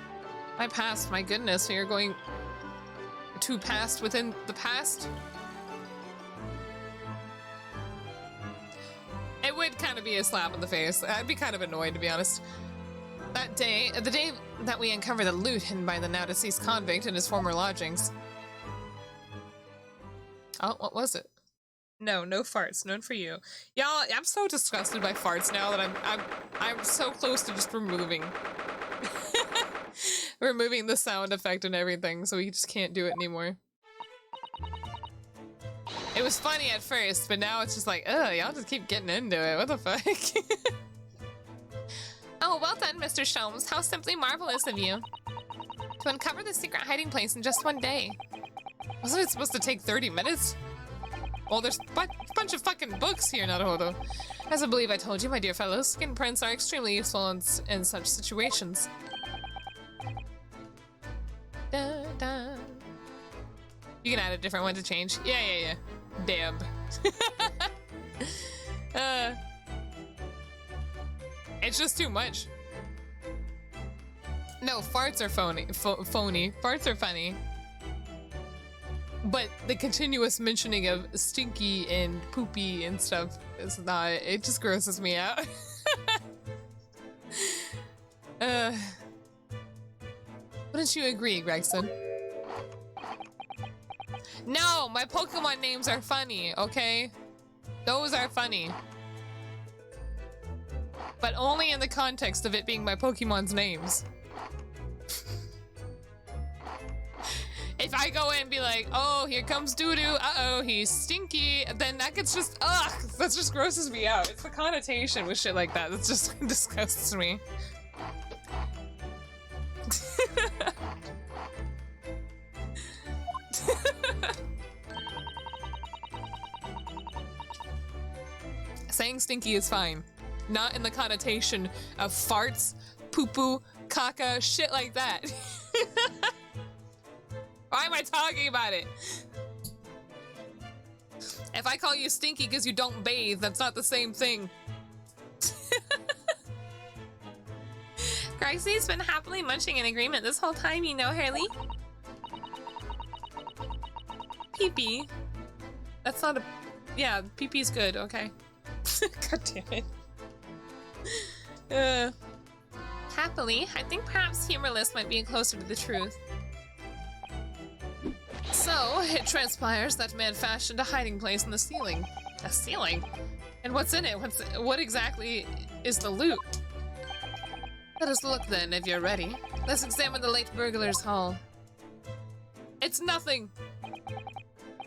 My past, my goodness, we are going to past within the past. It would kind of be a slap in the face. I'd be kind of annoyed, to be honest. That day, the day that we uncovered the loot hidden by the now deceased convict in his former lodgings. Oh, what was it? No farts. None for you. Y'all, I'm so disgusted by farts now that I'm so close to just removing removing the sound effect and everything, so we just can't do it anymore. It was funny at first, but now it's just like, ugh, y'all just keep getting into it. What the fuck? Oh, well done, Mr. Sholmes. How simply marvelous of you. To uncover the secret hiding place in just one day. Wasn't it supposed to take 30 minutes? Well, there's a bunch of fucking books here, Naruhodo. As I believe I told you, my dear fellows, skin prints are extremely useful in such situations. Da, da. You can add a different one to change. Yeah. Damn. It's just too much. No, farts are phony. Farts are funny. But the continuous mentioning of stinky and poopy and stuff is not, it just grosses me out. Wouldn't you agree, Gregson? No, my Pokemon names are funny, okay? Those are funny. But only in the context of it being my Pokemon's names. If I go in and be like, oh, here comes Doodoo, uh-oh, he's stinky, then that gets just, ugh, that just grosses me out. It's the connotation with shit like that that just disgusts me. Saying stinky is fine. Not in the connotation of farts, poo-poo, caca, shit like that. Why am I talking about it? If I call you stinky because you don't bathe, that's not the same thing. Grexy's been happily munching in agreement this whole time, you know, Hurley. Pee-pee. That's not a... Yeah, pee-pee's good, okay. God damn it. Happily, I think perhaps humorless might be closer to the truth. So, it transpires that man fashioned a hiding place in the ceiling. A ceiling? And what's in it? What exactly is the loot? Let us look then, if you're ready. Let's examine the late burglar's hall. It's nothing!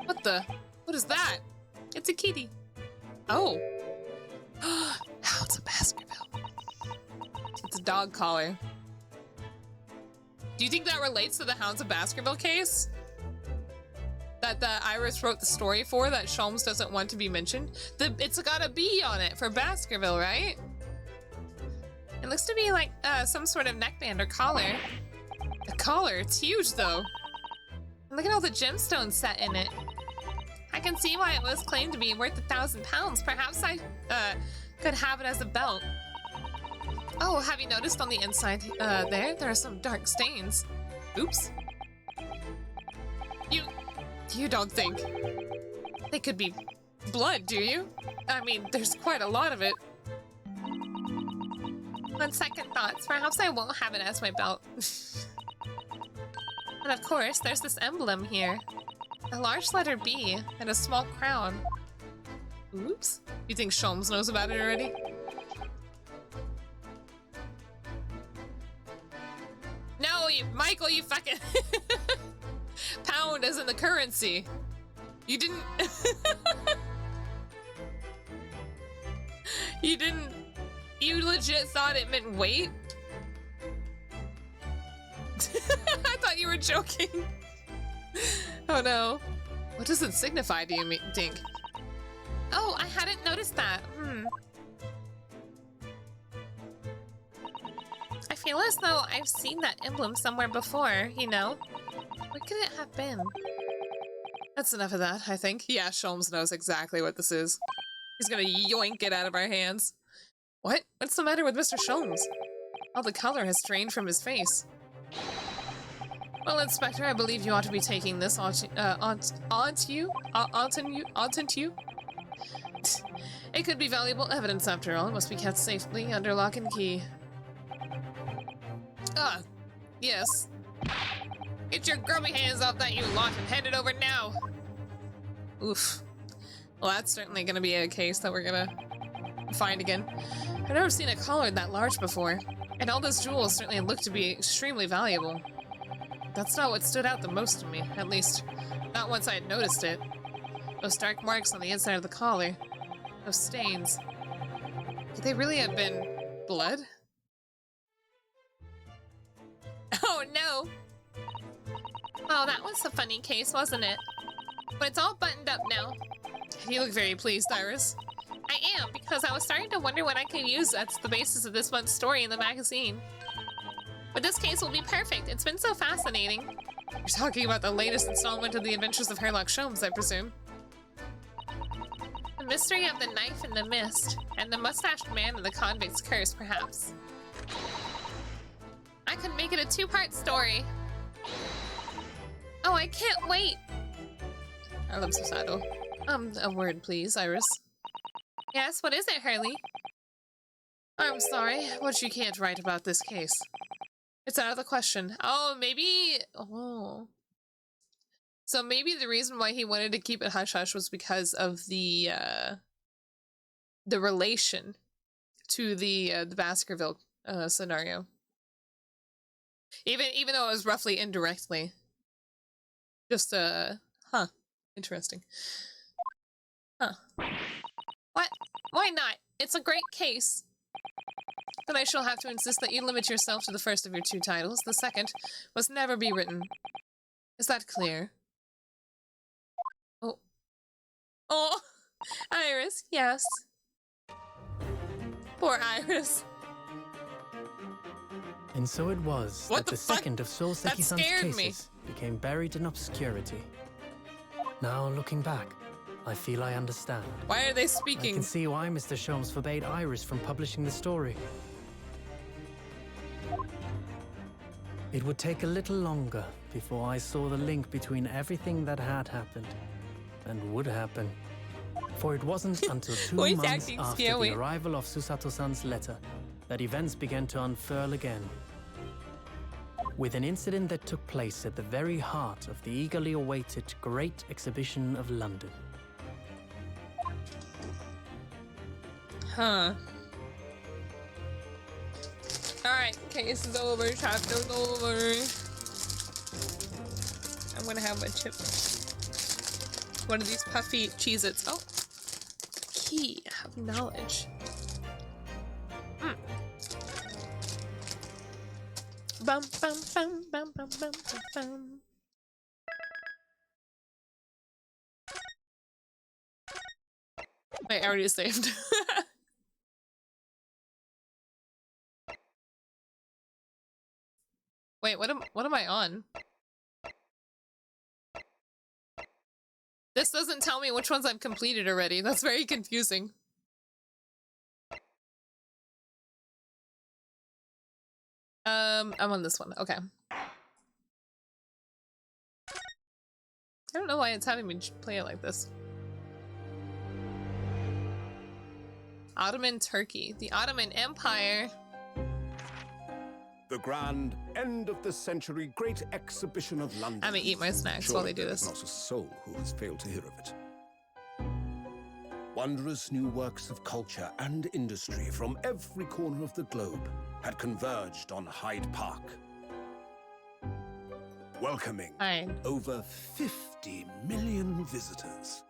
What the? What is that? It's a kitty. Oh. Now it's a Baskerville. It's a dog collar. Do you think that relates to the Hounds of Baskerville case? That Iris wrote the story for, that Sholmes doesn't want to be mentioned? It's got a B on it for Baskerville, right? It looks to be like some sort of neckband or collar. The collar, it's huge though. And look at all the gemstones set in it. I can see why it was claimed to be worth 1,000 pounds. Perhaps I could have it as a belt. Oh, have you noticed on the inside there are some dark stains? Oops. You don't think they could be blood, do you? I mean, there's quite a lot of it. On second thoughts, perhaps I won't have it as my belt. And of course, there's this emblem here. A large letter B and a small crown. Oops. You think Sholmes knows about it already? No, Michael, you fucking pound as in the currency. You didn't. You didn't. You legit thought it meant wait? I thought you were joking. Oh no. What does it signify, do you think? Oh, I hadn't noticed that. I feel as though I've seen that emblem somewhere before, you know? Where could it have been? That's enough of that, I think. Yeah, Sholmes knows exactly what this is. He's gonna yoink it out of our hands. What? What's the matter with Mr. Sholmes? All the color has drained from his face. Well, Inspector, I believe you ought to be taking this onto you? It could be valuable evidence after all. It must be kept safely under lock and key. Ah, yes. Get your grubby hands off that, you lot, and hand it over now. Oof. Well, that's certainly gonna be a case that we're gonna find again. I've never seen a collar that large before, and all those jewels certainly look to be extremely valuable. That's not what stood out the most to me, at least not once I had noticed it. Those dark marks on the inside of the collar. Those stains. Could they really have been blood? Oh no! Oh, that was a funny case, wasn't it? But it's all buttoned up now. You look very pleased, Iris. I am, because I was starting to wonder what I could use as the basis of this month's story in the magazine. But this case will be perfect. It's been so fascinating. You're talking about the latest installment of the Adventures of Sherlock Holmes, I presume. The mystery of the knife in the mist, and the mustached man and the convict's curse, perhaps. I could make it a two-part story. Oh, I can't wait. A word, please, Iris. Yes, what is it, Hurley? I'm sorry, what you can't write about this case. It's out of the question. Oh, maybe... Oh. So maybe the reason why he wanted to keep it hush-hush was because of the relation to the Baskerville scenario. Even though it was roughly indirectly. Just, huh. Interesting. Huh. What? Why not? It's a great case. Then I shall have to insist that you limit yourself to the first of your two titles. The second must never be written. Is that clear? Oh. Oh! Iris, yes. Poor Iris. And so it was What that the second of Sol Seki-san's cases became buried in obscurity. Now, looking back, I feel I understand. Why are they I speaking? can see why Mr. Sholmes forbade Iris from publishing the story. It would take a little longer before I saw the link between everything that had happened and would happen. For it wasn't until 2 Voice months acting after scary. the arrival of Susato-san's letter that events began to unfurl again. With an incident that took place at the very heart of the eagerly awaited Great Exhibition of London. Huh. Alright, case is over, chapter's over. I'm gonna have a chip. One of these puffy Cheez-Its. Oh! Key of knowledge. Bum bum bum bum bum bum bum bum. Wait, I already saved. Wait, what am I on? This doesn't tell me which ones I've completed already. That's very confusing. I'm on this one. Okay. I don't know why it's having me play it like this. Ottoman Turkey. The Ottoman Empire. The grand end of the century Great Exhibition of London. I'm gonna eat my snacks while they do this. There's not a soul who has failed to hear of it. Wondrous new works of culture and industry from every corner of the globe had converged on Hyde Park. welcoming Hi. over 50 million visitors.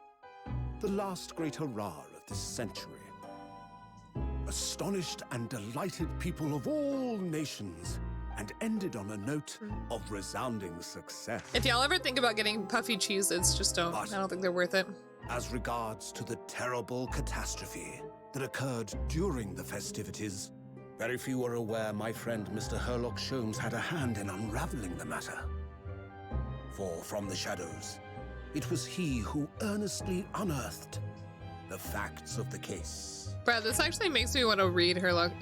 The last great hurrah of this century. Astonished and delighted people of all nations, and ended on a note of resounding success. If y'all ever think about getting puffy Cheez-Its, just don't. I don't think they're worth it. As regards to the terrible catastrophe that occurred during the festivities, very few are aware my friend Mr. Herlock Sholmes had a hand in unraveling the matter. For from the shadows, it was he who earnestly unearthed the facts of the case. Brad, this actually makes me want to read Sherlock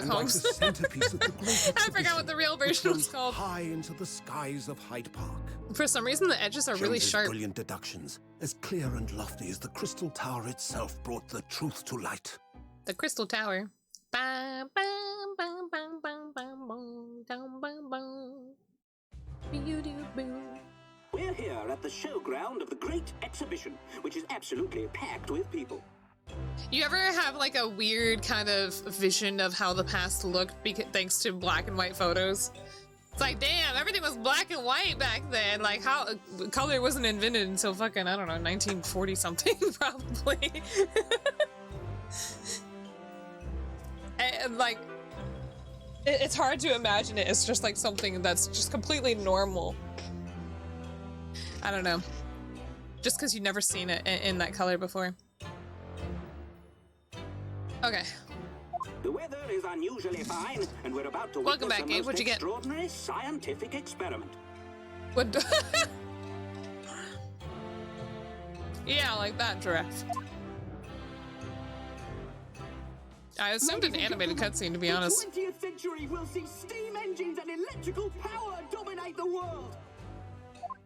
Holmes. Like the centerpiece of the great I forgot what the real version was called. High into the skies of Hyde Park. For some reason, the edges are really Sholmes' sharp. Brilliant deductions, as clear and lofty as the Crystal Tower itself, brought the truth to light. The Crystal Tower. Bam, bam, bam, bam, bam, bam, bam, bam, bam, bam. Boo-doo-boo. We're here at the showground of the Great Exhibition, which is absolutely packed with people. You ever have like a weird kind of vision of how the past looked thanks to black and white photos? It's like, damn, everything was black and white back then. Like, how color wasn't invented until fucking, I don't know, 1940 something, probably. And like, it's hard to imagine it. It's just like something that's just completely normal. I don't know. Just because you've never seen it in that color before. Okay. The weather is unusually fine, and we're about to Welcome witness back, a Gabe. most What'd you get? extraordinary scientific experiment. What? Yeah, like that giraffe. I assumed an animated cutscene, to be honest. The 20th century will see steam engines and electrical power dominate the world.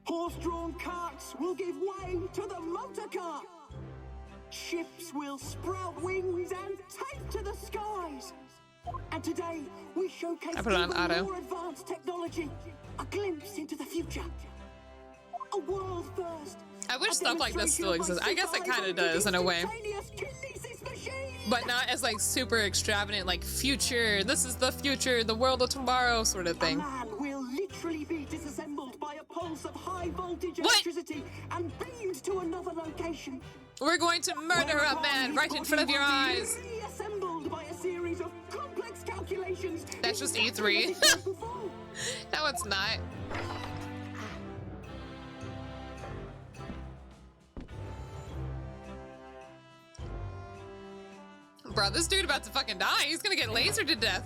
Horse-drawn carts will give way to the motor car. Ships will sprout wings and take to the skies. And today, we showcase I put it on even auto. more advanced technology. A glimpse into the future. A world first. I wish stuff like this still exists. I guess it kind of does in a way. But not as like super extravagant, like future, this is the future, the world of tomorrow sort of thing. A man will literally be disassembled by a pulse of high voltage What? electricity and beamed to another location. We're going to murder a man right in front of your eyes. Reassembled by a series of complex calculations. That's just E3. No, it's not. Bro, this dude about to fucking die. He's gonna get lasered to death.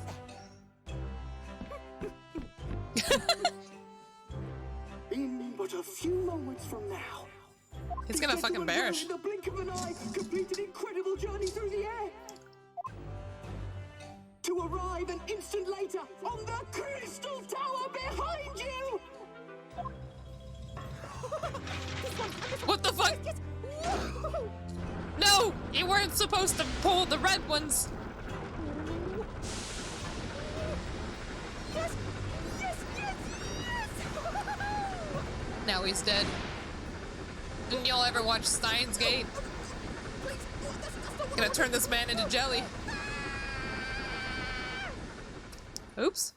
In but a few moments from now, He's gonna fucking perish. in the blink of an eye, complete an incredible journey through the air. To arrive an instant later on the Crystal Tower behind you. What the fuck? No! You weren't supposed to pull the red ones! Yes! Yes! Yes! Yes! Now he's dead. Didn't y'all ever watch Steins Gate? Gonna turn this man into jelly. Oops.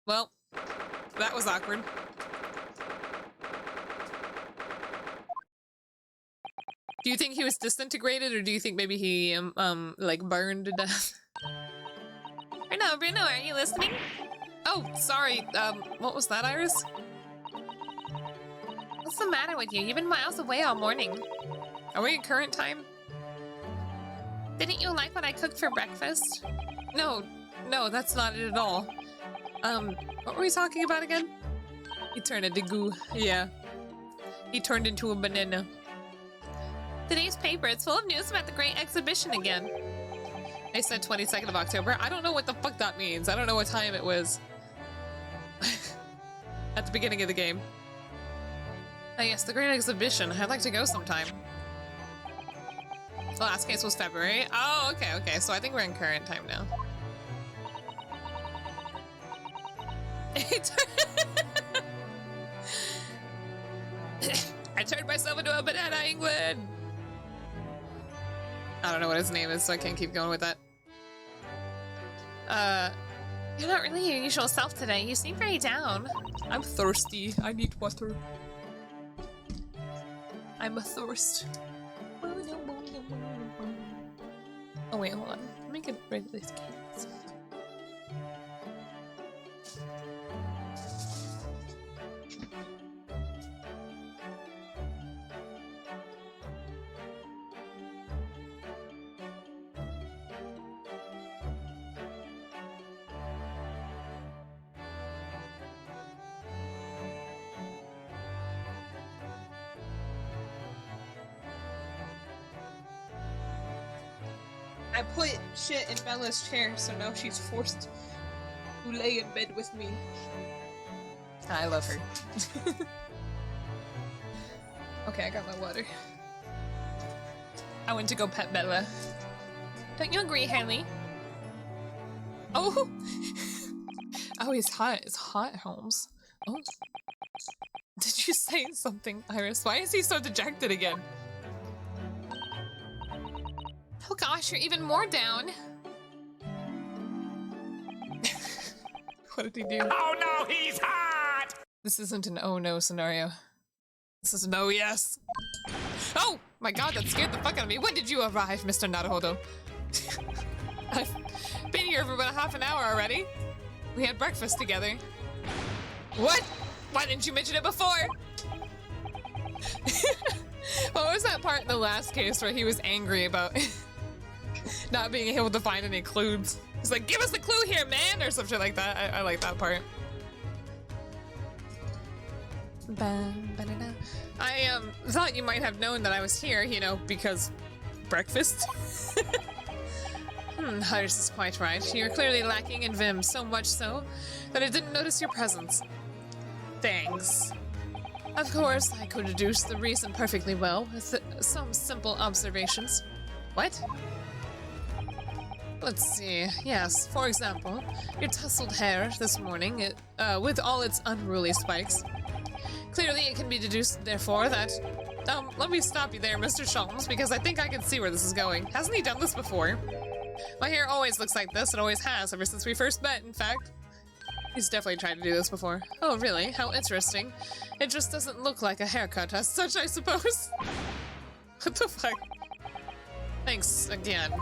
Well, that was awkward. Do you think he was disintegrated, or do you think maybe he, like burned to death? Bruno, are you listening? Oh, sorry, what was that, Iris? What's the matter with you? You've been miles away all morning. Are we in current time? Didn't you like what I cooked for breakfast? No, that's not it at all. What were we talking about again? He turned into goo, yeah. He turned into a banana. Today's paper is full of news about the Great Exhibition again. They said 22nd of October. I don't know what the fuck that means. I don't know what time it was. At the beginning of the game. Oh yes, the Great Exhibition. I'd like to go sometime. The last case was February. Oh, okay. So I think we're in current time now. I turned myself into a banana, England! I don't know what his name is, so I can't keep going with that. You're not really your usual self today. You seem very down. I'm thirsty. I need water. I'm athirst. Oh wait, hold on. Let me get rid of these cans. I put shit in Bella's chair, so now she's forced to lay in bed with me. I love her. Okay, I got my water. I went to go pet Bella. Don't you agree, Haley? Oh! Oh, it's hot. It's hot, Holmes. Oh. Did you say something, Iris? Why is he so dejected again? Oh gosh, you're even more down. What did he do? Oh no, he's hot! This isn't an oh no scenario. This is an oh yes. Oh my god, that scared the fuck out of me. When did you arrive, Mr. Naruhodo? I've been here for about half an hour already. We had breakfast together. What? Why didn't you mention it before? What was that part in the last case where he was angry about not being able to find any clues? He's like, give us a clue here, man, or something like that. I like that part. I thought you might have known that I was here, you know, because breakfast. Iris is quite right. You're clearly lacking in vim, so much so that I didn't notice your presence. Thanks. Of course, I could deduce the reason perfectly well with some simple observations. What? Let's see. Yes, for example, your tousled hair this morning, with all its unruly spikes. Clearly, it can be deduced, therefore, that... let me stop you there, Mr. Sholmes, because I think I can see where this is going. Hasn't he done this before? My hair always looks like this. It always has, ever since we first met, in fact. He's definitely tried to do this before. Oh, really? How interesting. It just doesn't look like a haircut as such, I suppose. What the fuck? Thanks again.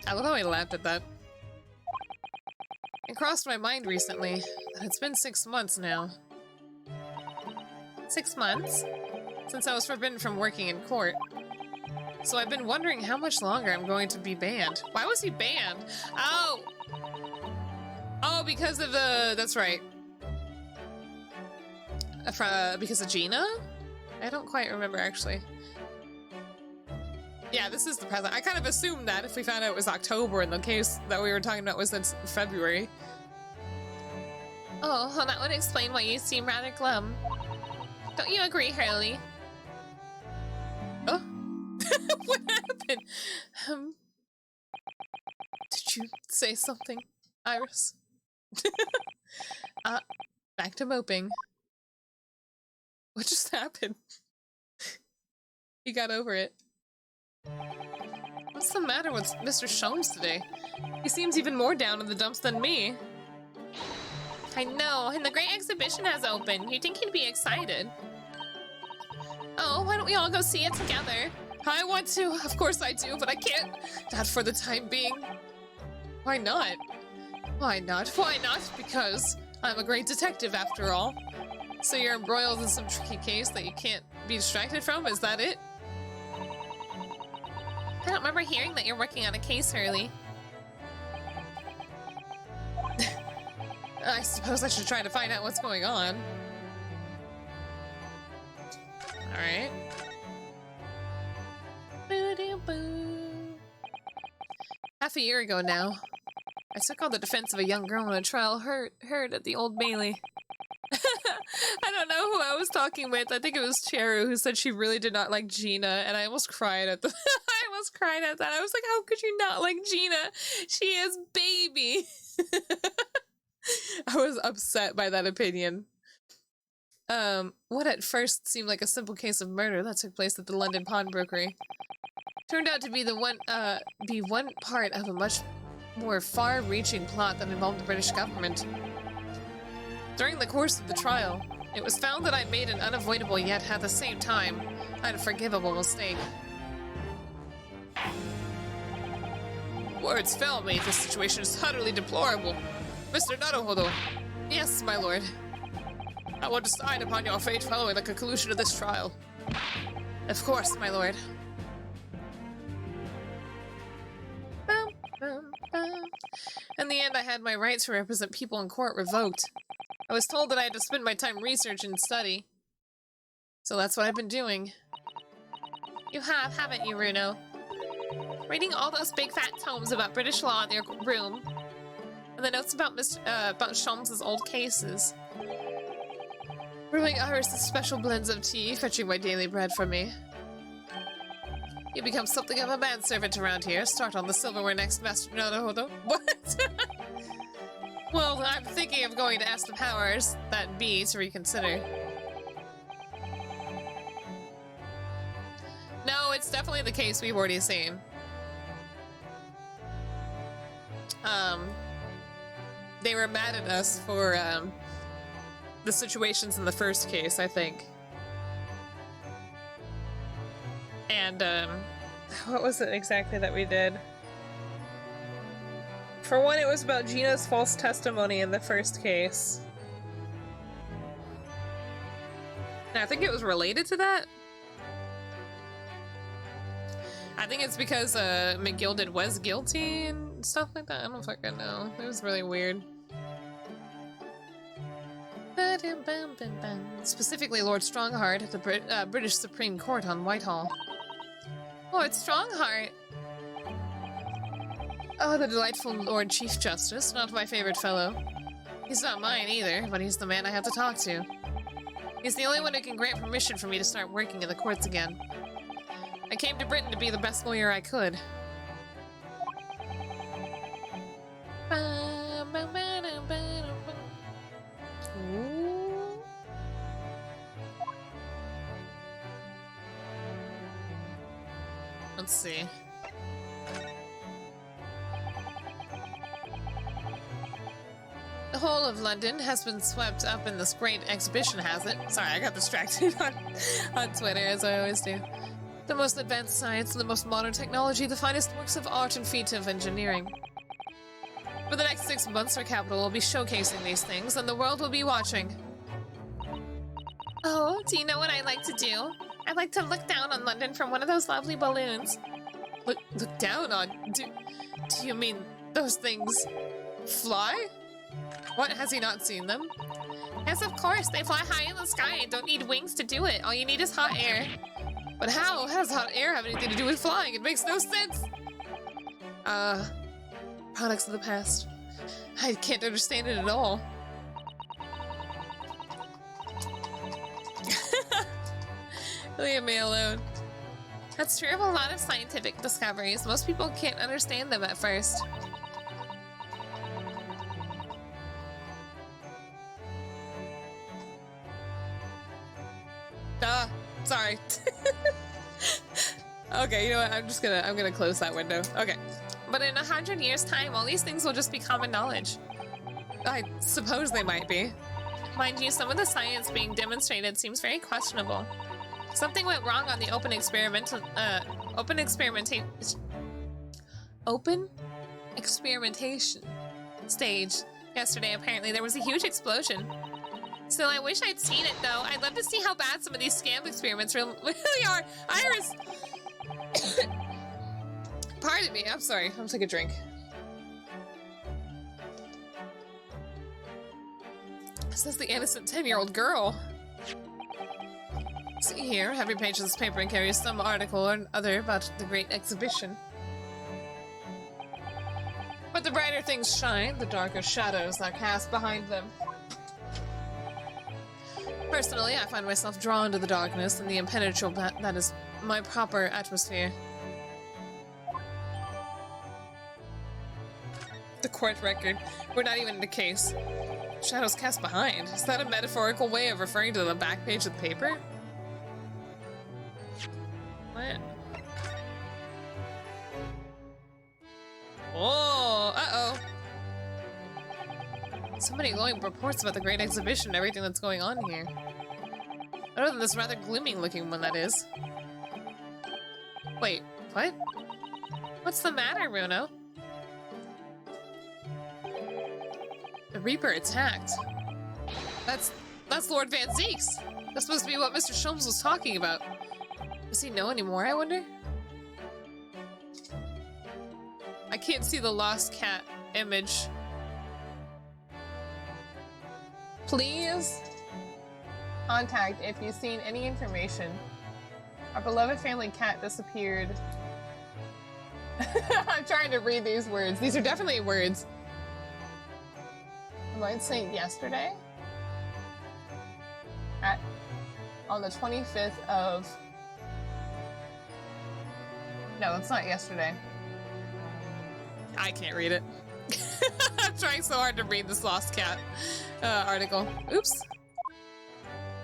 I love how I laughed at that. It crossed my mind recently that it's been 6 months now. 6 months? Since I was forbidden from working in court. So I've been wondering how much longer I'm going to be banned. Why was he banned? Oh! Oh, because of the... That's right. Because of Gina? I don't quite remember, actually. Yeah, this is the present. I kind of assumed that if we found out it was October and the case that we were talking about was in February. Oh, well, that would explain why you seem rather glum. Don't you agree, Hurley? Oh? What happened? Did you say something, Iris? Back to moping. What just happened? He got over it. What's the matter with Mr. Sholmes today? He seems even more down in the dumps than me. I know, and the great exhibition has opened. You'd think he'd be excited. Oh, why don't we all go see it together? I want to, of course I do, but I can't. Not for the time being. Why not? Why not? Why not? Because I'm a great detective after all. So you're embroiled in some tricky case that you can't be distracted from? Is that it? I don't remember hearing that you're working on a case, Hurley. I suppose I should try to find out what's going on. Alright. Half a year ago now, I took on the defense of a young girl in a trial heard at the Old Bailey. I don't know who I was talking with. I think it was Cheru who said she really did not like Gina, and I almost cried at the I almost cried at that. I was like, how could you not like Gina? She is baby. I was upset by that opinion. What at first seemed like a simple case of murder that took place at the London pawnbrokery turned out to be one part of a much more far-reaching plot that involved the British government. During the course of the trial, it was found that I made an unavoidable yet at the same time unforgivable mistake. Words fail me. This situation is utterly deplorable. Mr. Naruhodo. Yes, my lord. I will decide upon your fate following the conclusion of this trial. Of course, my lord. In the end, I had my right to represent people in court revoked. I was told that I had to spend my time research and study. So that's what I've been doing. You have, haven't you, Runo? Reading all those big fat tomes about British law in your room. And the notes about about Sholmes' old cases. Brewing Iris' special blends of tea, fetching my daily bread for me. You become something of a manservant around here. Start on the silverware next, Master Naruhodo. What? Well, I'm thinking of going to ask the powers that be to reconsider. No, it's definitely the case we've already seen. They were mad at us for, the situations in the first case, I think. And, what was it exactly that we did? For one, it was about Gina's false testimony in the first case. And I think it was related to that. I think it's because McGilded was guilty and stuff like that. I don't fucking know. It was really weird. Specifically, Lord Strongheart at the British Supreme Court on Whitehall. Lord Strongheart? Oh, the delightful Lord Chief Justice, not my favorite fellow. He's not mine either, but he's the man I have to talk to. He's the only one who can grant permission for me to start working in the courts again. I came to Britain to be the best lawyer I could. Ooh. Let's see. The whole of London has been swept up in this great exhibition, has it? Sorry, I got distracted on Twitter, as I always do. The most advanced science, the most modern technology, the finest works of art and feats of engineering. For the next 6 months, our capital will be showcasing these things, and the world will be watching. Oh, do you know what I like to do? I like to look down on London from one of those lovely balloons. Look down on? Do you mean those things fly? What, has he not seen them? Yes, of course, they fly high in the sky and don't need wings to do it. All you need is hot air. But how does hot air have anything to do with flying? It makes no sense! Products of the past. I can't understand it at all. Leave me alone. That's true of a lot of scientific discoveries. Most people can't understand them at first. Sorry. Okay, you know what? I'm gonna close that window. Okay. But in 100 years' time, all these things will just be common knowledge. I suppose they might be. Mind you, some of the science being demonstrated seems very questionable. Something went wrong on the open experimentation stage yesterday. Apparently, there was a huge explosion. Still, I wish I'd seen it, though. I'd love to see how bad some of these scam experiments really are. Iris! Pardon me, I'm sorry. I'll take a drink. Says the innocent 10-year-old girl. See here, every page of this paper carries some article or other about the great exhibition. But the brighter things shine, the darker shadows are cast behind them. Personally, I find myself drawn to the darkness and the impenetrable that is my proper atmosphere. The court record. We're not even in the case. Shadows cast behind. Is that a metaphorical way of referring to the back page of the paper? What? Oh, So many glowing reports about the great exhibition and everything that's going on here. Other than this rather gloomy looking one, that is. Wait, what? What's the matter, Runo? The Reaper attacked. That's Lord Van Zeeks. That's supposed to be what Mr. Sholmes was talking about. Does he know anymore, I wonder? I can't see the lost cat image. Please contact if you've seen any information. Our beloved family cat disappeared. I'm trying to read these words. These are definitely words. I might say yesterday? On the 25th of... No, it's not yesterday. I can't read it. I'm trying so hard to read this Lost Cat article. Oops.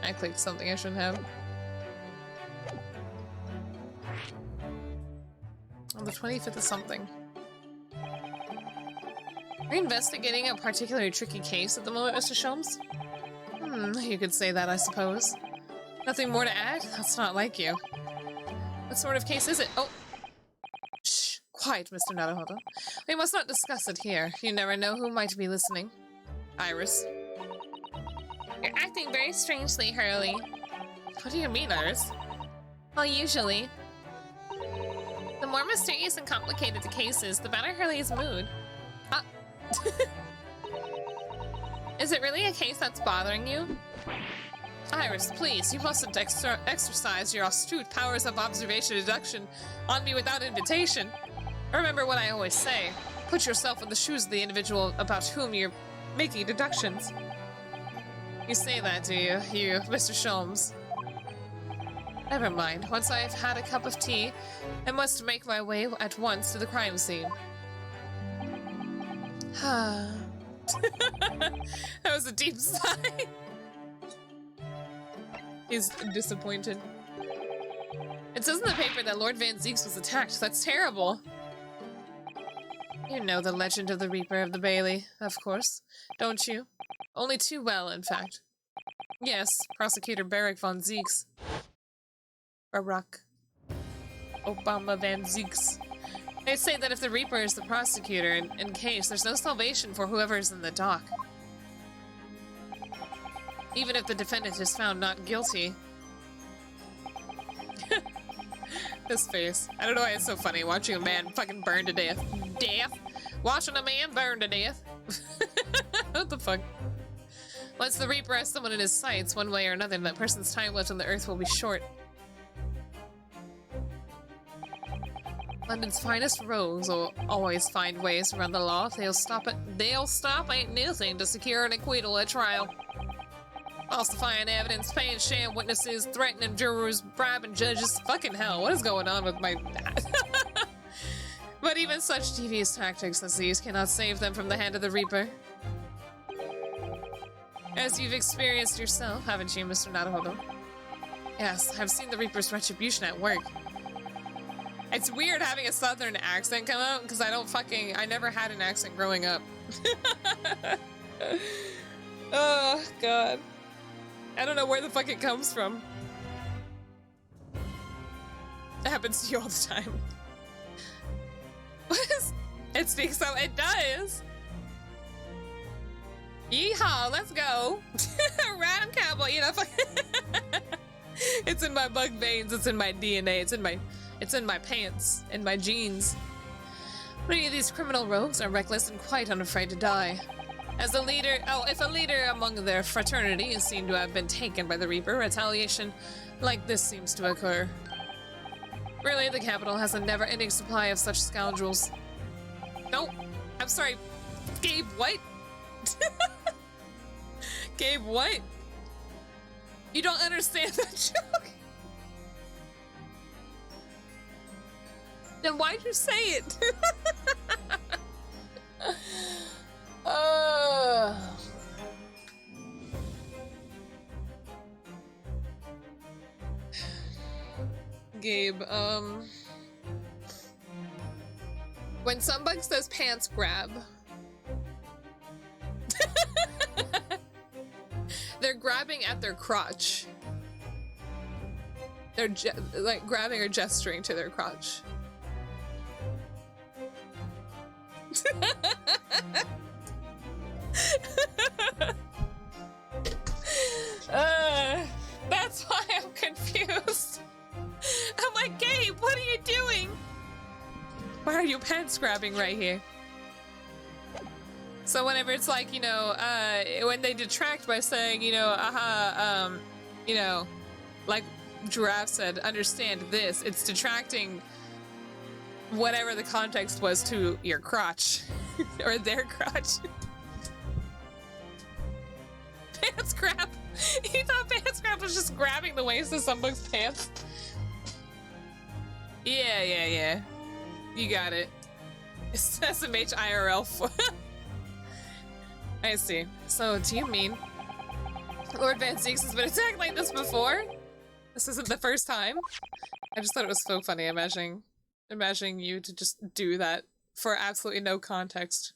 I clicked something I shouldn't have. On the 25th of something. Are you investigating a particularly tricky case at the moment, Mr. Sholmes? You could say that, I suppose. Nothing more to add? That's not like you. What sort of case is it? Oh! Shh! Quiet, Mr. Naruhodo. We must not discuss it here. You never know who might be listening. Iris. You're acting very strangely, Hurley. What do you mean, Iris? Well, usually. The more mysterious and complicated the case is, the better Hurley's mood. Is it really a case that's bothering you? Iris, please, you mustn't exercise your astute powers of observation and deduction on me without invitation. Remember what I always say. Put yourself in the shoes of the individual about whom you're making deductions. You say that, do you, Mr. Sholmes? Never mind. Once I've had a cup of tea, I must make my way at once to the crime scene. That was a deep sigh. He's disappointed. It says in the paper that Lord Van Zeeks was attacked. That's terrible. You know the legend of the Reaper of the Bailey, of course, don't you? Only too well, in fact. Yes, Prosecutor Barrack Van Zeeks. Barack Obama Van Zeeks. They say that if the Reaper is the prosecutor in case, there's no salvation for whoever is in the dock. Even if the defendant is found not guilty. His face. I don't know why it's so funny watching a man fucking burn to death. Watching a man burn to death. What the fuck? Once the Reaper has someone in his sights, one way or another, that person's time left on the earth will be short. London's finest rogues will always find ways around the law if they'll stop at nothing to secure an acquittal at trial. Falsifying evidence, paying sham witnesses, threatening jurors, bribing judges. Fucking hell, what is going on with my... But even such devious tactics as these cannot save them from the hand of the Reaper. As you've experienced yourself, haven't you, Mr. Naruhodo? Yes, I've seen the Reaper's retribution at work. It's weird having a southern accent come out, because I never had an accent growing up. Oh, God. I don't know where the fuck it comes from. It happens to you all the time. What is... It speaks so... It does! Yeehaw, let's go! Ride 'em, cowboy, you know? It's in my bug veins, it's in my DNA, it's in my pants, in my jeans. Many of these criminal rogues are reckless and quite unafraid to die. As a leader, if a leader among their fraternity is seen to have been taken by the Reaper, retaliation like this seems to occur. Really, the capital has a never-ending supply of such scoundrels. No, I'm sorry, Gabe, what? Gabe, what? You don't understand that joke? Then why'd you say it? Gabe, when Sunbug says pants grab. They're grabbing at their crotch. They're like grabbing or gesturing to their crotch. That's why I'm confused. I'm like, Gabe, what are you doing? Why are you pants grabbing right here? So whenever it's like, you know, when they detract by saying, you know, you know, like Giraffe said, understand this, it's detracting whatever the context was to your crotch or their crotch. Pants grab. He thought pants grab was just grabbing the waist of somebody's pants. Yeah. You got it. It's SMH IRL for. I see. So, do you mean Lord Van Zeeks has been attacked like this before? This isn't the first time? I just thought it was so funny imagining you to just do that for absolutely no context.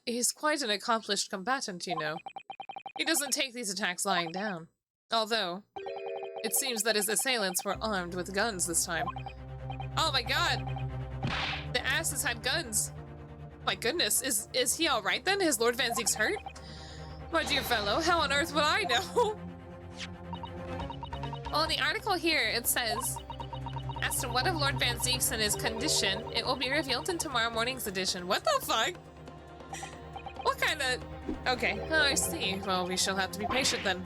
He's quite an accomplished combatant, you know. He doesn't take these attacks lying down. Although, it seems that his assailants were armed with guns this time. Oh my god! The asses had guns! My goodness, is he alright then? Is Lord Van Zeek's hurt? My dear fellow, how on earth would I know? Well, in the article here, it says, as to what of Lord Van Zeek's and his condition, it will be revealed in tomorrow morning's edition. What the fuck? What kind of... Okay, oh, I see. Well, we shall have to be patient then.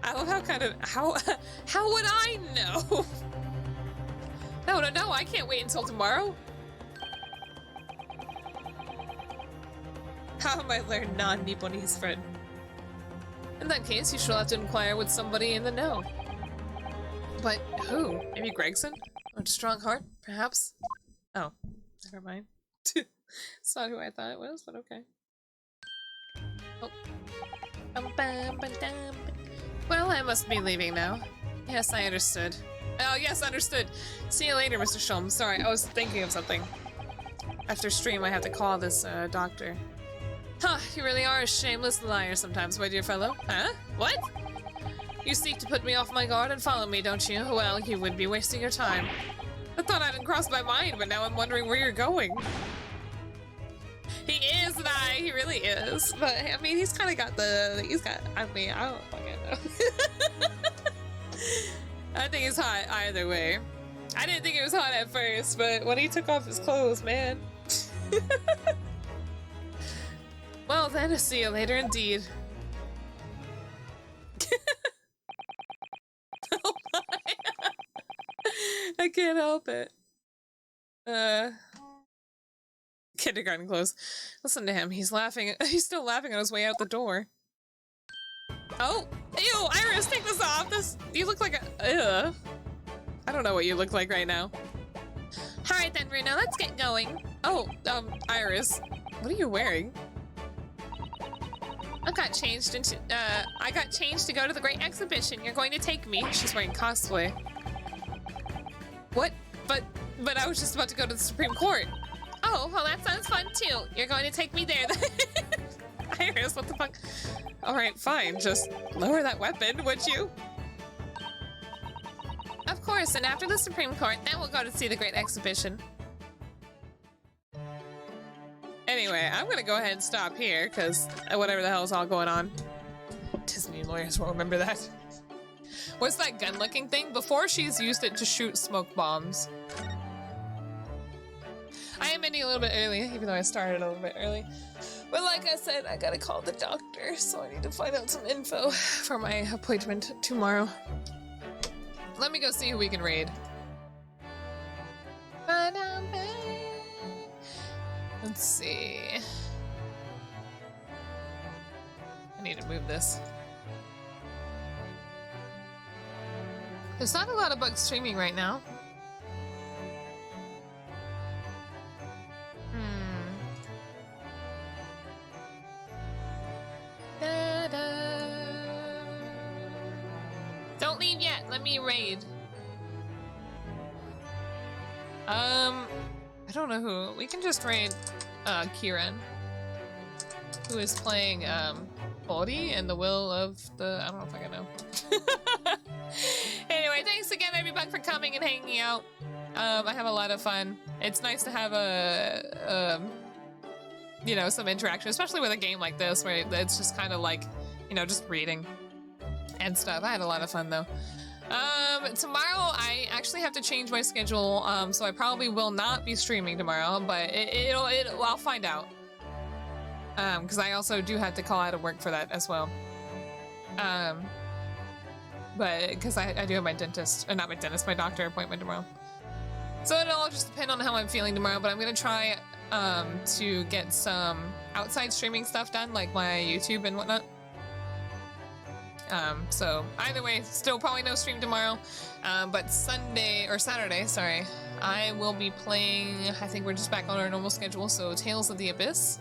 I love how would I know? No, I can't wait until tomorrow. How am I learn non-Nipponese, friend? In that case, you shall have to inquire with somebody in the know. But who? Maybe Gregson? Or Strongheart, perhaps? Oh, never mind. It's not who I thought it was, but okay. Oh. Well, I must be leaving now. Yes, I understood. Oh, yes, understood. See you later, Mr. Shulm. Sorry, I was thinking of something. After stream, I have to call this, doctor. Huh, you really are a shameless liar sometimes, my dear fellow. Huh? What? You seek to put me off my guard and follow me, don't you? Well, you would be wasting your time. I thought I didn't cross my mind, but now I'm wondering where you're going. He is nice, he really is. But, I mean, he's kind of got I don't fucking know. I think he's hot either way. I didn't think it was hot at first, but when he took off his clothes, man. Well then, I'll see you later indeed. Oh my. I can't help it. Kindergarten clothes. Listen to him, he's still laughing on his way out the door. Oh! Ew! Iris, take this off! You look like a... I don't know what you look like right now. Alright then, Bruno, let's get going. Oh, Iris. What are you wearing? I got changed to go to the great exhibition. You're going to take me. She's wearing cosplay. What? But I was just about to go to the Supreme Court. Oh, well that sounds fun too. You're going to take me there. Iris, what the fuck? Alright, fine. Just lower that weapon, would you? Of course, and after the Supreme Court, then we'll go to see the great exhibition. Anyway, I'm gonna go ahead and stop here, because whatever the hell is all going on. Disney lawyers will remember that. What's that gun-looking thing? Before, she's used it to shoot smoke bombs. I am ending a little bit early, even though I started a little bit early. But like I said, I gotta call the doctor, so I need to find out some info for my appointment tomorrow. Let me go see who we can raid. Let's see. I need to move this. There's not a lot of bugs streaming right now. Don't leave yet. Let me raid. I don't know who. We can just raid Kieran, who is playing Body and the Will of the... I don't know if I can know. Anyway, thanks again, everybody, for coming and hanging out. I have a lot of fun. It's nice to have a you know, some interaction, especially with a game like this, where it's just kind of like, you know, just reading and stuff. I had a lot of fun, though. Tomorrow, I actually have to change my schedule, so I probably will not be streaming tomorrow, but I'll find out. Because I also do have to call out of work for that as well. But because I do have my dentist, not my dentist, my doctor appointment tomorrow. So it'll all just depend on how I'm feeling tomorrow, but I'm gonna try to get some outside streaming stuff done, like my YouTube and whatnot. So either way, still probably no stream tomorrow, but Saturday, sorry, I will be playing, I think we're just back on our normal schedule, so Tales of the Abyss.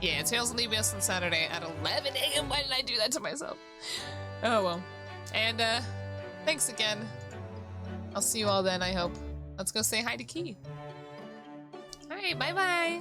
Yeah, Tales of the Abyss on Saturday at 11 a.m. Why did I do that to myself? Oh well. And thanks again. I'll see you all then, I hope. Let's go say hi to Key. Alright, bye-bye.